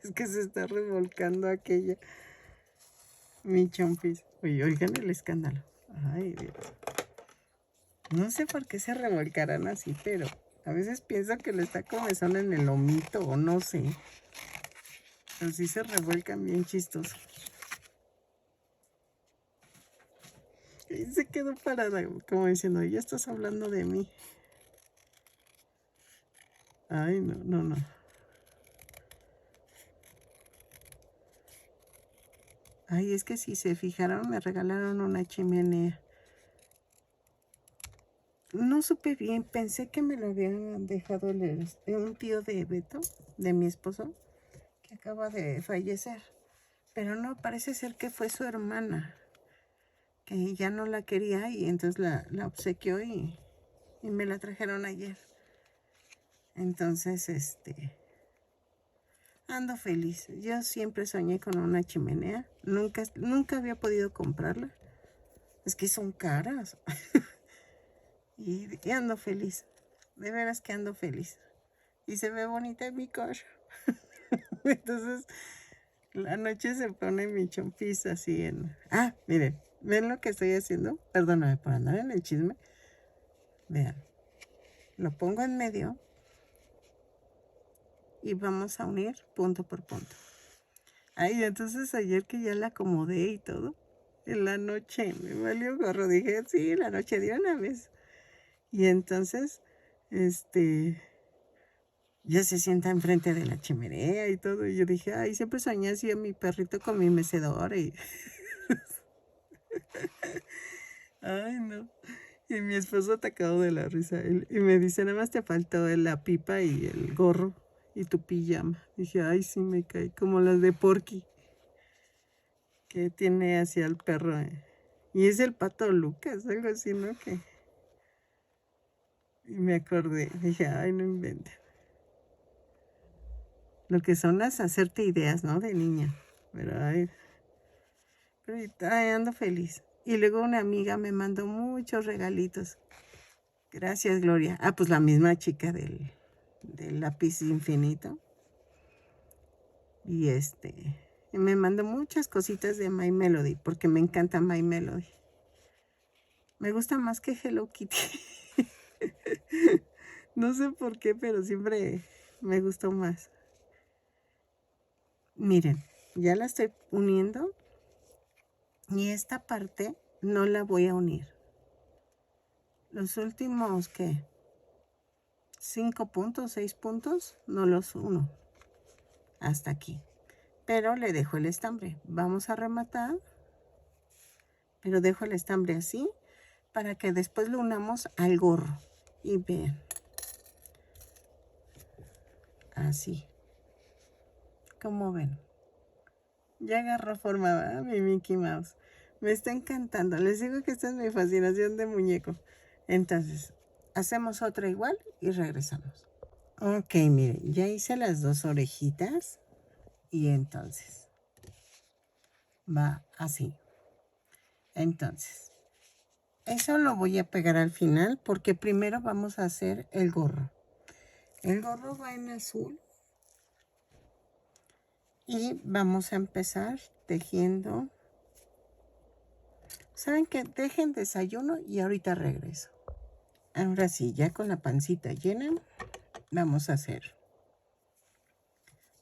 Es que se está revolcando aquella. Mi chompis. Oye, oigan el escándalo. Ay, Dios. No sé por qué se revolcarán así, pero a veces pienso que le está comezón en el lomito o no sé. Pero sí se revuelcan bien chistosos. Y se quedó parada, como diciendo, ya estás hablando de mí. Ay, no, no, no. Ay, es que si se fijaron, me regalaron una chimenea. No supe bien, pensé que me lo habían dejado un tío de Beto, de mi esposo, que acaba de fallecer. Pero no, parece ser que fue su hermana, que ya no la quería y entonces la obsequió y me la trajeron ayer. Entonces, ando feliz. Yo siempre soñé con una chimenea. Nunca había podido comprarla. Es que son caras. y ando feliz. De veras que ando feliz. Y se ve bonita en mi coche. Entonces, la noche se pone mi chompis así en... Ah, miren. ¿Ven lo que estoy haciendo? Perdóname por andar en el chisme. Vean. Lo pongo en medio. Y vamos a unir punto por punto. Ay, entonces ayer que ya la acomodé y todo, en la noche me valió gorro. Dije, sí, la noche de una vez. Y entonces, ya se sienta enfrente de la chimenea y todo. Y yo dije, ay, siempre soñé así a mi perrito con mi mecedora y... Ay, no. Y mi esposo atacado de la risa. Y me dice, nada más te faltó la pipa y el gorro y tu pijama. Dije, ay, sí, me caí como las de Porky, que tiene hacia el perro. Y es el pato Lucas, algo así, ¿no? Y me acordé, dije, ay, no inventen. Lo que son las hacerte ideas, ¿no? De niña. Pero, ay, ando feliz. Y luego una amiga me mandó muchos regalitos. Gracias, Gloria. Ah, pues la misma chica del lápiz infinito. Y me mandó muchas cositas de My Melody, porque me encanta My Melody. Me gusta más que Hello Kitty. No sé por qué, pero siempre me gustó más. Miren, ya la estoy uniendo y esta parte no la voy a unir. Los últimos, ¿qué? 5 puntos, 6 puntos, no los uno. Hasta aquí. Pero le dejo el estambre. Vamos a rematar. Pero dejo el estambre así para que después lo unamos al gorro. Y vean. Así. ¿Cómo ven? Ya agarró forma, ¿verdad? Mi Mickey Mouse. Me está encantando. Les digo que esta es mi fascinación de muñeco. Entonces, hacemos otra igual y regresamos. Ok, miren, ya hice las dos orejitas. Y entonces, va así. Entonces, eso lo voy a pegar al final porque primero vamos a hacer el gorro. El gorro va en azul. Y vamos a empezar tejiendo. ¿Saben qué? Dejen desayuno y ahorita regreso. Ahora sí, ya con la pancita llena, vamos a hacer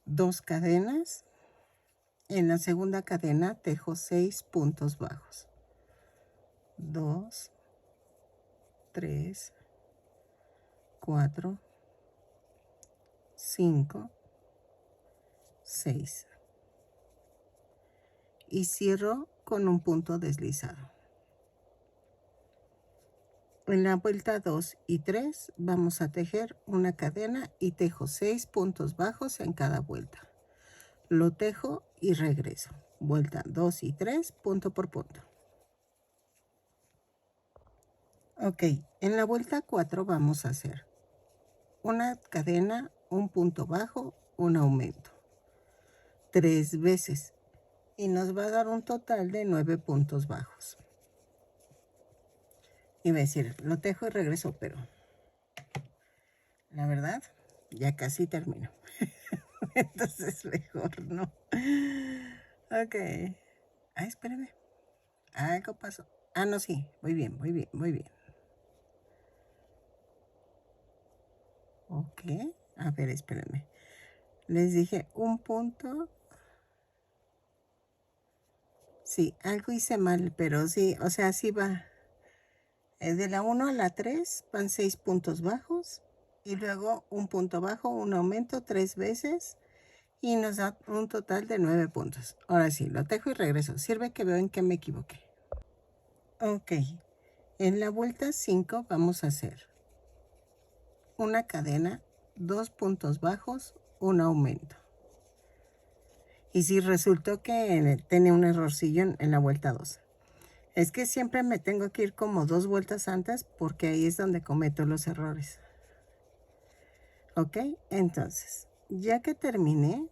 2 cadenas. En la segunda cadena tejo 6 puntos bajos. 2, 3, 4, 5, 6. Y cierro con un punto deslizado. En la vuelta 2 y 3 vamos a tejer una cadena y tejo 6 puntos bajos en cada vuelta. Lo tejo y regreso. Vuelta 2 y 3, punto por punto. Ok, en la vuelta 4 vamos a hacer una cadena, un punto bajo, un aumento. 3 veces. Y nos va a dar un total de 9 puntos bajos. Iba a decir, lo tejo y regreso, pero la verdad, ya casi termino. Entonces mejor no. Ok. Ah, espérame. Algo pasó. Ah, no, sí. Muy bien, muy bien, muy bien. Ok. A ver, espérenme. Les dije un punto. Sí, algo hice mal, pero sí, o sea, sí va. De la 1 a la 3 van 6 puntos bajos. y luego un punto bajo, un aumento 3 veces y nos da un total de 9 puntos. Ahora sí, lo tejo y regreso. Sirve que veo en qué me equivoqué. Ok, en la vuelta 5 vamos a hacer una cadena, 2 puntos bajos, un aumento. Y si resultó que tenía un errorcillo en la vuelta 2. Es que siempre me tengo que ir como 2 vueltas antes porque ahí es donde cometo los errores. Ok, entonces, ya que terminé,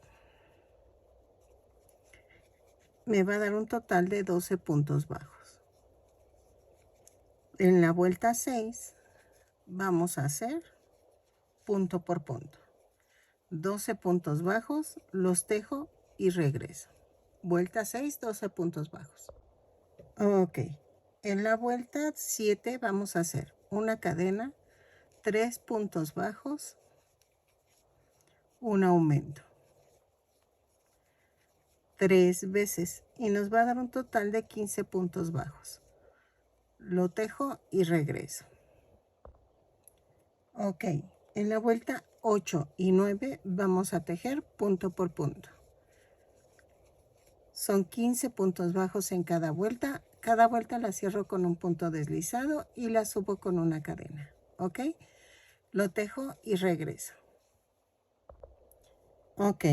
me va a dar un total de 12 puntos bajos. En la vuelta 6 vamos a hacer punto por punto. 12 puntos bajos, los tejo y regreso. Vuelta 6, 12 puntos bajos. Ok, en la vuelta 7 vamos a hacer una cadena, 3 puntos bajos, un aumento. 3 veces y nos va a dar un total de 15 puntos bajos. Lo tejo y regreso. Ok, en la vuelta 8 y 9 vamos a tejer punto por punto. Son 15 puntos bajos en cada vuelta. Cada vuelta la cierro con un punto deslizado y la subo con una cadena. Ok, lo tejo y regreso. Ok,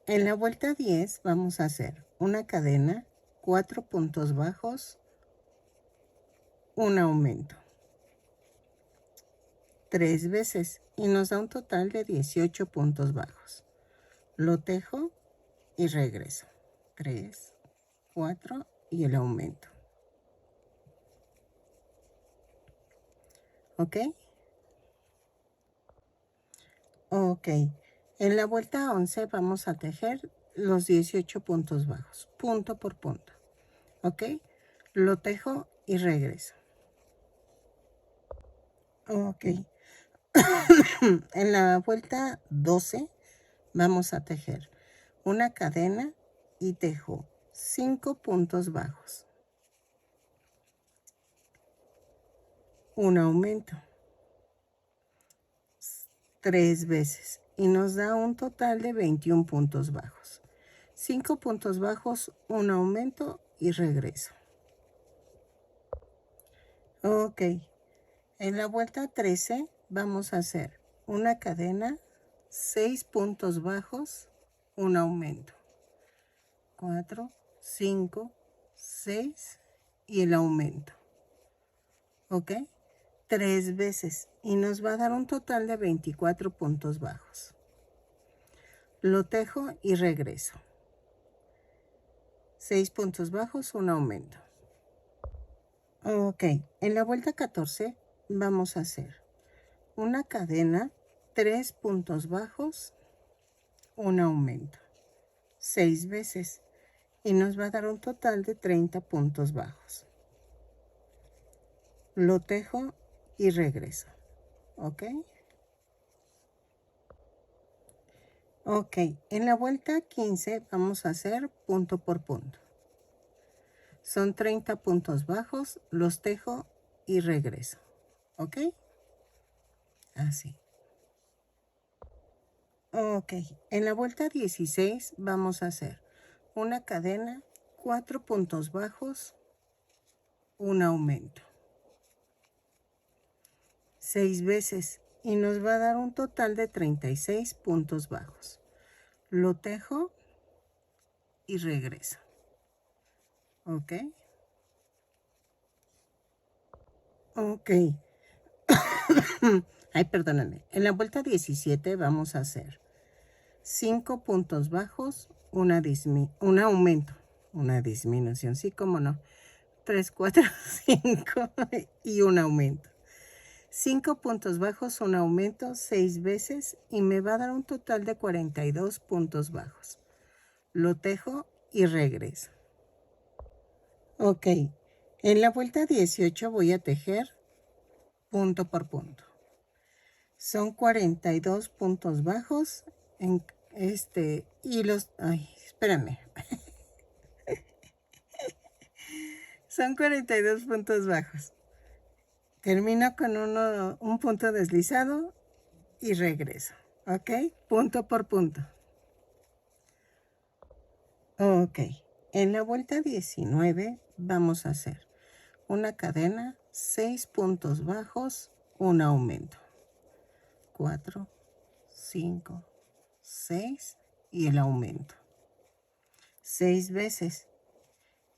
en la vuelta 10 vamos a hacer una cadena, 4 puntos bajos, un aumento. 3 veces y nos da un total de 18 puntos bajos. Lo tejo y regreso. 3, 4 y el aumento. ¿Ok? Ok. En la vuelta 11 vamos a tejer los 18 puntos bajos, punto por punto. ¿Ok? Lo tejo y regreso. Ok. En la vuelta 12 vamos a tejer una cadena y tejo 5 puntos bajos, un aumento, 3 veces y nos da un total de 21 puntos bajos. 5 puntos bajos, un aumento y regreso. Ok, en la vuelta 13 vamos a hacer una cadena, 6 puntos bajos, un aumento. 4, 5, 6 y el aumento. ¿Ok? 3 veces y nos va a dar un total de 24 puntos bajos. Lo tejo y regreso. 6 puntos bajos, un aumento. Ok, en la vuelta 14 vamos a hacer una cadena, 3 puntos bajos, un aumento. 6 veces y nos va a dar un total de 30 puntos bajos. Lo tejo y regreso. ¿Ok? Ok, en la vuelta 15 vamos a hacer punto por punto. Son 30 puntos bajos, los tejo y regreso. ¿Ok? Así. Ok, en la vuelta 16 vamos a hacer una cadena, 4 puntos bajos, un aumento. 6 veces y nos va a dar un total de 36 puntos bajos. Lo tejo y regreso. ¿Ok? Ok. Ay, perdóname. En la vuelta 17 vamos a hacer 5 puntos bajos, un aumento, una disminución, sí, cómo no. 3, 4, 5 y un aumento. 5 puntos bajos, un aumento 6 veces y me va a dar un total de 42 puntos bajos. Lo tejo y regreso. Ok, en la vuelta 18 voy a tejer punto por punto. Son 42 puntos bajos y los, ay, espérame. Son 42 puntos bajos. Termino con un punto deslizado y regreso, ¿ok? Punto por punto. Ok, en la vuelta 19 vamos a hacer una cadena, 6 puntos bajos, un aumento. 4, 5, 6 y el aumento. 6 veces.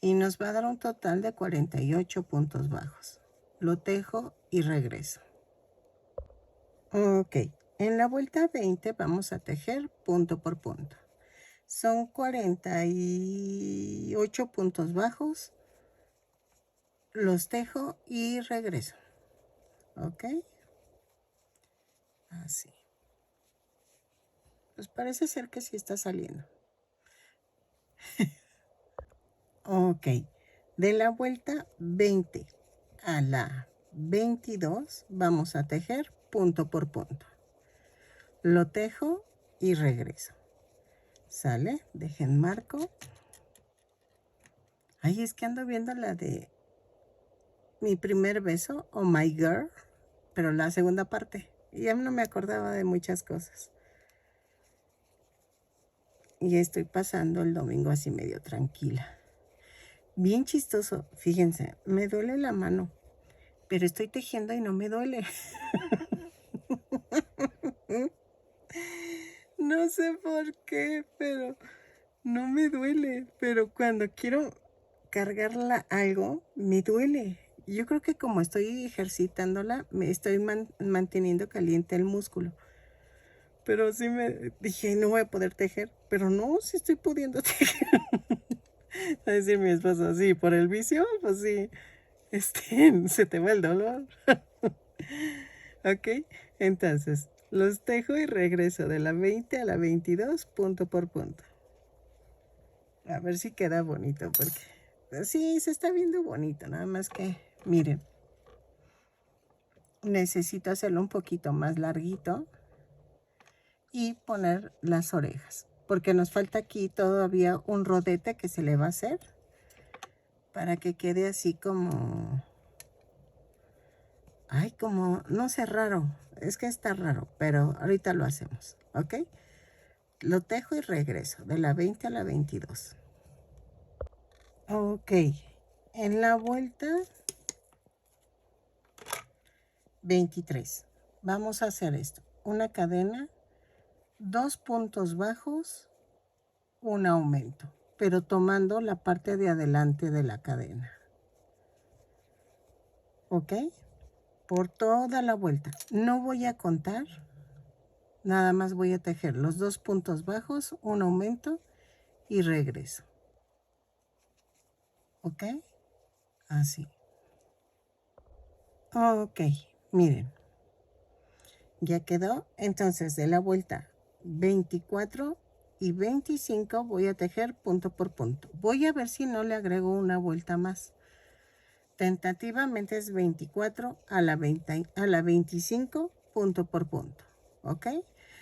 Y nos va a dar un total de 48 puntos bajos. Lo tejo y regreso. Ok, en la vuelta 20 vamos a tejer punto por punto. Son 48 puntos bajos. Los tejo y regreso. Ok. Así. Pues parece ser que sí está saliendo. Ok. De la vuelta 20 a la 22 vamos a tejer punto por punto. Lo tejo y regreso. ¿Sale? Dejen marco. Ay, es que ando viendo la de Mi primer beso o My Girl, pero la segunda parte. Y ya no me acordaba de muchas cosas. Y estoy pasando el domingo así medio tranquila. Bien chistoso, fíjense, me duele la mano, pero estoy tejiendo y no me duele. No sé por qué, pero no me duele. Pero cuando quiero cargarla algo, me duele. Yo creo que como estoy ejercitándola, me estoy manteniendo caliente el músculo. Pero sí me dije, no voy a poder tejer. Pero no, sí estoy pudiendo tejer. A decir mi esposo, sí, por el vicio, pues sí, se te va el dolor. Ok, entonces los tejo y regreso de la 20 a la 22, punto por punto. A ver si queda bonito, porque sí, se está viendo bonito, nada más que, miren, necesito hacerlo un poquito más larguito y poner las orejas, porque nos falta aquí todavía un rodete que se le va a hacer para que quede así como, ay, como, no sé, raro, es que está raro, pero ahorita lo hacemos, ¿ok? Lo tejo y regreso de la 20 a la 22. Ok, en la vuelta 23 vamos a hacer esto, una cadena, 2 puntos bajos, un aumento, pero tomando la parte de adelante de la cadena. ¿Ok? Por toda la vuelta. No voy a contar, nada más voy a tejer los 2 puntos bajos, un aumento y regreso. ¿Ok? Así. Ok, miren. Ya quedó. Entonces de la vuelta 24 y 25 voy a tejer punto por punto. Voy a ver si no le agrego una vuelta más. Tentativamente es 24 a la 25 punto por punto. ¿Ok?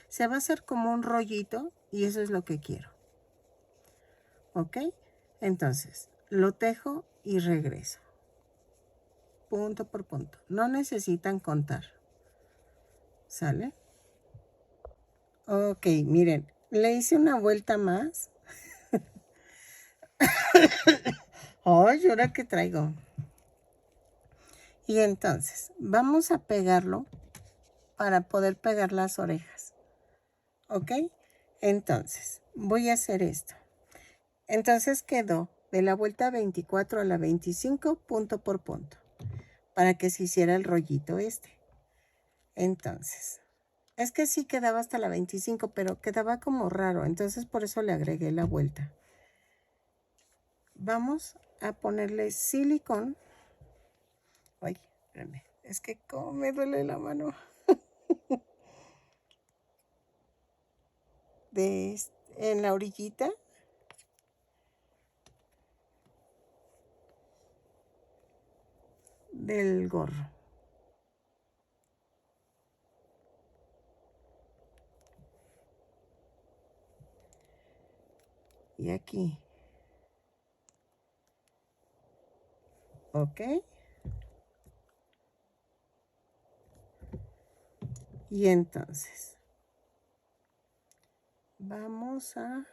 Se va a hacer como un rollito y eso es lo que quiero. ¿Ok? Entonces lo tejo y regreso. Punto por punto. No necesitan contar. ¿Sale? Ok, miren, le hice una vuelta más. Ay, ¿ahora qué traigo? Y entonces, vamos a pegarlo para poder pegar las orejas. ¿Ok? Entonces, voy a hacer esto. Entonces quedó de la vuelta 24 a la 25, punto por punto, para que se hiciera el rollito este. Entonces, es que sí quedaba hasta la 25, pero quedaba como raro, entonces por eso le agregué la vuelta. Vamos a ponerle silicón. Ay, espérame, es que como me duele la mano. En la orillita. Del gorro. Y aquí. ¿Ok? Y entonces vamos a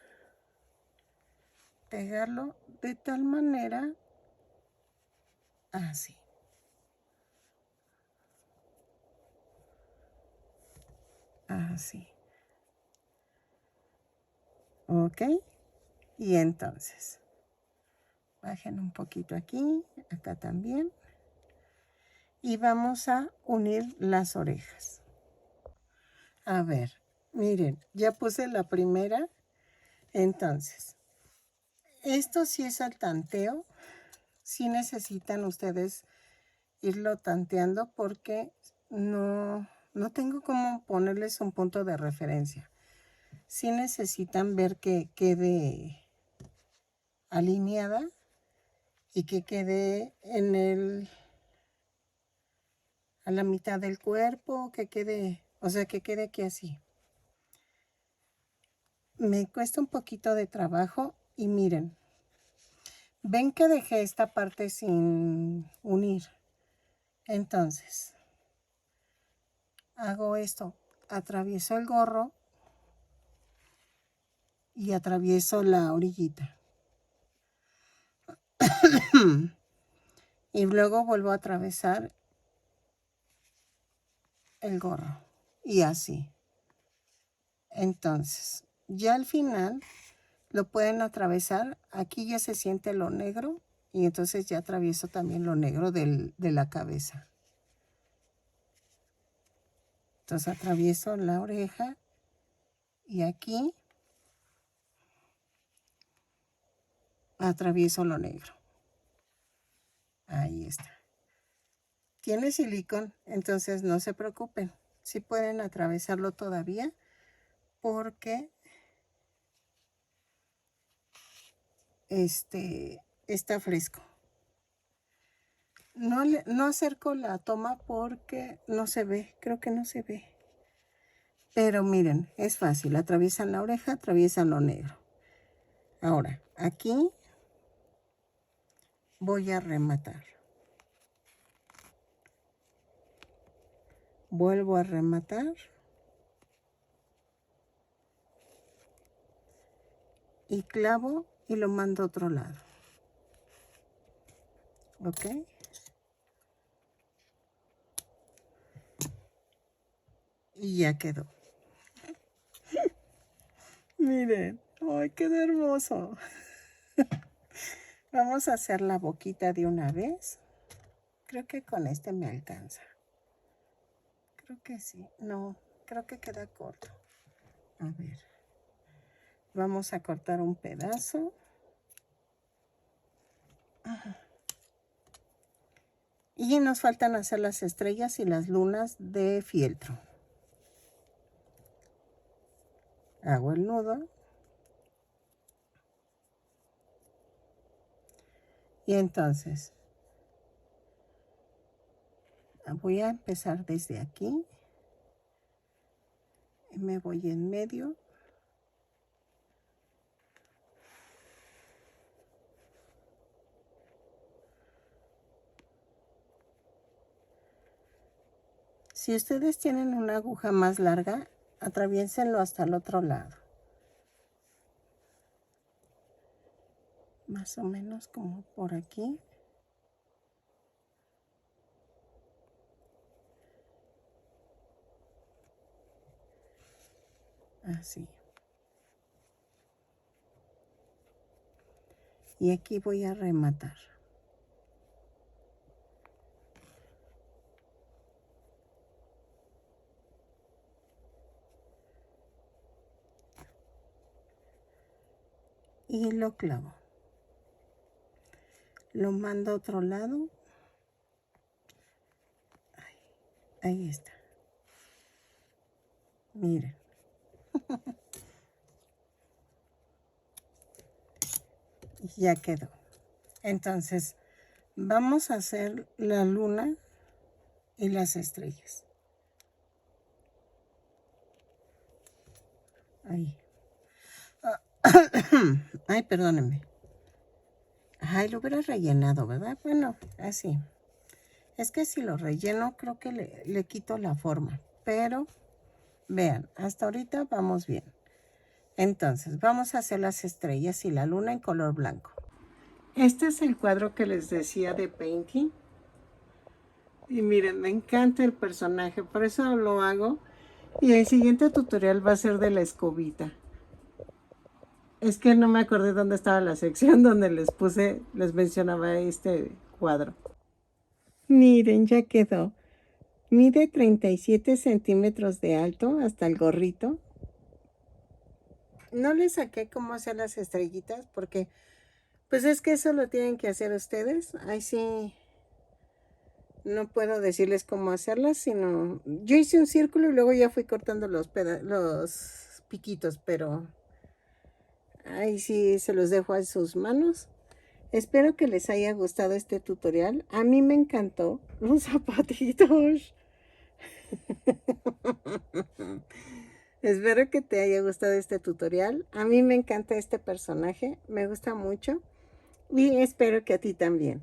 pegarlo de tal manera, así. Así. Ok. Y entonces, bajen un poquito aquí, acá también. Y vamos a unir las orejas. A ver, miren, ya puse la primera. Entonces, esto sí es al tanteo. Sí necesitan ustedes irlo tanteando porque no tengo cómo ponerles un punto de referencia. Sí necesitan ver que quede alineada y que quede a la mitad del cuerpo, que quede, o sea, que quede aquí así. Me cuesta un poquito de trabajo y miren, ven que dejé esta parte sin unir. Entonces, hago esto, atravieso el gorro y atravieso la orillita. Y luego vuelvo a atravesar el gorro y así. Entonces, ya al final lo pueden atravesar. Aquí ya se siente lo negro y entonces ya atravieso también lo negro de la cabeza. Entonces atravieso la oreja y aquí atravieso lo negro. Ahí está. Tiene silicón, entonces no se preocupen. Sí pueden atravesarlo todavía porque está fresco. No acerco la toma porque no se ve, creo que no se ve. Pero miren, es fácil, atraviesan la oreja, atraviesan lo negro. Ahora, aquí voy a rematar. Vuelvo a rematar. Y clavo y lo mando a otro lado. ¿Ok? Y ya quedó. Miren, ¡ay, quedó hermoso! Vamos a hacer la boquita de una vez. Creo que con este me alcanza. Creo que sí. No, creo que queda corto. A ver. Vamos a cortar un pedazo. Y nos faltan hacer las estrellas y las lunas de fieltro. Hago el nudo. Y entonces voy a empezar desde aquí. Me voy en medio. Si ustedes tienen una aguja más larga, atraviésenlo hasta el otro lado. Más o menos como por aquí. Así. Y aquí voy a rematar. Y lo clavo. Lo mando a otro lado. Ahí está. Miren. Ya quedó. Entonces, vamos a hacer la luna y las estrellas. Ahí. Ay, perdónenme. Ay, lo hubiera rellenado, ¿verdad? Bueno, así. Es que si lo relleno, creo que le quito la forma. Pero Vean, hasta ahorita vamos bien. Entonces, vamos a hacer las estrellas y la luna en color blanco. Este es el cuadro que les decía de painting. Y miren, me encanta el personaje, por eso lo hago. Y el siguiente tutorial va a ser de la escobita. Es que no me acordé dónde estaba la sección donde les mencionaba este cuadro. Miren, ya quedó. Mide 37 centímetros de alto hasta el gorrito. No le saqué cómo hacer las estrellitas porque pues es que eso lo tienen que hacer ustedes. Ahí sí no puedo decirles cómo hacerlas, sino yo hice un círculo y luego ya fui cortando los piquitos, pero ahí sí se los dejo a sus manos. Espero que les haya gustado este tutorial. A mí me encantó los zapatitos. Espero que te haya gustado este tutorial. A mí me encanta este personaje, me gusta mucho y espero que a ti también.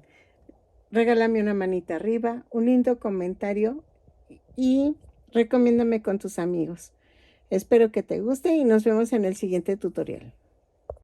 Regálame una manita arriba, un lindo comentario y recomiéndame con tus amigos. Espero que te guste y nos vemos en el siguiente tutorial.